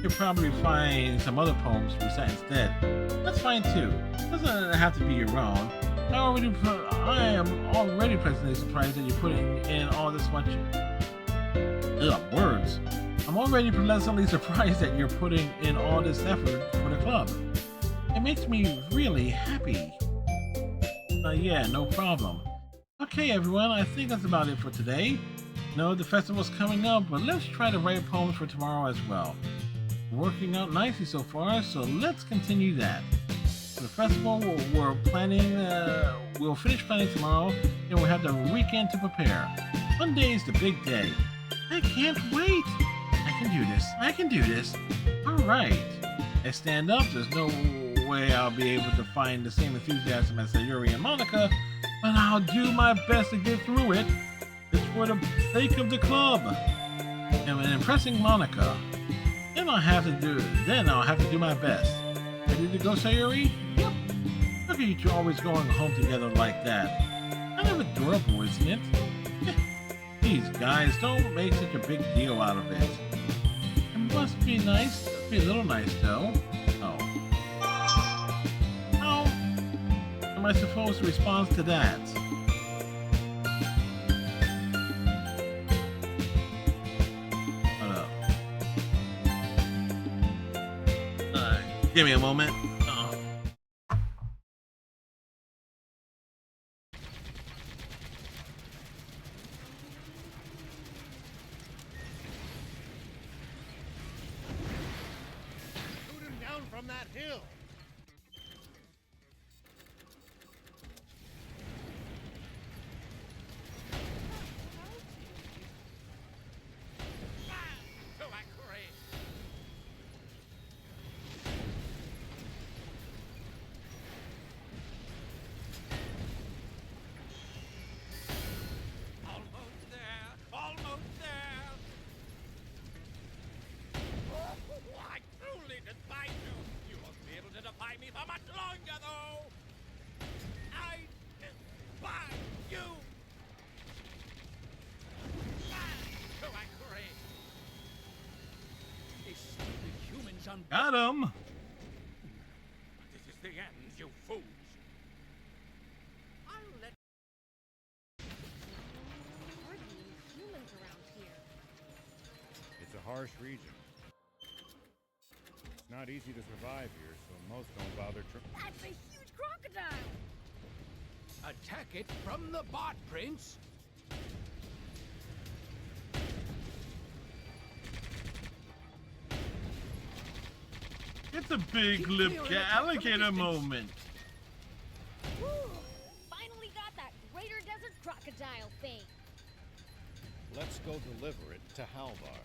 you'll probably find some other poems to recite instead. That's fine too. Doesn't have to be your own. I am already pleasantly surprised that you're putting in all this much words. I'm already pleasantly surprised that you're putting in all this effort for the club. It makes me really happy. Yeah, no problem. Okay, everyone, I think that's about it for today. No, the festival's coming up, but let's try to write poems for tomorrow as well. Working out nicely so far, so let's continue that. For the festival, we'll finish planning tomorrow, and we'll have the weekend to prepare. Monday is the big day. I can't wait! I can do this. right. I stand up. There's no way I'll be able to find the same enthusiasm as Sayuri and Monica, but I'll do my best to get through it. It's for the sake of the club. And when impressing Monica, then I'll have to do my best. Ready to go, Sayuri? Yep. Look at you two always going home together like that. Kind of adorable, isn't it? Please, guys, don't make such a big deal out of it. It must be nice. Be a little nice, though. Oh. How am I supposed to respond to that? Hold up. Give me a moment. From that hill. So accurate. Almost there. Almost there. I truly despise you. You won't be able to defy me for much longer, though. I despise you. So accurate. These stupid humans on. Got him. This is the end, you fools. I'll let. Hardly any humans around here. It's a harsh region. It's not easy to survive here, so most don't bother That's a huge crocodile! Attack it from the bot, Prince. It's a big lip alligator moment. Woo! Finally got that greater desert crocodile thing. Let's go deliver it to Halvar.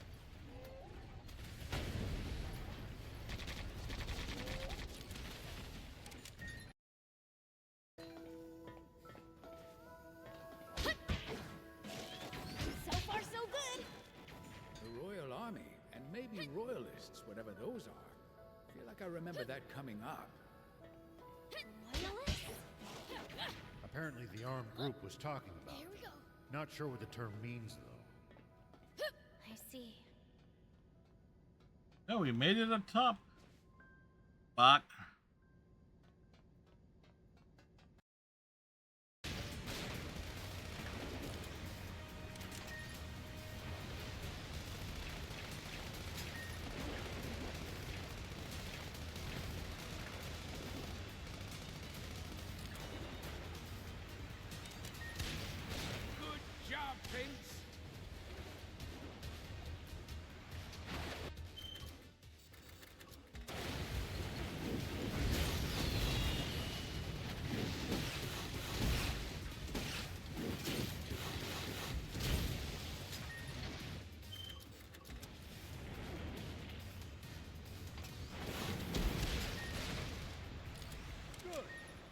So far, so good. The Royal Army, and maybe Royalists, whatever those are. Feel like I remember that coming up. Loyalists? Apparently the armed group was talking about Here we it. go. Not sure what the term means, though. I see. Oh, we made it up top. Fuck. Good job, Prince. Good.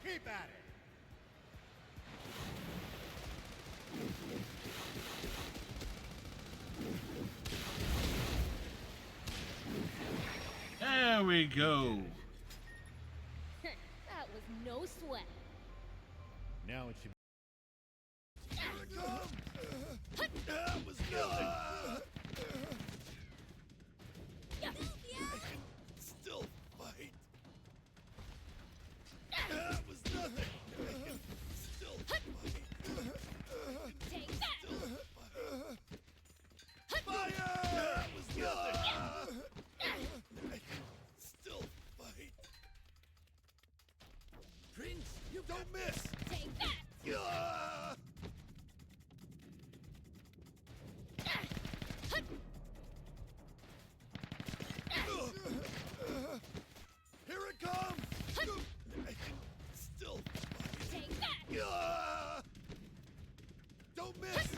Keep at it. There we go. That was no sweat. Now it should Still fight. That was nothing. Still fight. Take that! Fire! That was nothing. Still fight. Prince, You don't miss. Take that! Here it comes. Still fight. Take that! Don't miss.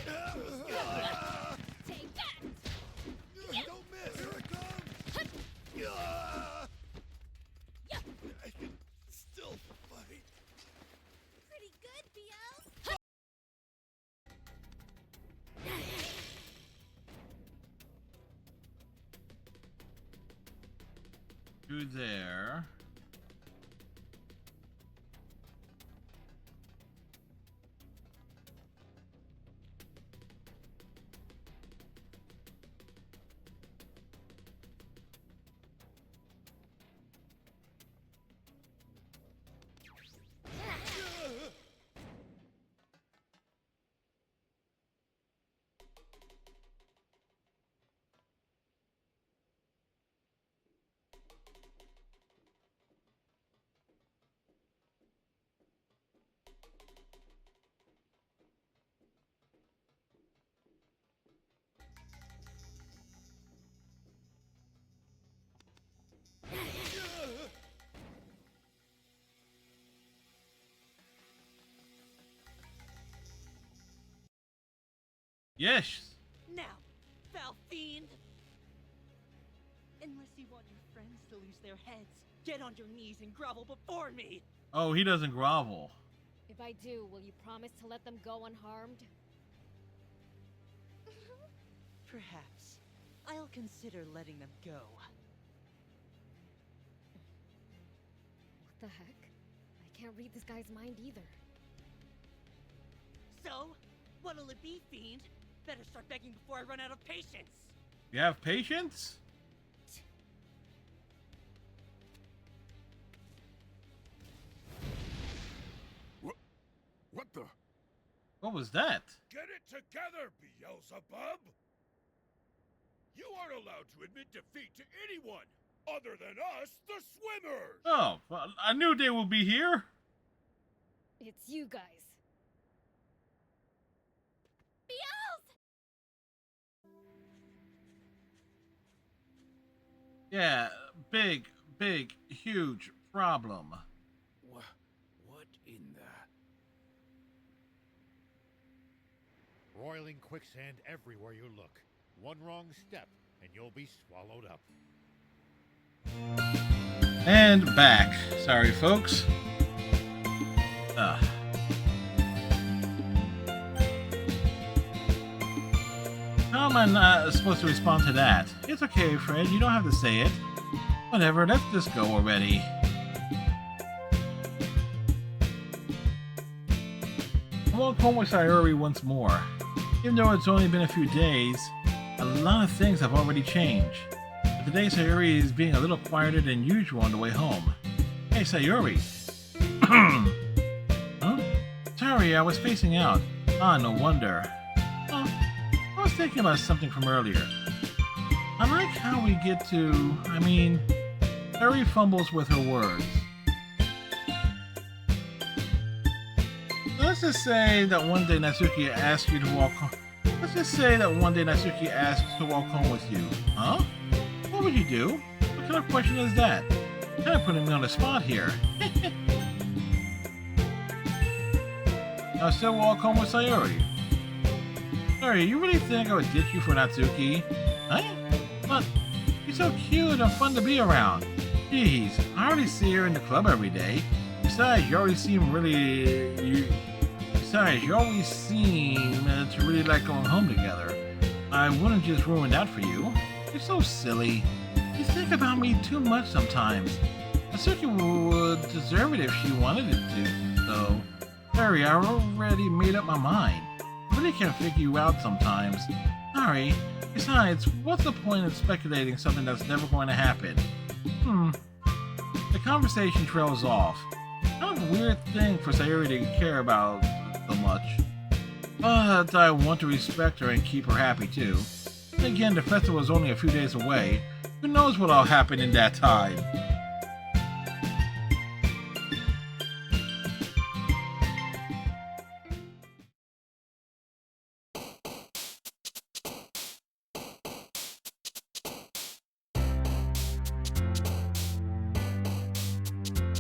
That was nothing. Take that! Don't miss. Here it comes. through there. Yes. Now, foul fiend! Unless you want your friends to lose their heads, get on your knees and grovel before me! Oh, he doesn't grovel. If I do, will you promise to let them go unharmed? Perhaps. I'll consider letting them go. What the heck? I can't read this guy's mind either. So, what'll it be, fiend? Better start begging before I run out of patience! You have patience? What the? What was that? Get it together, Beelzebub! You aren't allowed to admit defeat to anyone other than us, the swimmers! Oh, well, I knew they would be here. It's you guys. Yeah, big, huge problem. What in the... Roiling quicksand everywhere you look. One wrong step, and you'll be swallowed up. And back. Sorry, folks. How am I not supposed to respond to that? It's okay, Fred. You don't have to say it. Whatever, let's just go already. I walk home with Sayori once more. Even though it's only been a few days, a lot of things have already changed. But today Sayori is being a little quieter than usual on the way home. Hey, Sayori. Huh? Sorry, I was spacing out. Ah, no wonder. Oh, I was thinking about something from earlier. I like how we get to... Sayori fumbles with her words. Let's just say that one day Natsuki asked you to walk home. Let's just say that one day Natsuki asked to walk home with you. Huh? What would you do? What kind of question is that? Kind of putting me on the spot here. I'll still walk home with Sayori. Sorry, you really think I would ditch you for Natsuki? Huh? But you're so cute and fun to be around. Jeez, I already see her in the club every day. Besides, you always seem to really like going home together. I wouldn't just ruin that for you. You're so silly. You think about me too much sometimes. Natsuki would deserve it if she wanted it to, so... Sorry, I already made up my mind. I really can't figure you out sometimes. Sorry. Besides, what's the point of speculating something that's never going to happen? The conversation trails off. Kind of a weird thing for Sayori to care about so much. But I want to respect her and keep her happy too. And again, the festival is only a few days away. Who knows what'll happen in that time?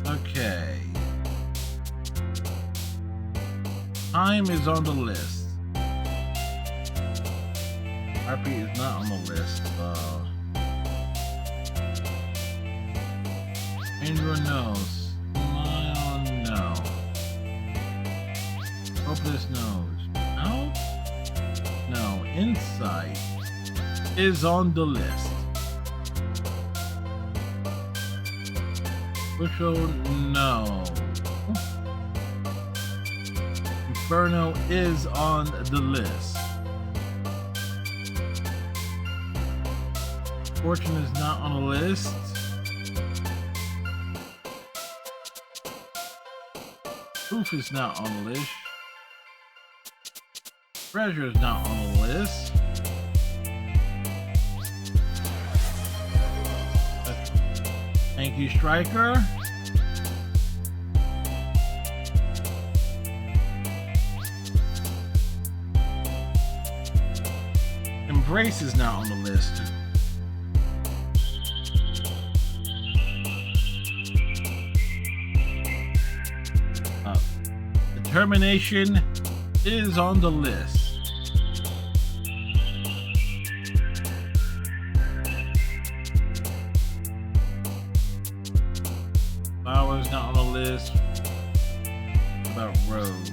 Okay. Time is on the list. RP is not on the list. Andrew knows. Smile, no. Hopeless knows. No? No. Insight is on the list. Bushel, no. Inferno is on the list. Fortune is not on the list. Proof is not on the list. Treasure is not on the list. Thank you, Striker. Embrace is not on the list. Determination is on the list. Flowers not on the list. What about Rose?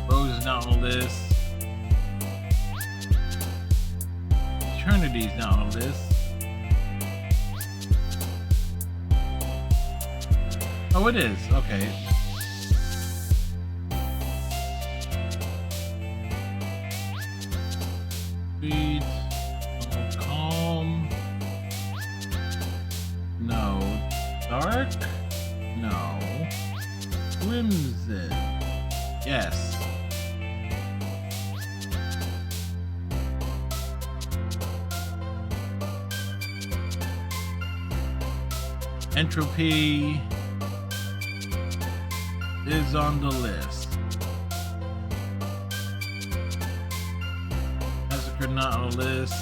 Rose is not on the list. Eternity's not on the list. Oh, it is. Okay. Sweet. Calm. No. Dark? No. Crimson. Yes. Entropy is on the list. Massacre not on the list.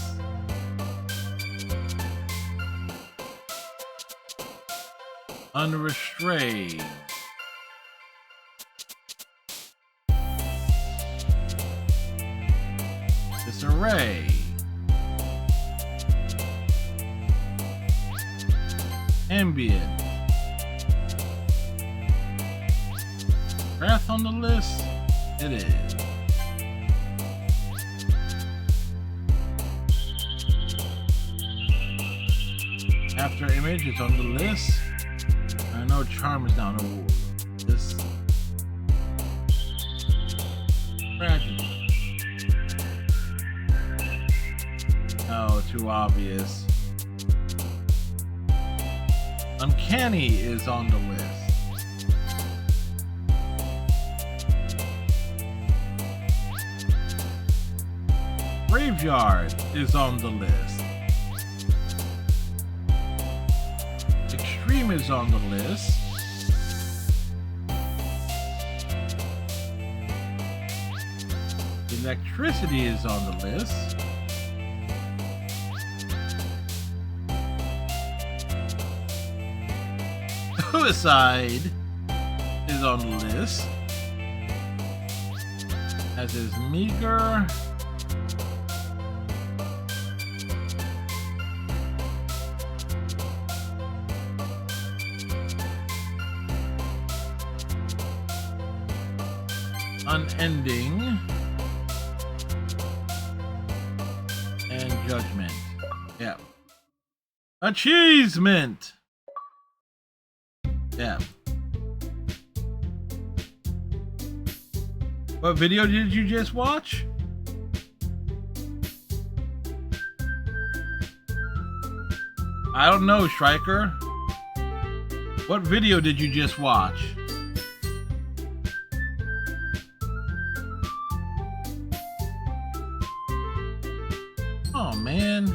Unrestrained. Disarray. Ambient. Wrath on the list? It is. After Image is on the list. I know Charm is down the list. Tragedy. Oh, too obvious. Uncanny is on the list. Graveyard is on the list. Extreme is on the list. Electricity is on the list. Suicide is on the list, as is Meager. Unending. And Judgment. Yeah. Achievement! Yeah. What video did you just watch? I don't know, Striker. What video did you just watch? Oh man,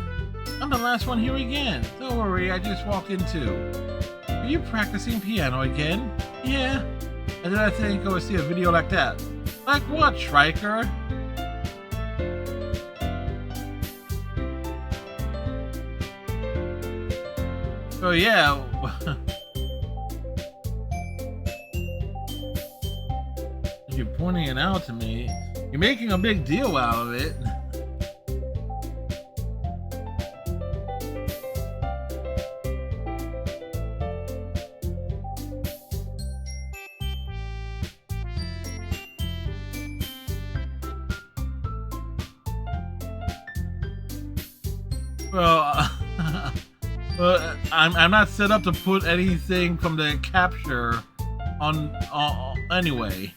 I'm the last one here again. Don't worry, I just walked in too. Are you practicing piano again? Yeah. And then I think I would see a video like that. Like what, Striker? So yeah. You're pointing it out to me. You're making a big deal out of it. Well, I'm not set up to put anything from the capture on anyway.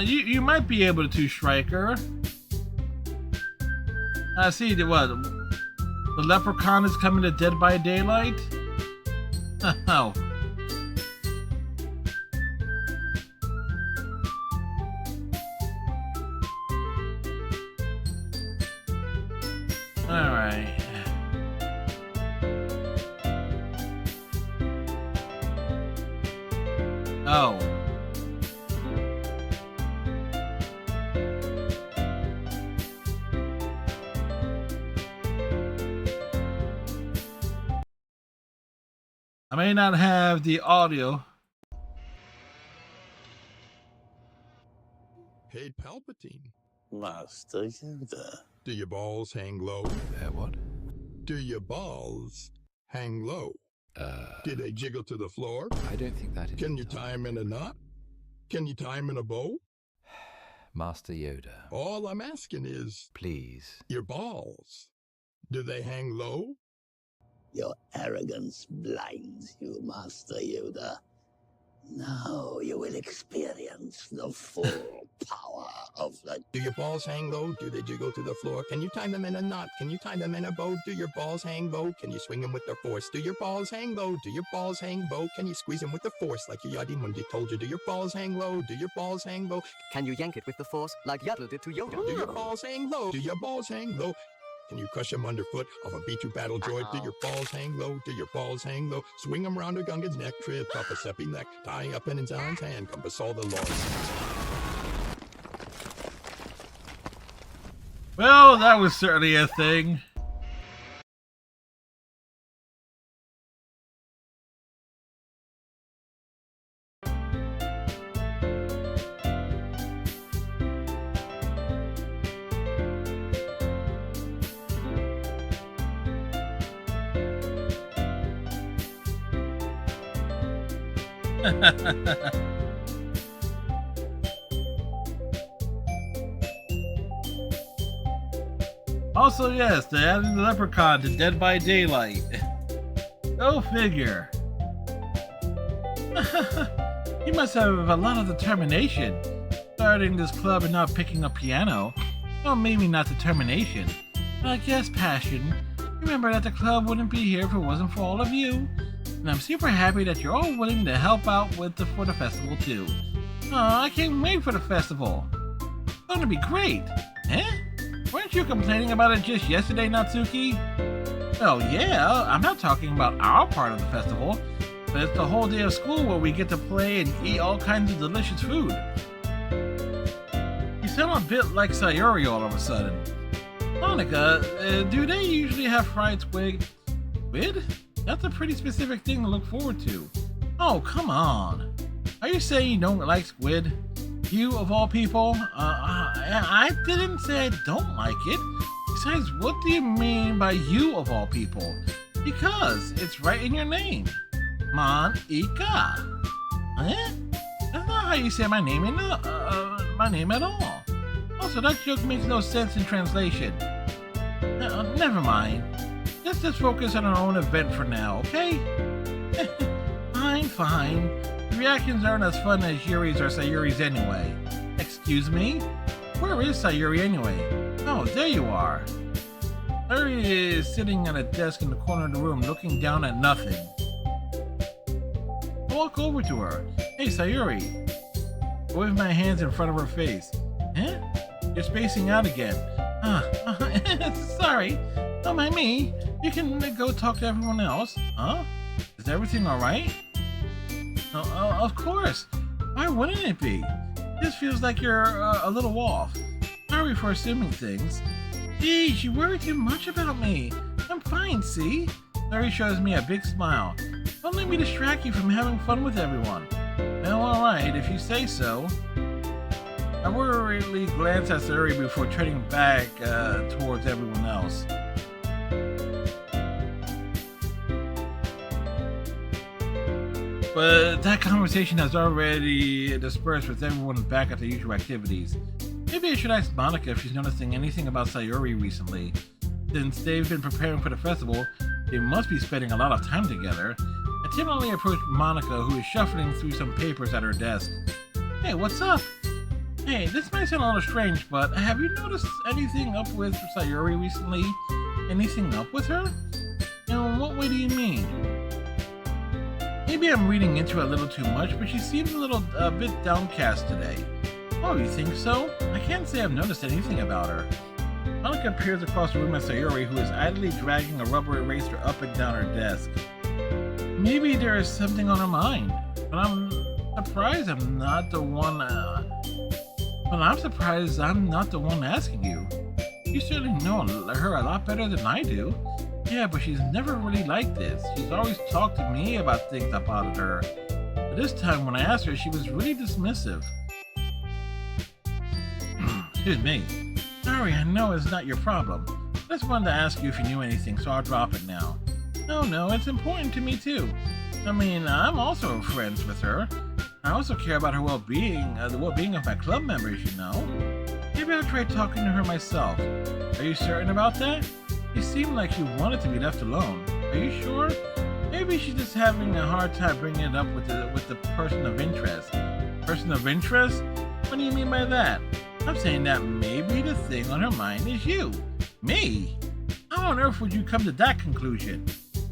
You might be able to, Striker. I see. What? The leprechaun is coming to Dead by Daylight? Oh. Alright. Oh. I may not have the audio. Hey, Palpatine. Master Yoda. Do your balls hang low? What? Do your balls hang low? Do they jiggle to the floor? I don't think that is... Can you tie 'em in a knot? Can you tie 'em in a bow? Master Yoda. All I'm asking is... Please. Your balls. Do they hang low? Your arrogance blinds you, Master Yoda. Now you will experience the full power of the... Do your balls hang low? Do they jiggle to the floor? Can you tie them in a knot? Can you tie them in a bow? Do your balls hang low? Can you swing them with the force? Do your balls hang low? Do your balls hang low? Can you squeeze them with the force like your Yadi Mundi told you? Do your balls hang low? Do your balls hang low? Can you yank it with the force like Yaddle did to Yoda? Do your balls hang low? Do your balls hang low? Can you crush them underfoot off a B2 battle droid? Do your balls hang low? Do your balls hang low? Swing them round a Gungan's neck, trip up a Seppi neck, tie up in his arm's hand, compass all the laws. Well, that was certainly a thing. Also, yes, they added the leprechaun to Dead by Daylight. Go figure. You must have a lot of determination. Starting this club and not picking up piano. Well, maybe not determination, but I guess passion. Remember that the club wouldn't be here if it wasn't for all of you. And I'm super happy that you're all willing to help out for the festival too. Oh, I can't wait for the festival. It's gonna be great. Eh? Weren't you complaining about it just yesterday, Natsuki? Oh yeah, I'm not talking about our part of the festival, but it's the whole day of school where we get to play and eat all kinds of delicious food. You sound a bit like Sayuri all of a sudden. Monica, do they usually have fried squid? Squid? That's a pretty specific thing to look forward to. Oh, come on. Are you saying you don't like squid? You, of all people? I didn't say I don't like it. Besides, what do you mean by you, of all people? Because it's right in your name. Monica. Eh? That's not how you say my name at all. Also, that joke makes no sense in translation. Never mind. Let's just focus on our own event for now, okay? Fine. The reactions aren't as fun as Yuri's or Sayuri's anyway. Excuse me? Where is Sayuri anyway? Oh, there you are. Sayuri is sitting at a desk in the corner of the room looking down at nothing. I walk over to her. Hey, Sayuri. I wave my hands in front of her face. Eh? You're spacing out again. Sorry. Don't mind me. You can go talk to everyone else. Huh? Is everything alright? Of course. Why wouldn't it be? This feels like you're a little off. Sorry for assuming things. Geez, you worry too much about me. I'm fine, see? Larry shows me a big smile. Don't let me distract you from having fun with everyone. Well, alright, if you say so. I worriedly glanced at Sayuri before turning back towards everyone else. But that conversation has already dispersed with everyone back at their usual activities. Maybe I should ask Monica if she's noticing anything about Sayuri recently. Since they've been preparing for the festival, they must be spending a lot of time together. I timidly approached Monica, who is shuffling through some papers at her desk. Hey, what's up? Hey, this might sound a little strange, but have you noticed anything up with Sayuri recently? Anything up with her? In what way do you mean? Maybe I'm reading into it a little too much, but she seems a bit downcast today. Oh, you think so? I can't say I've noticed anything about her. Monica peers across the room at Sayuri, who is idly dragging a rubber eraser up and down her desk. Maybe there is something on her mind, but I'm surprised I'm not the one. I'm surprised I'm not the one asking you. You certainly know her a lot better than I do. Yeah, but she's never really like this. She's always talked to me about things that bothered her. But this time when I asked her, she was really dismissive. Excuse me. Sorry, I know it's not your problem. I just wanted to ask you if you knew anything, so I'll drop it now. No, it's important to me too. I mean, I'm also friends with her. I also care about her well-being, the well-being of my club members, you know. Maybe I'll try talking to her myself. Are you certain about that? She seemed like she wanted to be left alone. Are you sure? Maybe she's just having a hard time bringing it up with the person of interest. Person of interest? What do you mean by that? I'm saying that maybe the thing on her mind is you. Me? How on earth would you come to that conclusion?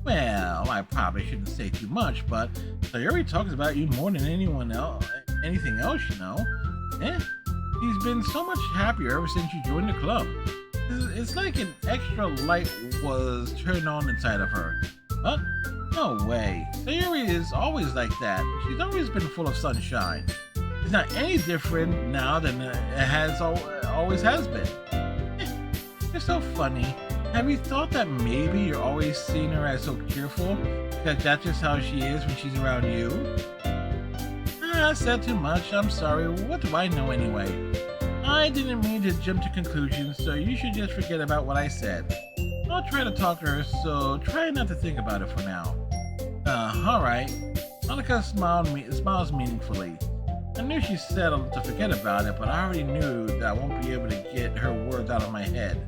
Well, I probably shouldn't say too much, but Sayuri talks about you more than anything else, you know. She's been so much happier ever since you joined the club. It's like an extra light was turned on inside of her. What? No way. Sayuri is always like that. She's always been full of sunshine. It's not any different now than it always has been. You're so funny. Have you thought that maybe you're always seeing her as so cheerful because that's just how she is when she's around you? I said too much. I'm sorry. What do I know anyway? I didn't mean to jump to conclusions, so you should just forget about what I said. I'll try to talk to her, so try not to think about it for now. Alright. Monica smiles meaningfully. I knew she said to forget about it, but I already knew that I won't be able to get her words out of my head.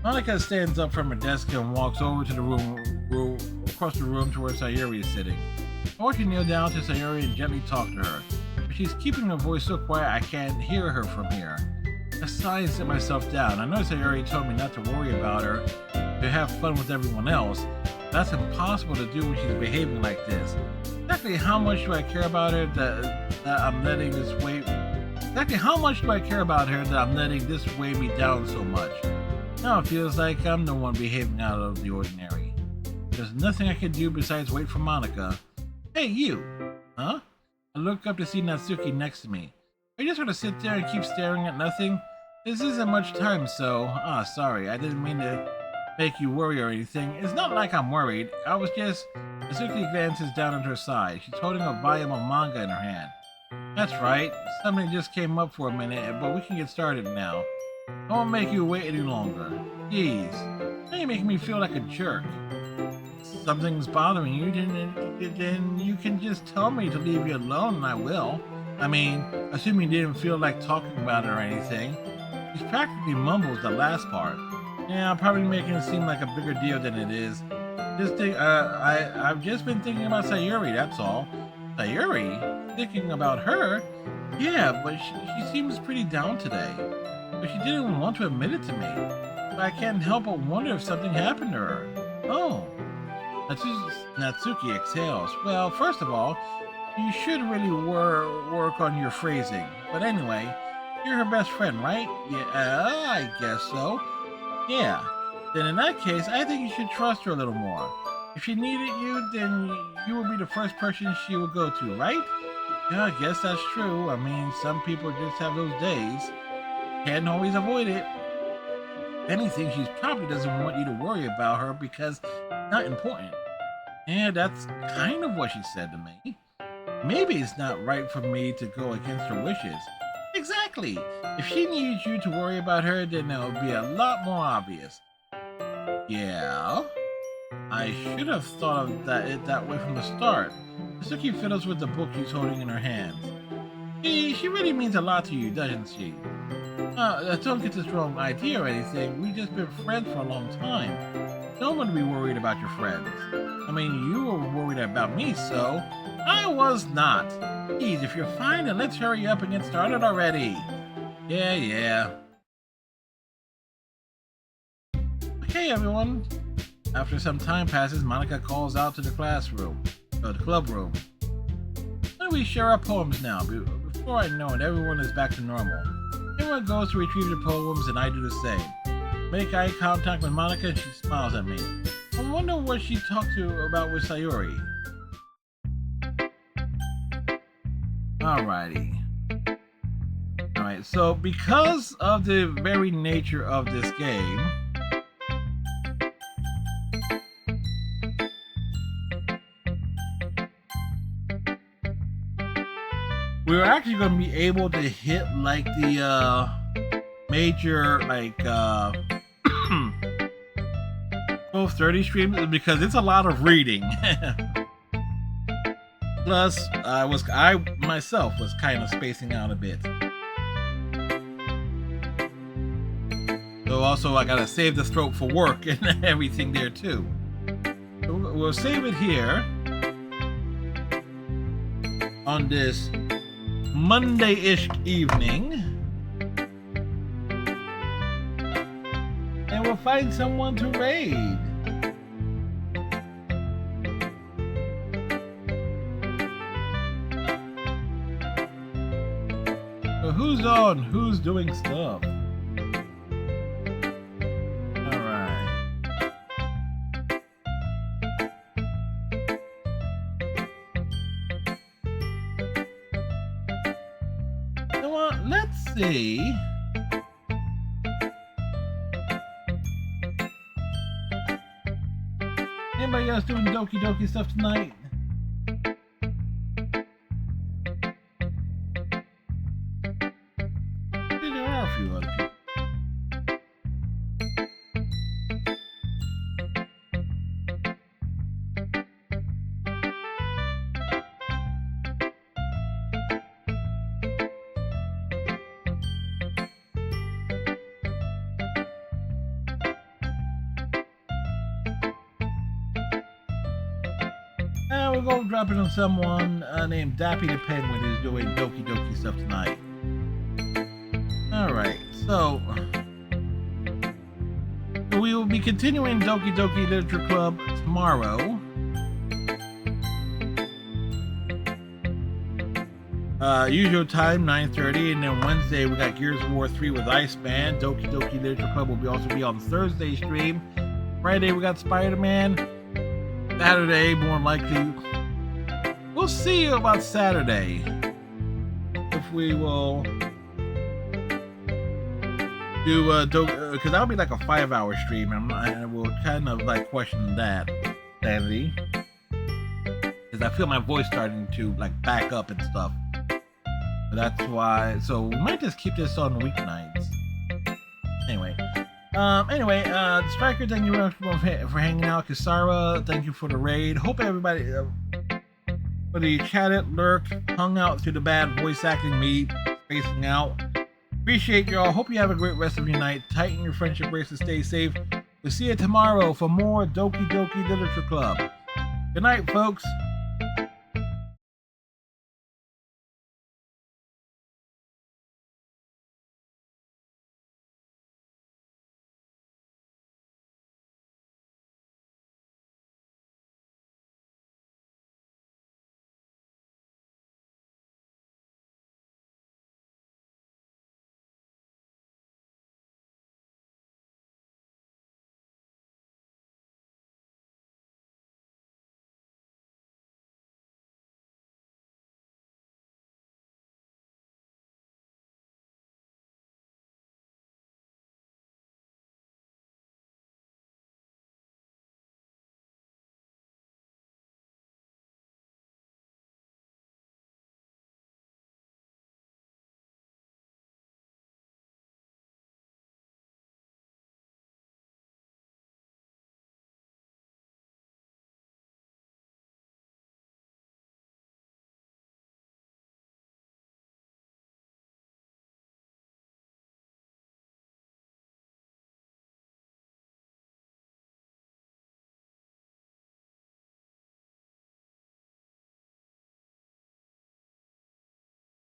Monica stands up from her desk and walks over to the room across the room to where Sayuri is sitting. I watch her kneel down to Sayuri and gently talk to her, but she's keeping her voice so quiet I can't hear her from here. I sigh and sit myself down. I know Sayuri told me not to worry about her, to have fun with everyone else. That's impossible to do when she's behaving like this. Exactly how much do I care about her that I'm letting this weigh? Exactly how much do I care about her that I'm letting this weigh me down so much? Now it feels like I'm the one behaving out of the ordinary. There's nothing I can do besides wait for Monica. Hey, you! Huh? I look up to see Natsuki next to me. Are you just gonna sit there and keep staring at nothing? This isn't much time, so... sorry, I didn't mean to make you worry or anything. It's not like I'm worried. I was just... Natsuki glances down at her side. She's holding a volume of manga in her hand. That's right. Something just came up for a minute, but we can get started now. I won't make you wait any longer. Jeez. Now you're making me feel like a jerk. Something's bothering you, then you can just tell me to leave you alone and I will. I mean, assuming you didn't feel like talking about it or anything. She practically mumbles the last part. Yeah, I'm probably making it seem like a bigger deal than it is. I've just been thinking about Sayuri, that's all. Sayuri? Thinking about her? Yeah, but she seems pretty down today. But she didn't want to admit it to me. But I can't help but wonder if something happened to her. Oh. Natsuki exhales. Well, first of all, you should really work on your phrasing. But anyway, you're her best friend, right? Yeah, I guess so. Yeah. Then in that case, I think you should trust her a little more. If she needed you, then you would be the first person she would go to, right? Yeah, I guess that's true. I mean, some people just have those days. Can't always avoid it. If anything, she probably doesn't want you to worry about her because it's not important. Yeah, that's kind of what she said to me. Maybe it's not right for me to go against her wishes. Exactly. If she needs you to worry about her, then it would be a lot more obvious. Yeah? I should have thought of it that way from the start. Suki fiddles with the book she's holding in her hands. She really means a lot to you, doesn't she? Don't get this wrong idea or anything. We've just been friends for a long time. Don't want to be worried about your friends. I mean, you were worried about me, so I was not. Geez, if you're fine, then let's hurry up and get started already. Yeah. Okay, everyone. After some time passes, Monica calls out to the classroom, or the club room. Why don't we share our poems now? Before I know it, everyone is back to normal. Everyone goes to retrieve their poems, and I do the same. Make eye contact with Monica, and she smiles at me. I wonder what she talked about with Sayori. Alrighty. Alright, so because of the very nature of this game, we're actually going to be able to hit like the major like 12:30 streams because it's a lot of reading. Plus, I myself was kind of spacing out a bit. So also I gotta save the throat for work and everything there too. So we'll save it here on this Monday-ish evening, and we'll find someone to raid. So who's on? Who's doing stuff? Alright. You know what? Let's see. Anybody else doing Doki Doki stuff tonight? There are a few other people. We'll go drop it on someone named Dappy the Penguin who's doing Doki Doki stuff tonight. Alright, so we will be continuing Doki Doki Literature Club tomorrow. Usual time, 9:30, and then Wednesday we got Gears of War 3 with Iceman. Doki Doki Literature Club will also be on Thursday stream. Friday we got Spider-Man. Saturday, more likely. We'll see about Saturday. If we will do because that'll be like a 5-hour stream. I will kind of like question that, sanity, because I feel my voice starting to like back up and stuff. So that's why. So we might just keep this on weeknights. Anyway. Striker, thank you very much for hanging out. Kisara, thank you for the raid. Hope everybody for the chatted, lurked, hung out through the bad voice acting, me spacing out. Appreciate y'all. Hope you have a great rest of your night. Tighten your friendship bracelets. Stay safe. We'll see you tomorrow for more Doki Doki Literature Club. Good night, folks.